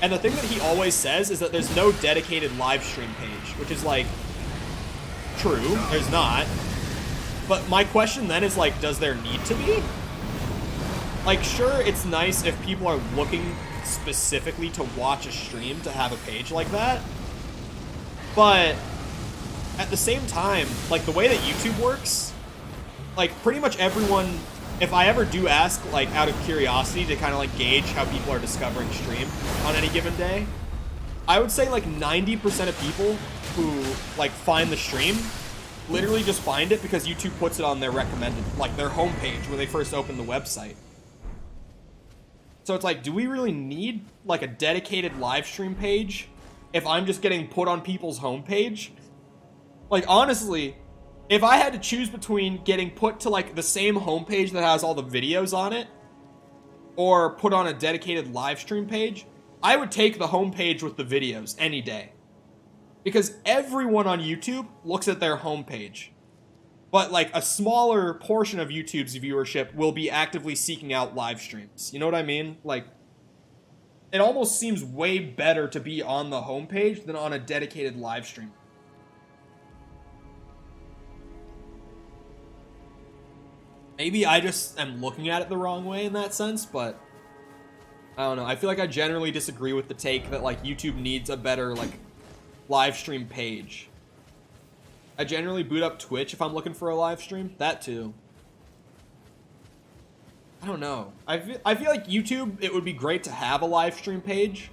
And the thing that he always says is that there's no dedicated live stream page, which is, like, true. There's not. But my question then is, like, does there need to be? Like, sure, it's nice if people are looking specifically to watch a stream to have a page like that. But at the same time, like, the way that YouTube works, like, pretty much everyone... If I ever do ask, like, out of curiosity to kind of, like, gauge how people are discovering stream on any given day, I would say, like, 90% of people who, like, find the stream literally just find it because YouTube puts it on their recommended, like, their homepage when they first open the website. So it's like, do we really need, like, a dedicated live stream page if I'm just getting put on people's homepage? Like, honestly... If I had to choose between getting put to, like, the same homepage that has all the videos on it, or put on a dedicated live stream page, I would take the homepage with the videos any day. Because everyone on YouTube looks at their homepage. But, like, a smaller portion of YouTube's viewership will be actively seeking out live streams. You know what I mean? Like, it almost seems way better to be on the homepage than on a dedicated live stream. maybe I just am looking at it the wrong way in that sense, but I don't know. I feel like I generally disagree with the take that like YouTube needs a better like live stream page. I generally boot up Twitch if I'm looking for a live stream. That too. I don't know. I feel like YouTube, it would be great to have a live stream page,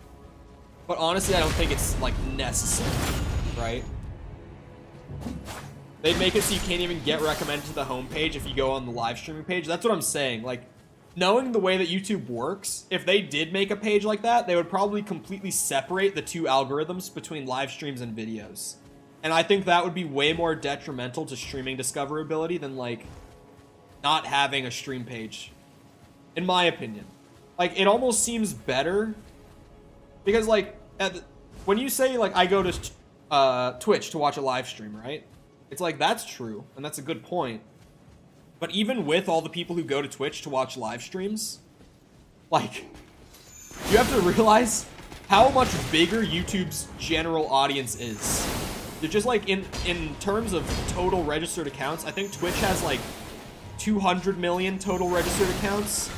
but honestly, I don't think it's like necessary, right? They'd make it so you can't even get recommended to the homepage if you go on the live streaming page. That's what I'm saying. Like, knowing the way that YouTube works, if they did make a page like that, they would probably completely separate the two algorithms between live streams and videos. And I think that would be way more detrimental to streaming discoverability than, like, not having a stream page. In my opinion. Like, it almost seems better. Because, like, when you say, like, I go to Twitch to watch a live stream, right? It's like, that's true, and that's a good point. But even with all the people who go to Twitch to watch live streams, like, you have to realize how much bigger YouTube's general audience is. They're just like, in terms of total registered accounts, I think Twitch has like 200 million total registered accounts,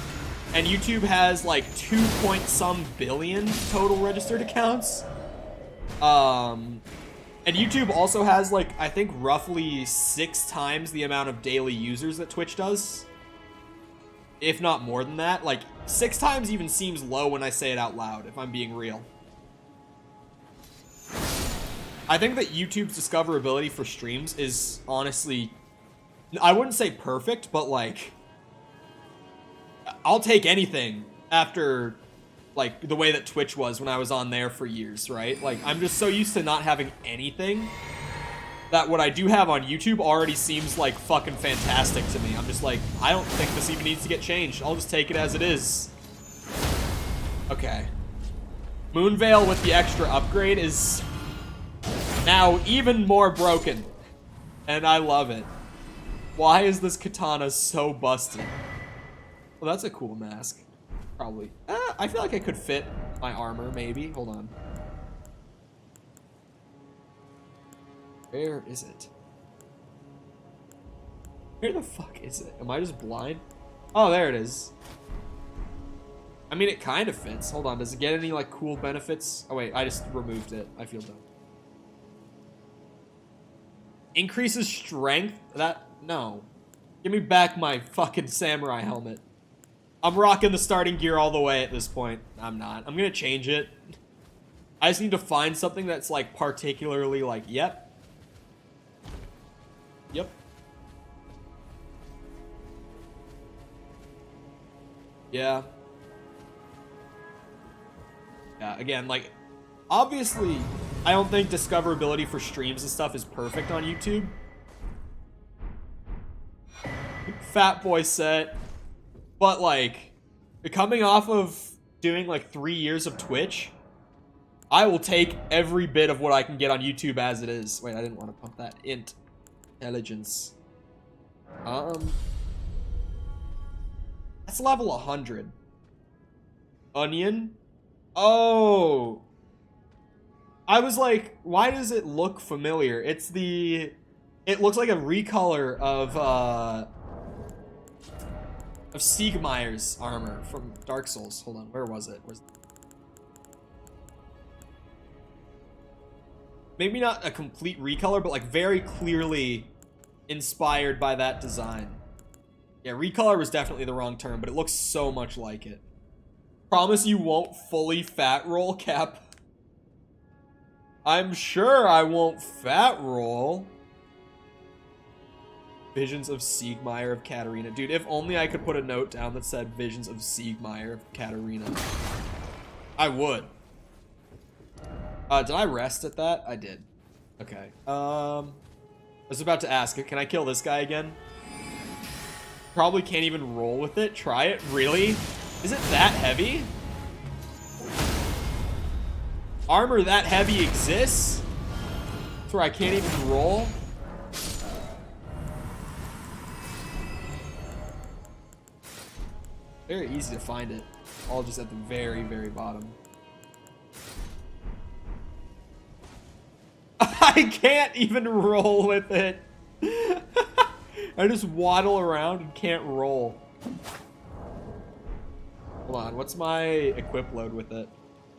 and YouTube has like 2-point-some billion total registered accounts. And YouTube also has, like, I think roughly 6 times the amount of daily users that Twitch does. If not more than that. Like, 6 times even seems low when I say it out loud, if I'm being real. I think that YouTube's discoverability for streams is honestly, I wouldn't say perfect, but, like, I'll take anything after, like, the way that Twitch was when I was on there for years, right? Like, I'm just so used to not having anything that what I do have on YouTube already seems, like, fucking fantastic to me. I'm just like, I don't think this even needs to get changed. I'll just take it as it is. Okay. Moonveil with the extra upgrade is now even more broken. And I love it. Why is this katana so busted? Well, that's a cool mask. Probably. I feel like I could fit my armor, maybe. Hold on. Where is it? Where the fuck is it? Am I just blind? Oh, there it is. I mean, it kind of fits. Hold on. Does it get any, like, cool benefits? Oh, wait. I just removed it. I feel dumb. Increases strength? No. Give me back my fucking samurai helmet. I'm rocking the starting gear all the way at this point. I'm not. I'm gonna change it. I just need to find something that's, like, particularly, like, yep. Yep. Yeah. Yeah, again, like, obviously, I don't think discoverability for streams and stuff is perfect on YouTube. Fat boy set. But, like, coming off of doing, like, 3 years of Twitch, I will take every bit of what I can get on YouTube as it is. Wait, I didn't want to pump that. Intelligence. That's level 100. Onion? Oh. I was like, why does it look familiar? It's the... It looks like a recolor of Siegmeyer's armor from Dark Souls. Hold on, where was it? Maybe not a complete recolor, but, like, very clearly inspired by that design. Yeah, recolor was definitely the wrong term, but it looks so much like it. Promise you won't fully fat roll, Cap. I'm sure I won't fat roll. Visions of Siegmeyer of Katarina. Dude, if only I could put a note down that said Visions of Siegmeyer of Katarina. I would. Did I rest at that? I did. Okay. I was about to ask, can I kill this guy again? Probably can't even roll with it. Try it? Really? Is it that heavy? Armor that heavy exists? That's where I can't even roll? Very easy to find it. All just at the very, very bottom. I can't even roll with it. I just waddle around and can't roll. Hold on, what's my equip load with it?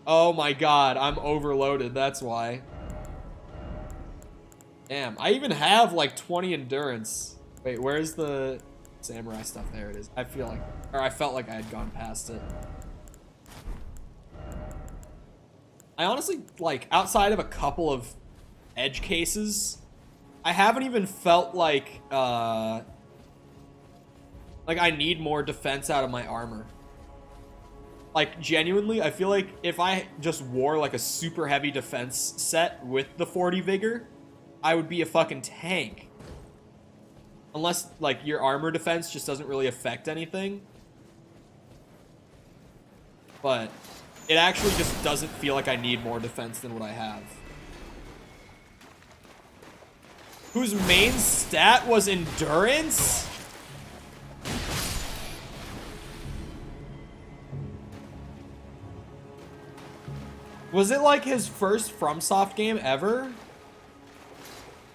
Oh my god, I'm overloaded, that's why. Damn, I even have like 20 endurance. Wait, where's the samurai stuff? There it is. I felt like I had gone past it. I honestly, like, outside of a couple of edge cases, I haven't even felt like I need more defense out of my armor. Like, genuinely, I feel like if I just wore, like, a super heavy defense set with the 40 vigor, I would be a fucking tank. Unless, like, your armor defense just doesn't really affect anything. But it actually just doesn't feel like I need more defense than what I have. Whose main stat was endurance? Was it like his first FromSoft game ever?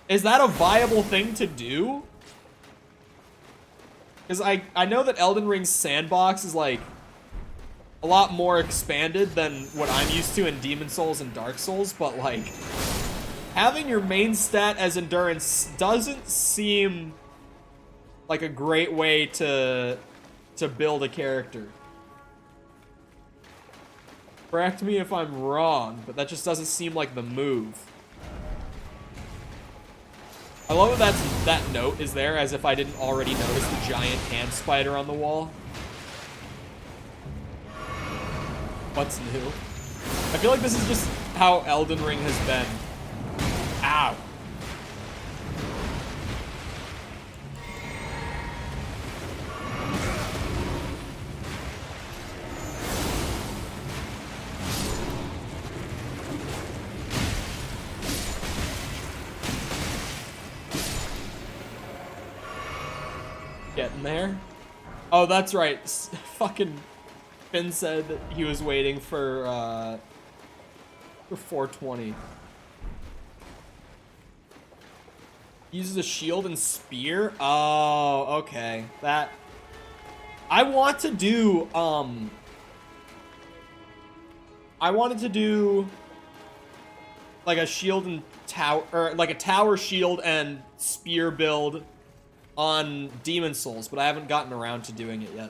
Is that a viable thing to do? Because I know that Elden Ring's sandbox is like a lot more expanded than what I'm used to in Demon Souls and Dark Souls, but like having your main stat as endurance doesn't seem like a great way to build a character. Correct me if I'm wrong, but that just doesn't seem like the move. I love that that note is there, as if I didn't already notice the giant hand spider on the wall. What's new? I feel like this is just how Elden Ring has been. Ow. Getting there. Oh, that's right. Fucking Finn said that he was waiting for 420. Uses a shield and spear? Oh, okay. That... I want to do, I wanted to do like a shield and tower, or like a tower shield and spear build on Demon Souls, but I haven't gotten around to doing it yet.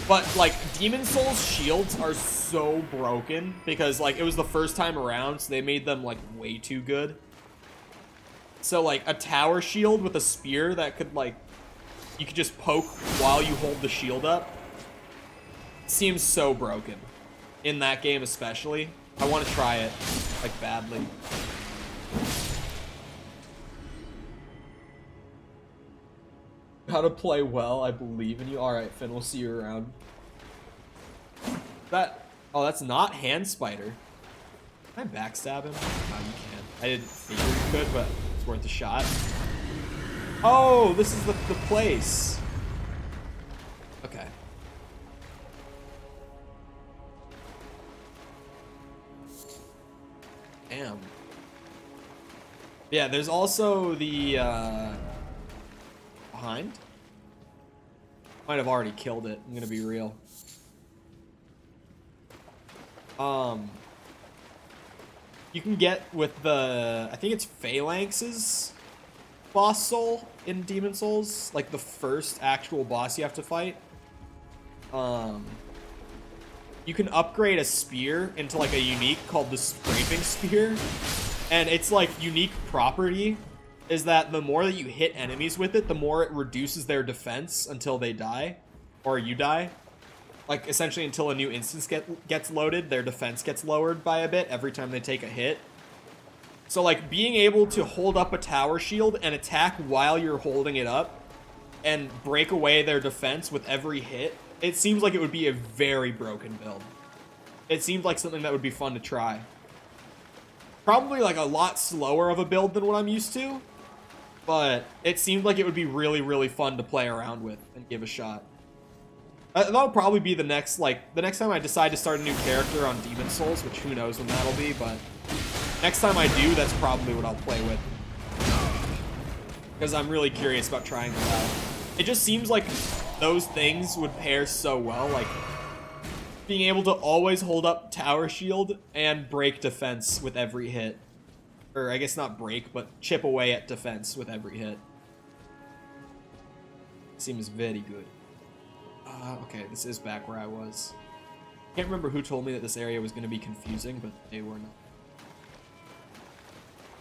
But like Demon Souls shields are so broken because like it was the first time around, so they made them like way too good. So like a tower shield with a spear that could like, you could just poke while you hold the shield up, seems so broken. In that game especially. I want to try it, like badly. How to play well, I believe in you. Alright, Finn, we'll see you around. That... Oh, that's not Hand Spider. Can I backstab him? No, you can't. I didn't figure you could, but it's worth a shot. Oh, this is the place. Okay. Damn. Yeah, there's also the, behind? Might have already killed it, I'm gonna be real. You can get with the, I think it's Phalanx's boss soul in Demon Souls, like the first actual boss you have to fight. You can upgrade a spear into like a unique called the Scraping Spear, and its like unique property is that the more that you hit enemies with it, the more it reduces their defense until they die, or you die. Like, essentially until a new instance gets loaded, their defense gets lowered by a bit every time they take a hit. So, like, being able to hold up a tower shield and attack while you're holding it up and break away their defense with every hit, it seems like it would be a very broken build. It seems like something that would be fun to try. Probably, like, a lot slower of a build than what I'm used to, but it seemed like it would be really, really fun to play around with and give a shot. That'll probably be the next, like, the next time I decide to start a new character on Demon Souls, which who knows when that'll be, but next time I do, that's probably what I'll play with. because I'm really curious about trying that out. It just seems like those things would pair so well, like being able to always hold up tower shield and break defense with every hit. Or I guess not break, but chip away at defense with every hit. Seems very good. Okay, this is back where I was. Can't remember who told me that this area was going to be confusing, but they were not.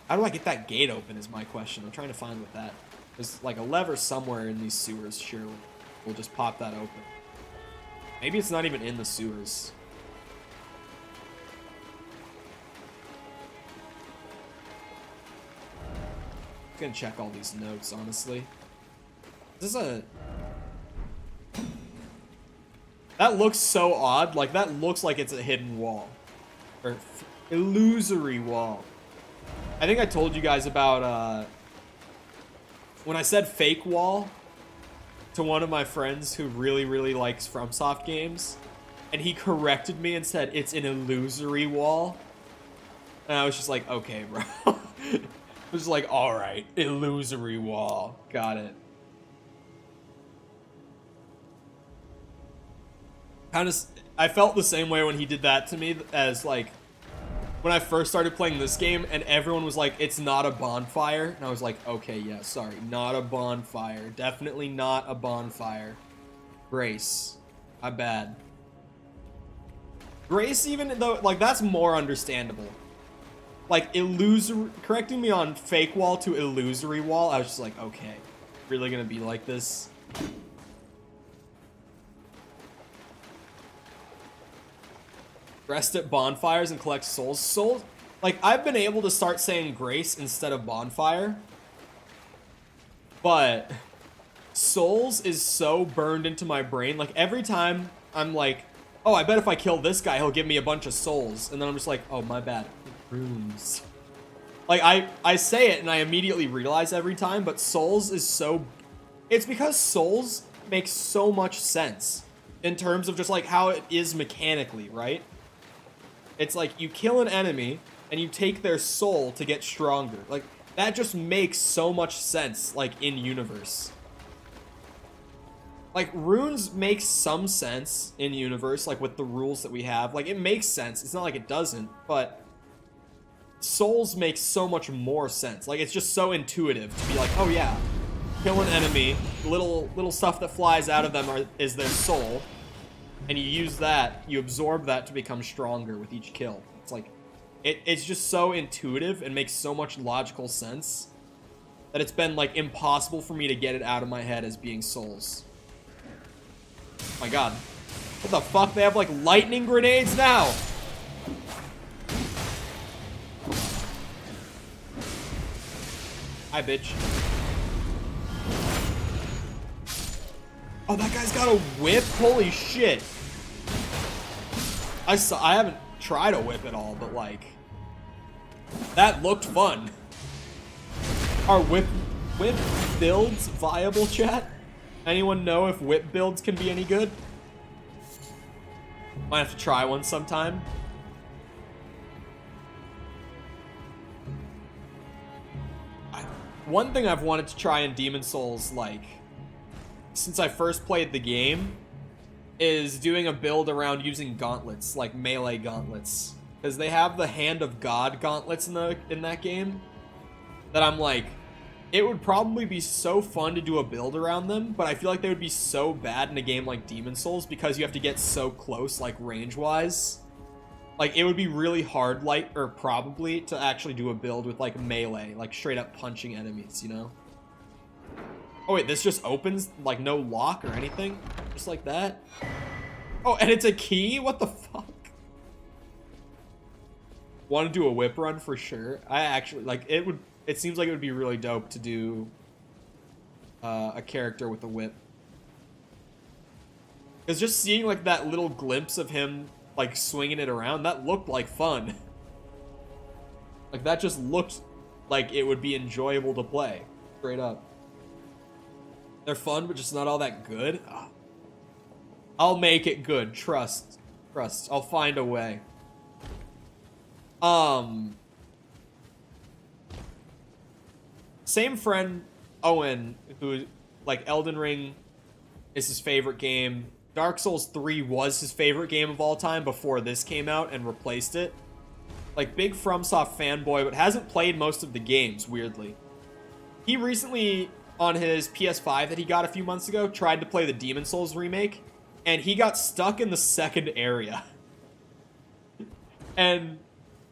How do I get that gate open is my question. I'm trying to find what that... There's like a lever somewhere in these sewers, surely. We'll just pop that open. Maybe it's not even in the sewers. I'm gonna check all these notes, honestly. Is this a... That looks so odd. Like, that looks like it's a hidden wall. Or illusory wall. I think I told you guys about, when I said fake wall to one of my friends who really, really likes FromSoft games, and he corrected me and said, it's an illusory wall. And I was just like, okay, bro. I was like, alright, illusory wall. Got it. I felt the same way when he did that to me as, like, when I first started playing this game and everyone was like, it's not a bonfire. And I was like, okay, yeah, sorry. Not a bonfire. Definitely not a bonfire. Grace. My bad. Grace, even though, like, that's more understandable. Like, illusory, correcting me on fake wall to illusory wall, I was just like, okay. Really gonna be like this? Rest at bonfires and collect souls. Souls, like, I've been able to start saying grace instead of bonfire, but souls is so burned into my brain. Like, every time I'm like, oh, I bet if I kill this guy, he'll give me a bunch of souls, and then I'm just like, oh, my bad, runes. Like, I say it and I immediately realize every time, but souls is so, it's because souls makes so much sense in terms of just like how it is mechanically, right? It's like you kill an enemy and you take their soul to get stronger. Like, that just makes so much sense, like, in universe. Like, runes make some sense in universe, like, with the rules that we have. Like, it makes sense. It's not like it doesn't, but souls make so much more sense. Like, it's just so intuitive to be like, oh yeah, kill an enemy, little stuff that flies out of them is their soul. And you use that, you absorb that to become stronger with each kill. It's like, it's just so intuitive and makes so much logical sense that it's been, like, impossible for me to get it out of my head as being souls. Oh my god. What the fuck? They have, like, lightning grenades now! Hi, bitch. Oh, that guy's got a whip? Holy shit. I haven't tried a whip at all, but, like, that looked fun. Are whip builds viable, chat? Anyone know if whip builds can be any good? Might have to try one sometime. One thing I've wanted to try in Demon Souls, like, since I first played the game, is doing a build around using gauntlets, like melee gauntlets. Because they have the Hand of God gauntlets in that game, that I'm like, it would probably be so fun to do a build around them, but I feel like they would be so bad in a game like Demon Souls because you have to get so close, like, range-wise. Like, it would be really hard, like, or probably, to actually do a build with, like, melee, like, straight-up punching enemies, you know? Oh, wait, this just opens, like, no lock or anything? Just like that? Oh, and it's a key? What the fuck? Want to do a whip run for sure. I actually, like, it seems like it would be really dope to do a character with a whip. Because just seeing, like, that little glimpse of him, like, swinging it around, that looked like fun. Like, that just looked like it would be enjoyable to play. Straight up. They're fun, but just not all that good. Ugh. I'll make it good. Trust. I'll find a way. Same friend Owen, who, like, Elden Ring is his favorite game. Dark Souls 3 was his favorite game of all time before this came out and replaced it. Like, big FromSoft fanboy, but hasn't played most of the games, weirdly. He recently, on his PS5 that he got a few months ago, tried to play the Demon Souls remake, and he got stuck in the second area. And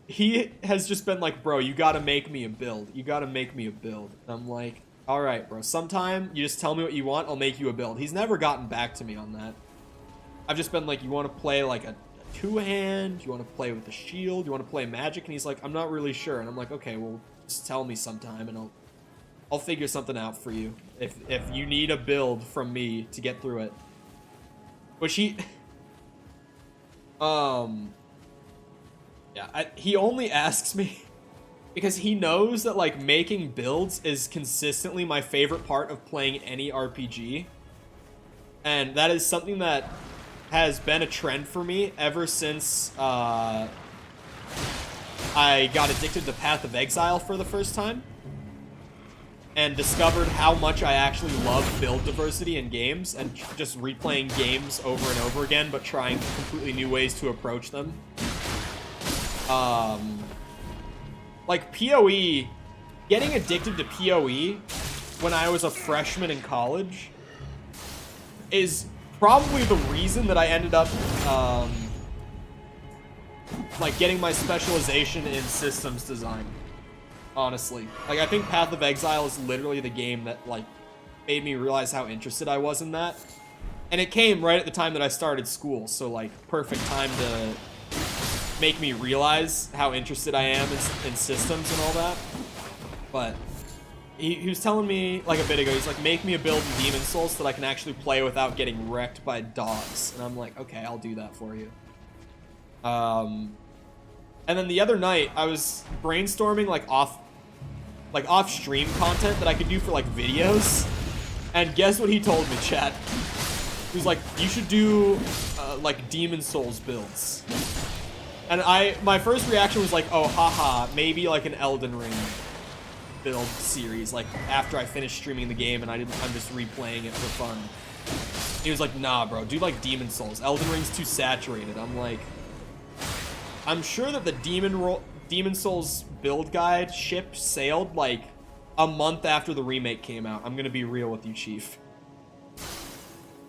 he has just been like, bro, you gotta make me a build. You gotta make me a build. And I'm like, all right, bro, sometime you just tell me what you want, I'll make you a build. He's never gotten back to me on that. I've just been like, you want to play like a two-hand? You want to play with a shield? You want to play magic? And he's like, I'm not really sure. And I'm like, okay, well, just tell me sometime, and I'll figure something out for you. If you need a build from me to get through it. Which he... Yeah, he only asks me because he knows that, like, making builds is consistently my favorite part of playing any RPG. And that is something that has been a trend for me ever since I got addicted to Path of Exile for the first time. And discovered how much I actually love build diversity in games and just replaying games over and over again, but trying completely new ways to approach them. Like PoE, getting addicted to PoE when I was a freshman in college is probably the reason that I ended up, like, getting my specialization in systems design. Honestly. Like, I think Path of Exile is literally the game that, like, made me realize how interested I was in that. And it came right at the time that I started school, so, like, perfect time to make me realize how interested I am in systems and all that. But he was telling me, like, a bit ago, he's like, make me a build in Demon Souls so that I can actually play without getting wrecked by dogs. And I'm like, okay, I'll do that for you. And then the other night, I was brainstorming, like, off-stream content that I could do for, like, videos. And guess what he told me, chat? He was like, you should do, like, Demon Souls builds. And my first reaction was like, oh, haha, maybe, like, an Elden Ring build series, like, after I finish streaming the game and I'm just replaying it for fun. He was like, nah, bro, do, like, Demon Souls. Elden Ring's too saturated. I'm like, I'm sure that the Demon Souls build guide ship sailed, like, a month after the remake came out. I'm gonna be real with you, Chief.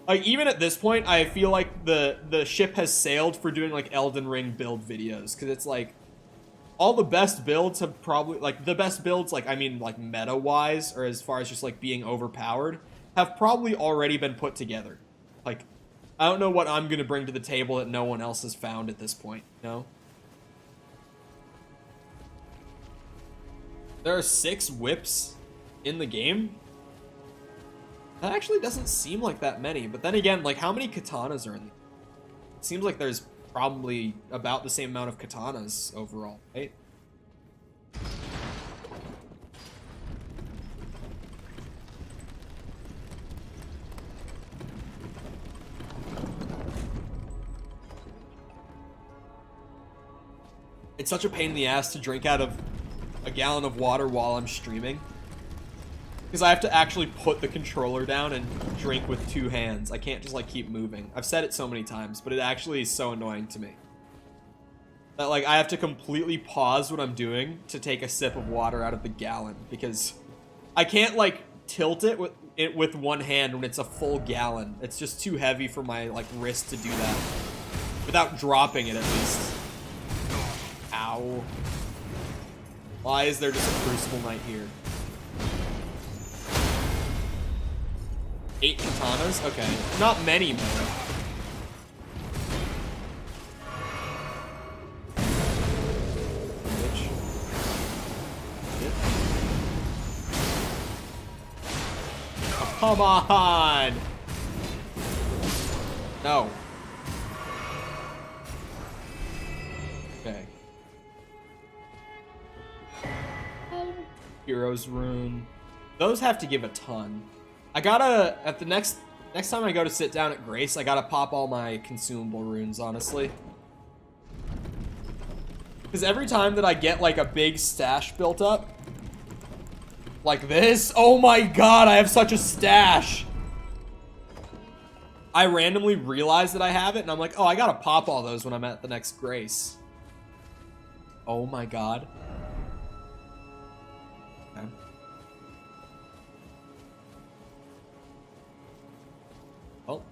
Like, even at this point, I feel like the ship has sailed for doing, like, Elden Ring build videos. Because it's, like, all the best builds have probably, like, the best builds, like, I mean, like, meta-wise, or as far as just, like, being overpowered, have probably already been put together. Like, I don't know what I'm gonna bring to the table that no one else has found at this point, you know? There are 6 whips in the game? That actually doesn't seem like that many, but then again, like, how many katanas are in there? It seems like there's probably about the same amount of katanas overall, right? It's such a pain in the ass to drink out of a gallon of water while I'm streaming. Because I have to actually put the controller down and drink with 2 hands. I can't just, like, keep moving. I've said it so many times, but it actually is so annoying to me. That, like, I have to completely pause what I'm doing to take a sip of water out of the gallon. Because I can't, like, tilt it with one hand when it's a full gallon. It's just too heavy for my, like, wrist to do that. Without dropping it, at least. Ow. Why is there just a Crucible Knight here? 8 katanas? Okay. Not many more. Bitch. Oh, come on! No. Okay. Hero's Rune. Those have to give a ton. I gotta, at the next time I go to sit down at Grace, I gotta pop all my consumable runes, honestly. Because every time that I get, like, a big stash built up, Like this? Oh my god, I have such a stash. I randomly realized that I have it, and I'm like, oh, I gotta pop all those when I'm at the next Grace. Oh my god. Okay. Well.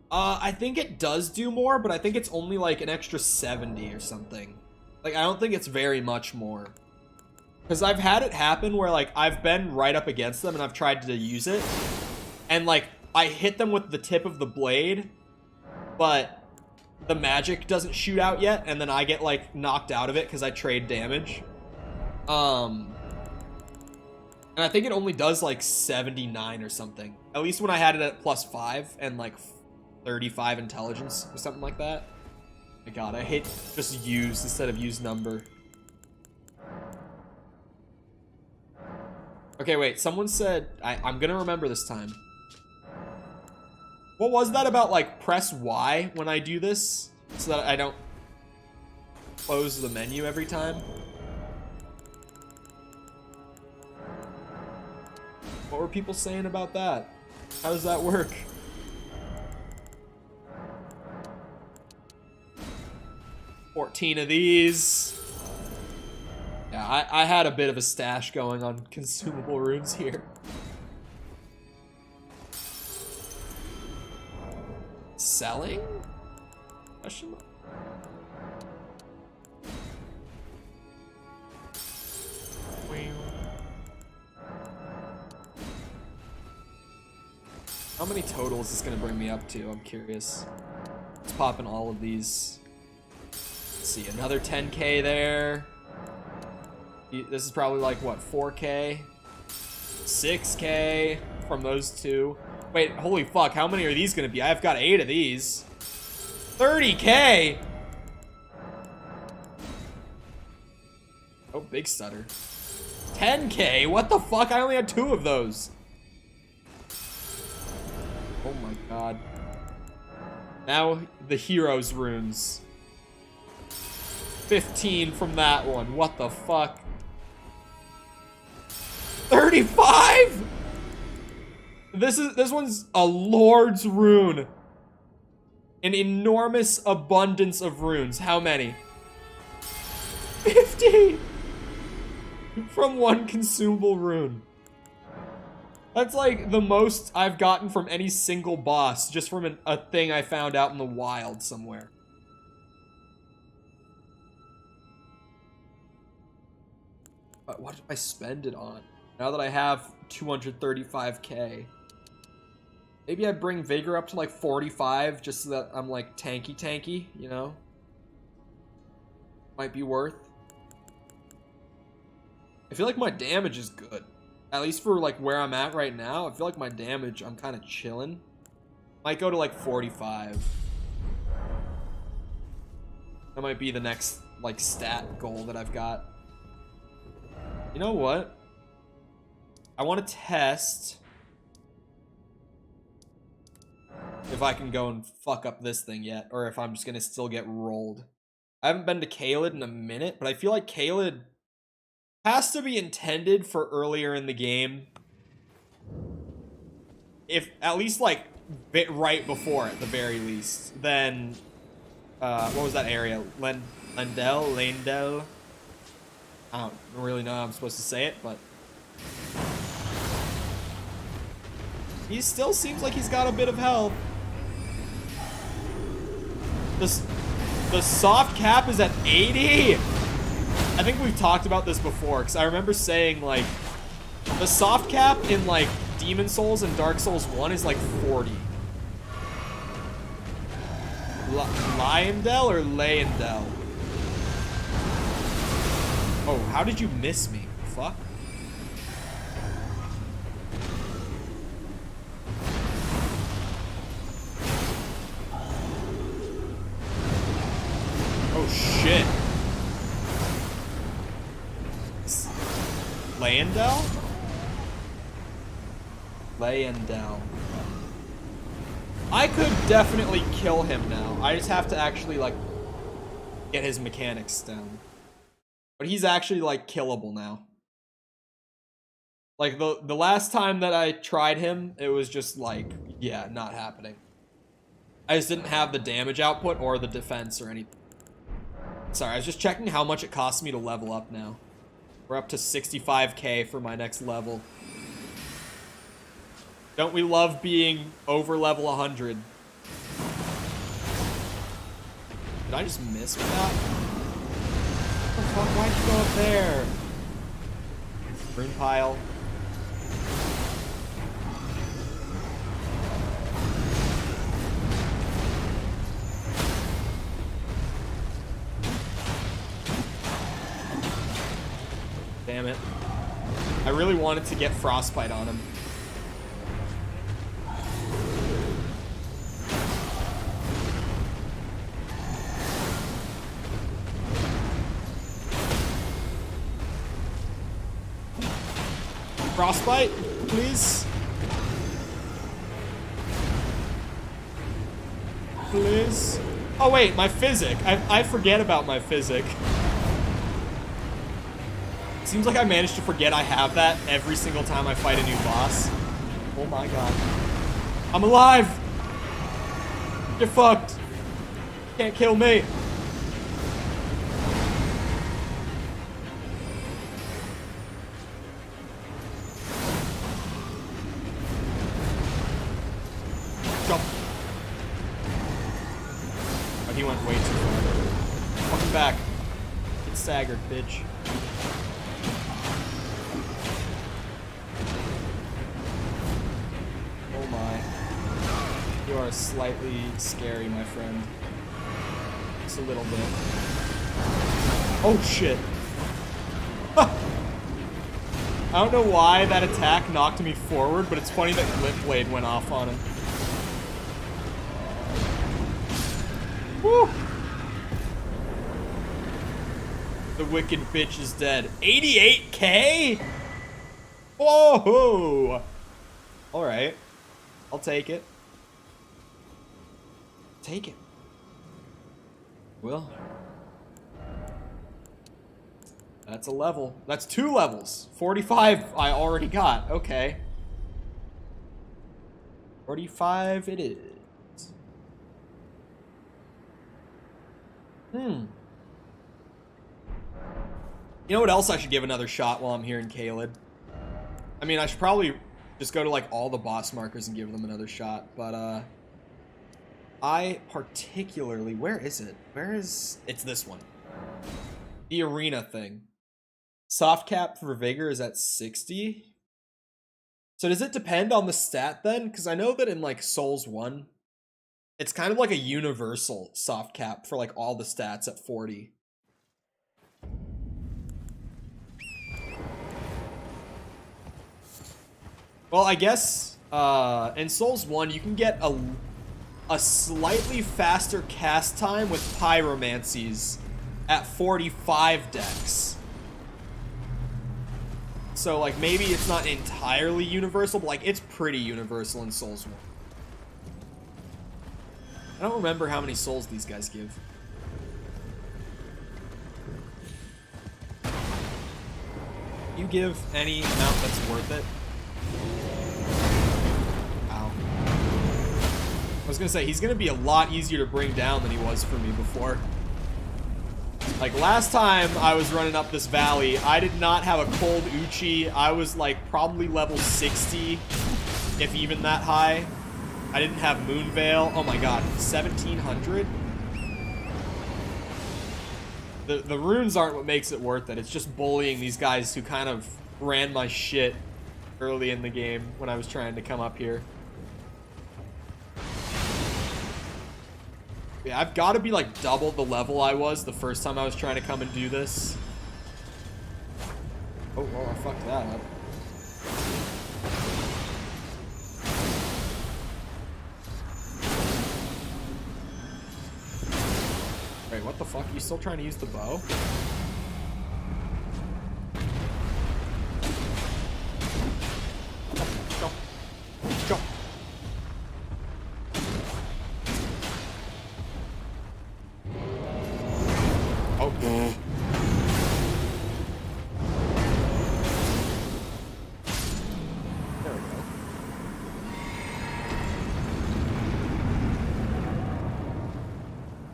I think it does do more, but I think it's only like an extra 70 or something. Like, I don't think it's very much more. Because I've had it happen where, like, I've been right up against them and I've tried to use it. And, like, I hit them with the tip of the blade, but the magic doesn't shoot out yet, and then I get, like, knocked out of it because I trade damage. And I think it only does, like, 79 or something. At least when I had it at +5 and, like, 35 intelligence or something like that. My god, I hate just use instead of use number. Okay, wait, someone said, I'm gonna remember this time. What was that about, like, press Y when I do this? So that I don't close the menu every time? What were people saying about that? How does that work? $14 of these. Yeah, I had a bit of a stash going on consumable runes here. Selling? Question mark? How many total is this gonna bring me up to? I'm curious. Let's pop in all of these. Let's see, another 10k there. This is probably like, what, 4k? 6k from those two. Wait, holy fuck, how many are these gonna be? I've got 8 of these. 30k! Oh, big stutter. 10k? What the fuck? I only had 2 of those. Oh my god. Now, the hero's runes. 15 from that one. What the fuck? 35? This one's a Lord's rune. An enormous abundance of runes. How many? 50 from one consumable rune. That's like the most I've gotten from any single boss, just from a thing I found out in the wild somewhere. But what did I spend it on? Now that I have 235k. Maybe I bring Vigor up to like 45 just so that I'm like tanky, you know? Might be worth. I feel like my damage is good. At least for like where I'm at right now, I feel like my damage, I'm kind of chilling. Might go to like 45. That might be the next like stat goal that I've got. You know what? I want to test if I can go and fuck up this thing yet, or if I'm just gonna still get rolled. I haven't been to Caelid in a minute, but I feel like Caelid has to be intended for earlier in the game. If at least like bit right before at the very least. Then what was that area? Lendel? I don't really know how I'm supposed to say it, but he still seems like he's got a bit of health. The soft cap is at 80. I think we've talked about this before, because I remember saying, like, the soft cap in, like, Demon Souls and Dark Souls 1 is, like, 40. Lyandel or Layandel? Oh, how did you miss me? Fuck. Oh, shit. Layandel? Layandel. I could definitely kill him now. I just have to actually, like, get his mechanics down. But he's actually, like, killable now. Like, the last time that I tried him, it was just, like, yeah, not happening. I just didn't have the damage output or the defense or anything. Sorry, I was just checking how much it costs me to level up now. We're up to 65k for my next level. Don't we love being over level 100? Did I just miss with that? What the fuck? Why'd you go up there? Rune pile. Damn it. I really wanted to get frostbite on him. Frostbite, please. Please. Oh wait, my physic. I forget about my physic. Seems like I managed to forget I have that every single time I fight a new boss. Oh my god. I'm alive! You're fucked. Can't kill me. Jump. Oh, he went way too far. Welcome back. Get staggered, bitch. Oh my. You are slightly scary, my friend. Just a little bit. Oh shit. I don't know why that attack knocked me forward, but it's funny that Glip Blade went off on him. Woo! The wicked bitch is dead. 88k? Whoa! Alright. I'll take it. Take it. Well. That's a level. That's 2 levels. 45 I already got. Okay. 45 it is. You know what else I should give another shot while I'm here in Caelid? I mean, I should probably just go to, like, all the boss markers and give them another shot, but, I particularly... Where is it? Where is... It's this one. The arena thing. Soft cap for Vigor is at 60. So does it depend on the stat, then? Because I know that in, like, Souls 1, it's kind of like a universal soft cap for, like, all the stats at 40. Well, I guess in Souls 1, you can get a slightly faster cast time with pyromancies at 45 dex. So, like, maybe it's not entirely universal, but, like, it's pretty universal in Souls 1. I don't remember how many souls these guys give. You give any amount that's worth it. Ow. I was gonna say, he's gonna be a lot easier to bring down than he was for me before. Like, last time I was running up this valley, I did not have a cold Uchi. I was, like, probably level 60, if even that high. I didn't have Moonveil. Oh my god, 1700? The runes aren't what makes it worth it. It's just bullying these guys who kind of ran my shit early in the game when I was trying to come up here. Yeah, I've got to be like double the level I was the first time I was trying to come and do this. Oh, well, I fucked that up. Wait, what the fuck? You still trying to use the bow? Go. Go.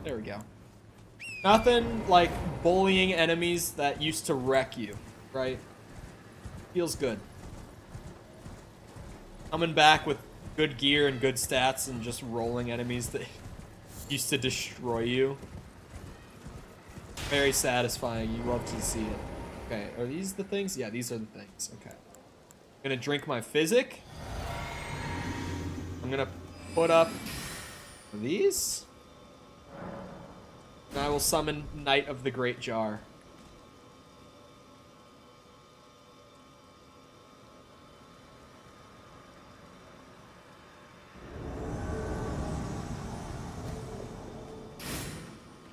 There we go. Nothing like bullying enemies that used to wreck you, right? Feels good. Coming back with good gear and good stats and just rolling enemies that used to destroy you. Very satisfying. You love to see it. Okay, are these the things? Yeah, these are the things. Okay. I'm gonna drink my physic. I'm gonna put up these. And I will summon Knight of the Great Jar.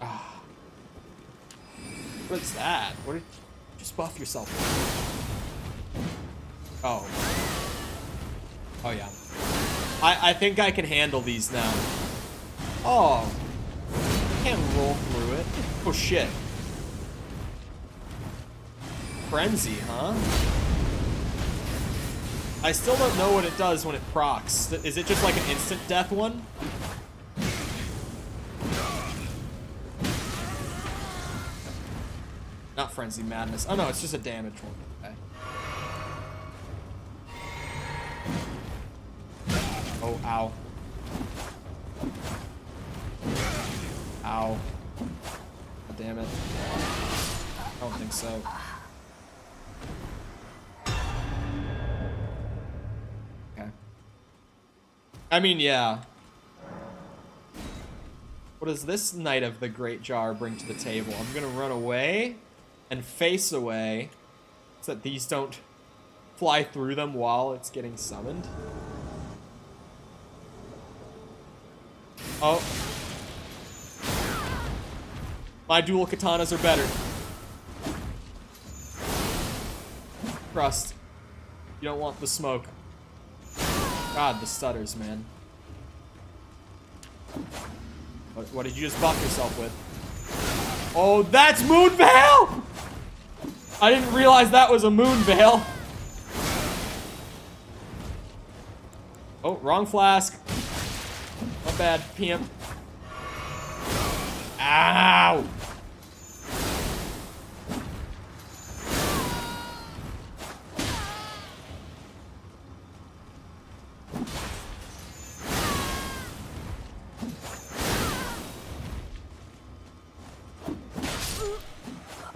Ah. What's that? What did you just buff yourself with? Oh. Oh yeah. I think I can handle these now. Oh. Can't roll through it. Oh shit. Frenzy, huh? I still don't know what it does when it procs. Is it just like an instant death one? Not Frenzy Madness. Oh no, it's just a damage one. Okay. Oh, ow. Ow. God damn it. I don't think so. Okay. I mean, yeah. What does this Knight of the Great Jar bring to the table? I'm gonna run away and face away so that these don't fly through them while it's getting summoned. Oh. My dual katanas are better. Crust. You don't want the smoke. God, the stutters, man. What did you just buff yourself with? Oh, that's Moon Veil! I didn't realize that was a Moon Veil. Oh, wrong flask. Not bad, PM. Ow!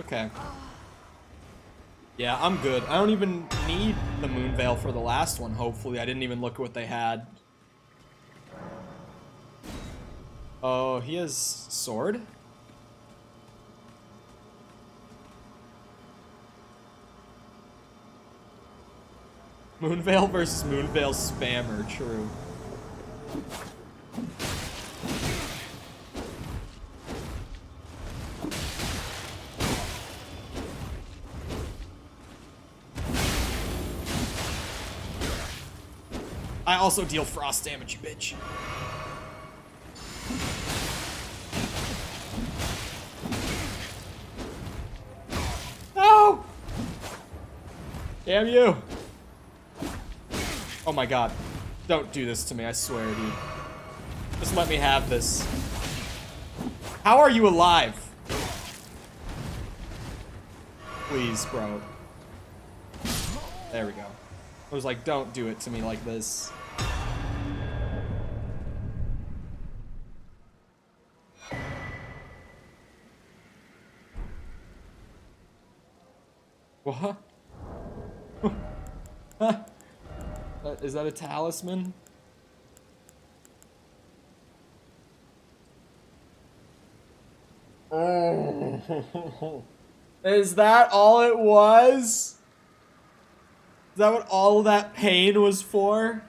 Okay. Yeah, I'm good. I don't even need the Moon Veil for the last one, hopefully. I didn't even look at what they had. Oh, he has sword? Moonveil versus Moonveil spammer, true. I also deal frost damage, you bitch. No! Damn you! Oh my god. Don't do this to me, I swear, dude. Just let me have this. How are you alive? Please, bro. There we go. I was like, don't do it to me like this. What? Is that a talisman? Oh. Is that all it was? Is that what all of that pain was for?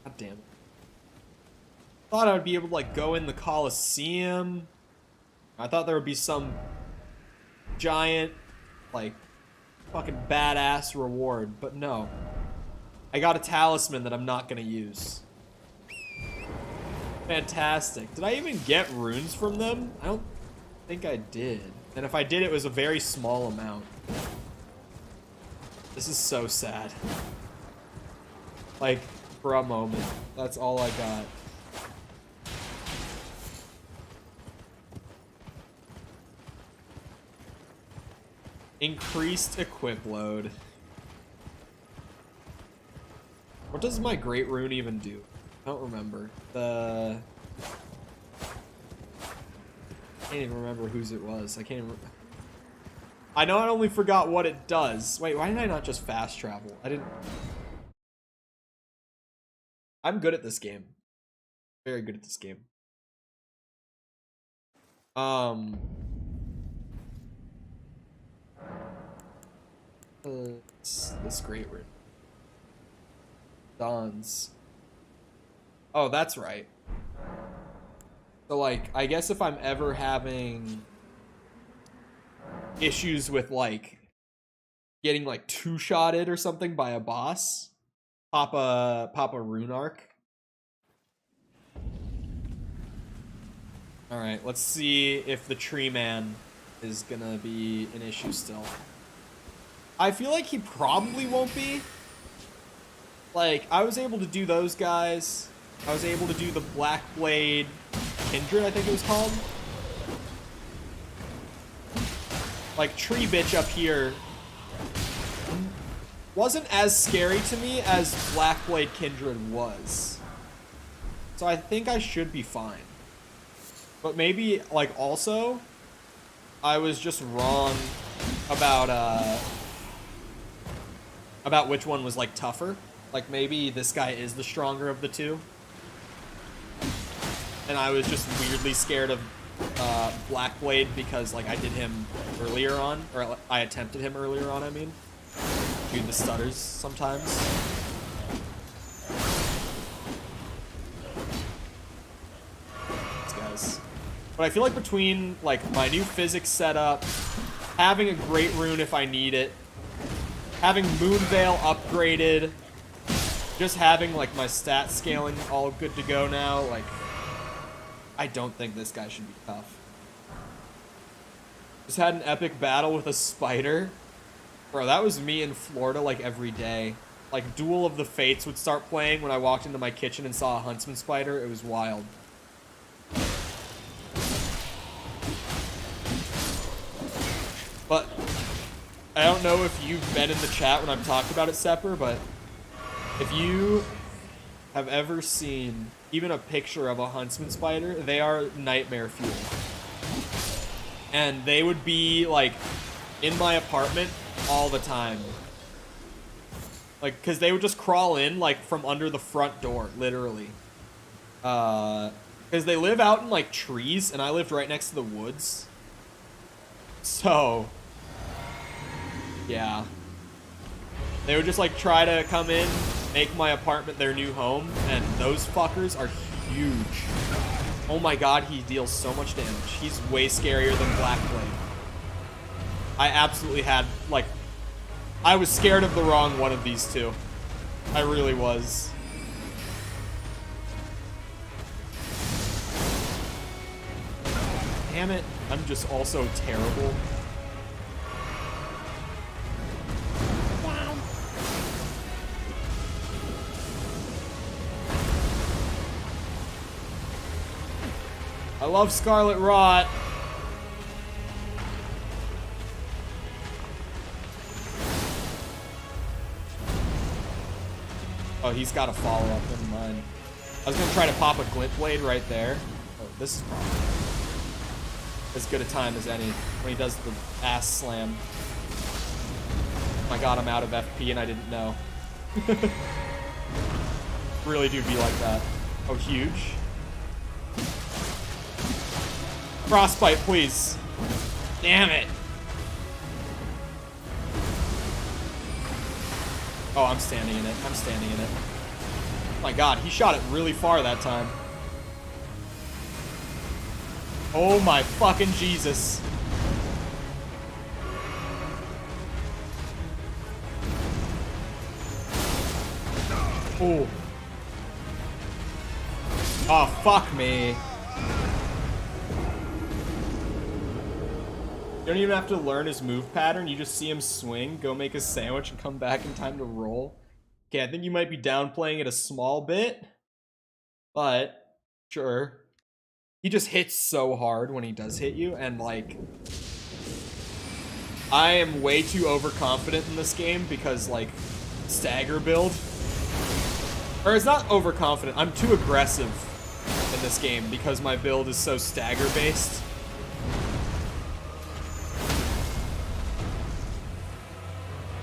God damn it. Thought I would be able to like go in the Coliseum. I thought there would be some giant like, fucking badass reward, but no. I got a talisman that I'm not gonna use. Fantastic. Did I even get runes from them? I don't think I did. And if I did, it was a very small amount. This is so sad. Like, for a moment. That's all I got. Increased equip load. What does my great rune even do? I don't remember. I can't even remember whose it was. I can't even... I know I only forgot what it does. Wait, why did I not just fast travel? I didn't... I'm good at this game. Very good at this game. This great rune. Dawns. Oh, that's right. So, like, I guess if I'm ever having issues with, like, getting, like, two-shotted or something by a boss, pop a rune arc. Alright, let's see if the tree man is gonna be an issue still. I feel like he probably won't be. Like, I was able to do those guys. I was able to do the Black Blade Kindred, I think it was called. Like, Tree Bitch up here wasn't as scary to me as Black Blade Kindred was. So I think I should be fine. But maybe, like, also, I was just wrong about which one was, like, tougher. Like, maybe this guy is the stronger of the two. And I was just weirdly scared of Black Blade because, like, I did him earlier on. Or I attempted him earlier on, I mean. Dude, the stutters sometimes. These guys. But I feel like between, like, my new physics setup, having a great rune if I need it, having Moonveil upgraded, just having, like, my stat scaling all good to go now, like, I don't think this guy should be tough. Just had an epic battle with a spider. Bro, that was me in Florida, like, every day. Like, Duel of the Fates would start playing when I walked into my kitchen and saw a huntsman spider. It was wild. But I don't know if you've been in the chat when I've talked about it, Sepper, but if you have ever seen even a picture of a huntsman spider, they are nightmare fuel. And they would be, like, in my apartment all the time. Like, because they would just crawl in, like, from under the front door, literally. Because they live out in, like, trees, and I lived right next to the woods. So, yeah. They would just, like, try to come in, make my apartment their new home, and those fuckers are huge. Oh my god, he deals so much damage. He's way scarier than Black Blade. I absolutely had, like, I was scared of the wrong one of these two. I really was. Damn it, I'm just also terrible. I love Scarlet Rot. Oh, he's got a follow-up. Never mind. I was gonna try to pop a Glint Blade right there. Oh, this is probably as good a time as any when he does the ass slam. Oh my god, I'm out of FP and I didn't know. Really do be like that. Oh, huge. Frostbite, please. Damn it. Oh, I'm standing in it. I'm standing in it. Oh my god, he shot it really far that time. Oh my fucking Jesus. Oh. Oh, fuck me. You don't even have to learn his move pattern. You just see him swing, go make a sandwich, and come back in time to roll. Okay, I think you might be downplaying it a small bit. But, sure. He just hits so hard when he does hit you, and, like... I am way too overconfident in this game because, like, stagger build. Or it's not overconfident, I'm too aggressive in this game because my build is so stagger-based.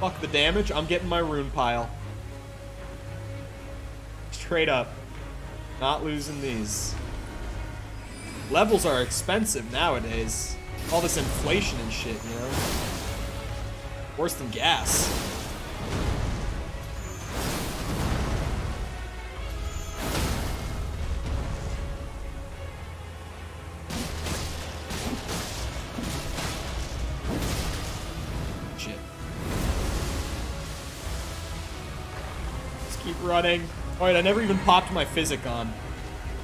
Fuck the damage, I'm getting my rune pile. Straight up. Not losing these. Levels are expensive nowadays. All this inflation and shit, you know? Worse than gas. Shit. Just keep running. Alright, I never even popped my physic on.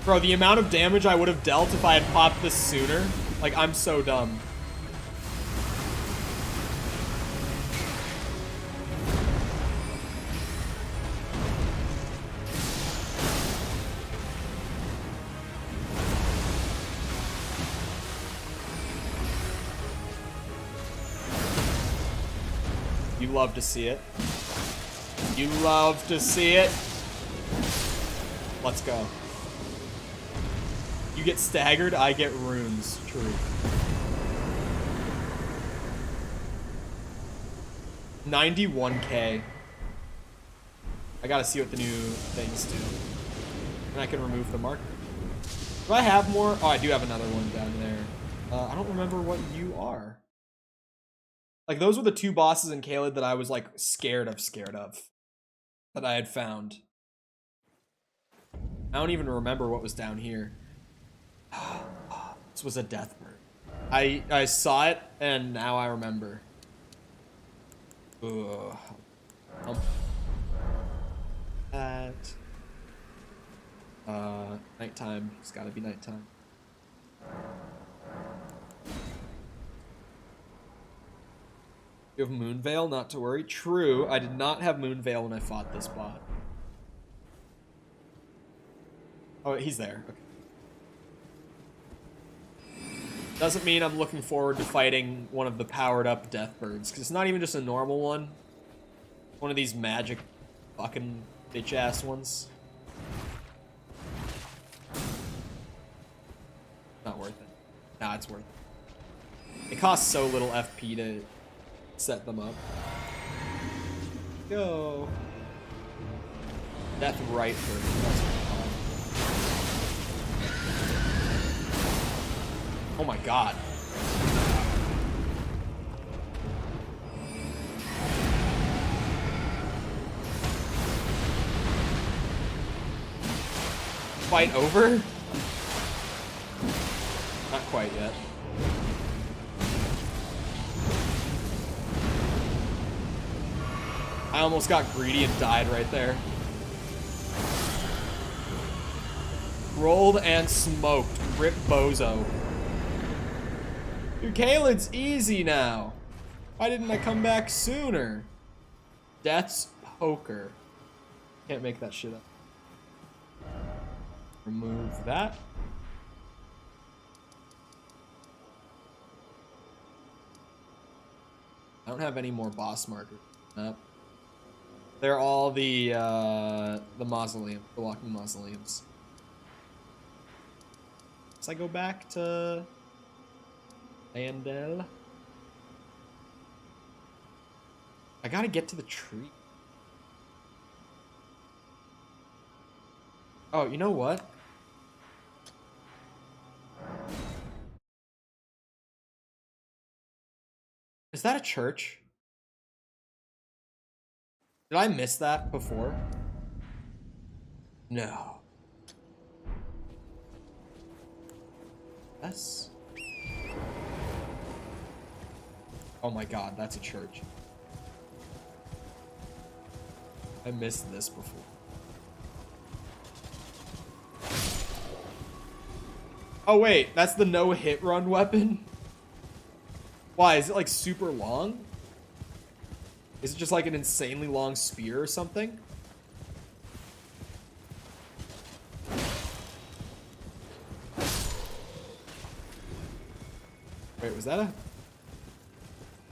Bro, the amount of damage I would have dealt if I had popped this sooner. Like, I'm so dumb. You love to see it. You love to see it. Let's go. You get staggered, I get runes. True. 91k. I gotta see what the new things do. And I can remove the marker. Do I have more? Oh, I do have another one down there. I don't remember what you are. Like, those were the two bosses in Caelid that I was, like, scared of. That I had found. I don't even remember what was down here. This was a death bird. I saw it, and now I remember. Ugh. That. Nighttime. It's gotta be nighttime. You have Moonveil, not to worry. True, I did not have Moonveil when I fought this bot. Oh, he's there. Okay. Doesn't mean I'm looking forward to fighting one of the powered-up death birds, because it's not even just a normal one. One of these magic fucking bitch-ass ones. Not worth it. Nah, it's worth it. It costs so little FP to set them up. Go. Death right bird. That's what oh my god. Fight over? Not quite yet. I almost got greedy and died right there. Rolled and smoked. Rip Bozo. Dude, Caelid's easy now. Why didn't I come back sooner? Death's poker. Can't make that shit up. Remove that. I don't have any more boss markers. Nope. They're all the mausoleum, the walking mausoleums. So I go back to Landel. I gotta get to the tree. Oh, you know what? Is that a church? Did I miss that before? No. Yes. Oh my god, that's a church. I missed this before. Oh wait, that's the no hit run weapon? Why, is it like super long? Is it just like an insanely long spear or something? Wait, was that a...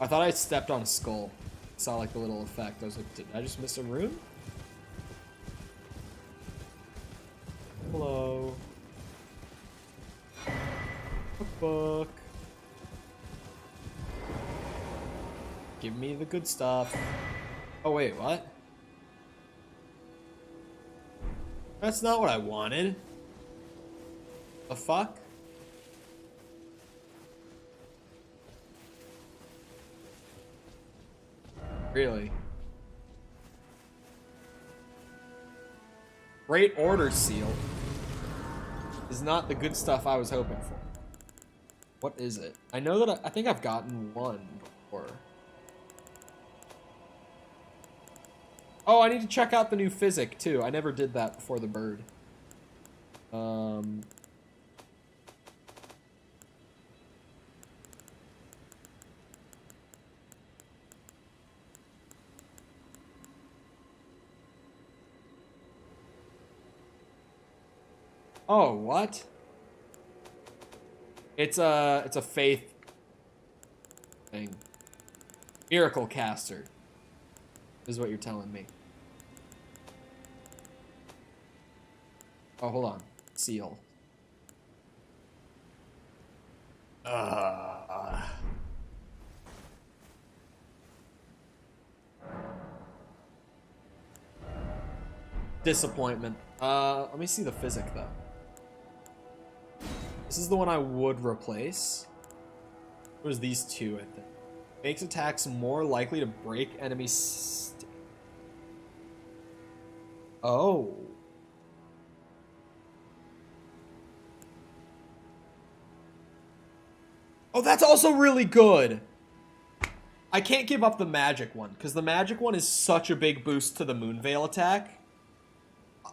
I thought I stepped on a skull. Saw like the little effect. I was like, did I just miss a rune? Hello. A book. Give me the good stuff. Oh wait, what? That's not what I wanted. The fuck? Really? Great order seal is not the good stuff I was hoping for. What is it? I know that I think I've gotten one before. Oh, I need to check out the new physic too. I never did that before the bird. Oh, what? It's a faith thing. Miracle caster is what you're telling me. Oh, hold on. Seal. Disappointment. Let me see the physic though. This is the one I would replace. It was these two, I think. Makes attacks more likely to break enemies. Oh. Oh, that's also really good. I can't give up the magic one, because the magic one is such a big boost to the Moonveil attack.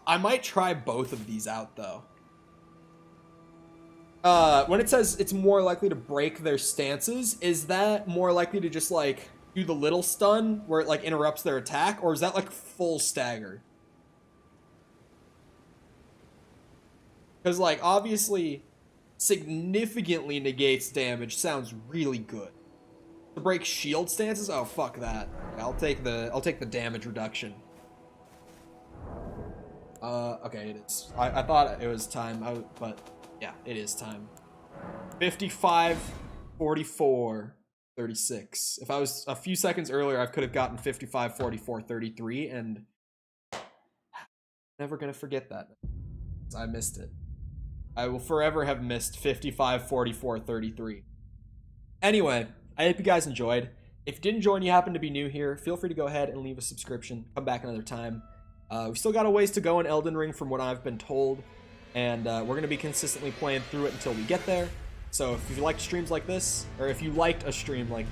I might try both of these out, though. When it says it's more likely to break their stances, is that more likely to just, like, do the little stun, where it, like, interrupts their attack, or is that, like, full stagger? Because, like, obviously, significantly negates damage sounds really good. To break shield stances? Oh, fuck that. Yeah, I'll take the damage reduction. Okay, it is. I thought it was time, but yeah, it is time. 55, 44, 36. If I was a few seconds earlier, I could have gotten 55, 44, 33, and never gonna forget that. I missed it. I will forever have missed 55, 44, 33. Anyway, I hope you guys enjoyed. If you did enjoy and you happen to be new here, feel free to go ahead and leave a subscription. Come back another time. We've still got a ways to go in Elden Ring from what I've been told. And we're going to be consistently playing through it until we get there. So if you liked streams like this, or if you liked a stream like...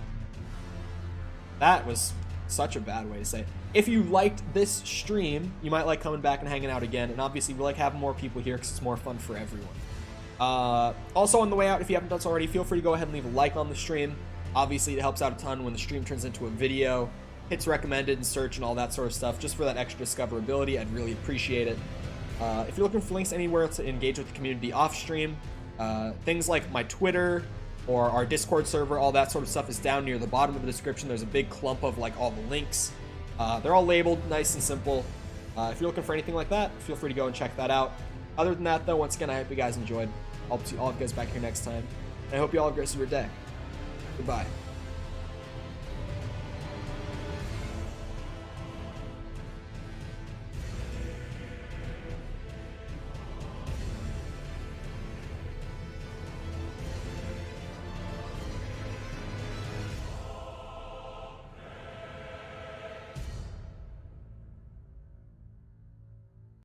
That was such a bad way to say it. If you liked this stream, you might like coming back and hanging out again. And obviously, we like having more people here because it's more fun for everyone. Also, on the way out, if you haven't done so already, feel free to go ahead and leave a like on the stream. Obviously, it helps out a ton when the stream turns into a video. Hits recommended and search and all that sort of stuff. Just for that extra discoverability, I'd really appreciate it. If you're looking for links anywhere to engage with the community off stream, things like my Twitter or our Discord server, all that sort of stuff is down near the bottom of the description. There's a big clump of like all the links. They're all labeled nice and simple. If you're looking for anything like that, feel free to go and check that out. Other than that, though, once again, I hope you guys enjoyed. I'll see all of you guys back here next time. And I hope you all have a great rest of your day. Goodbye.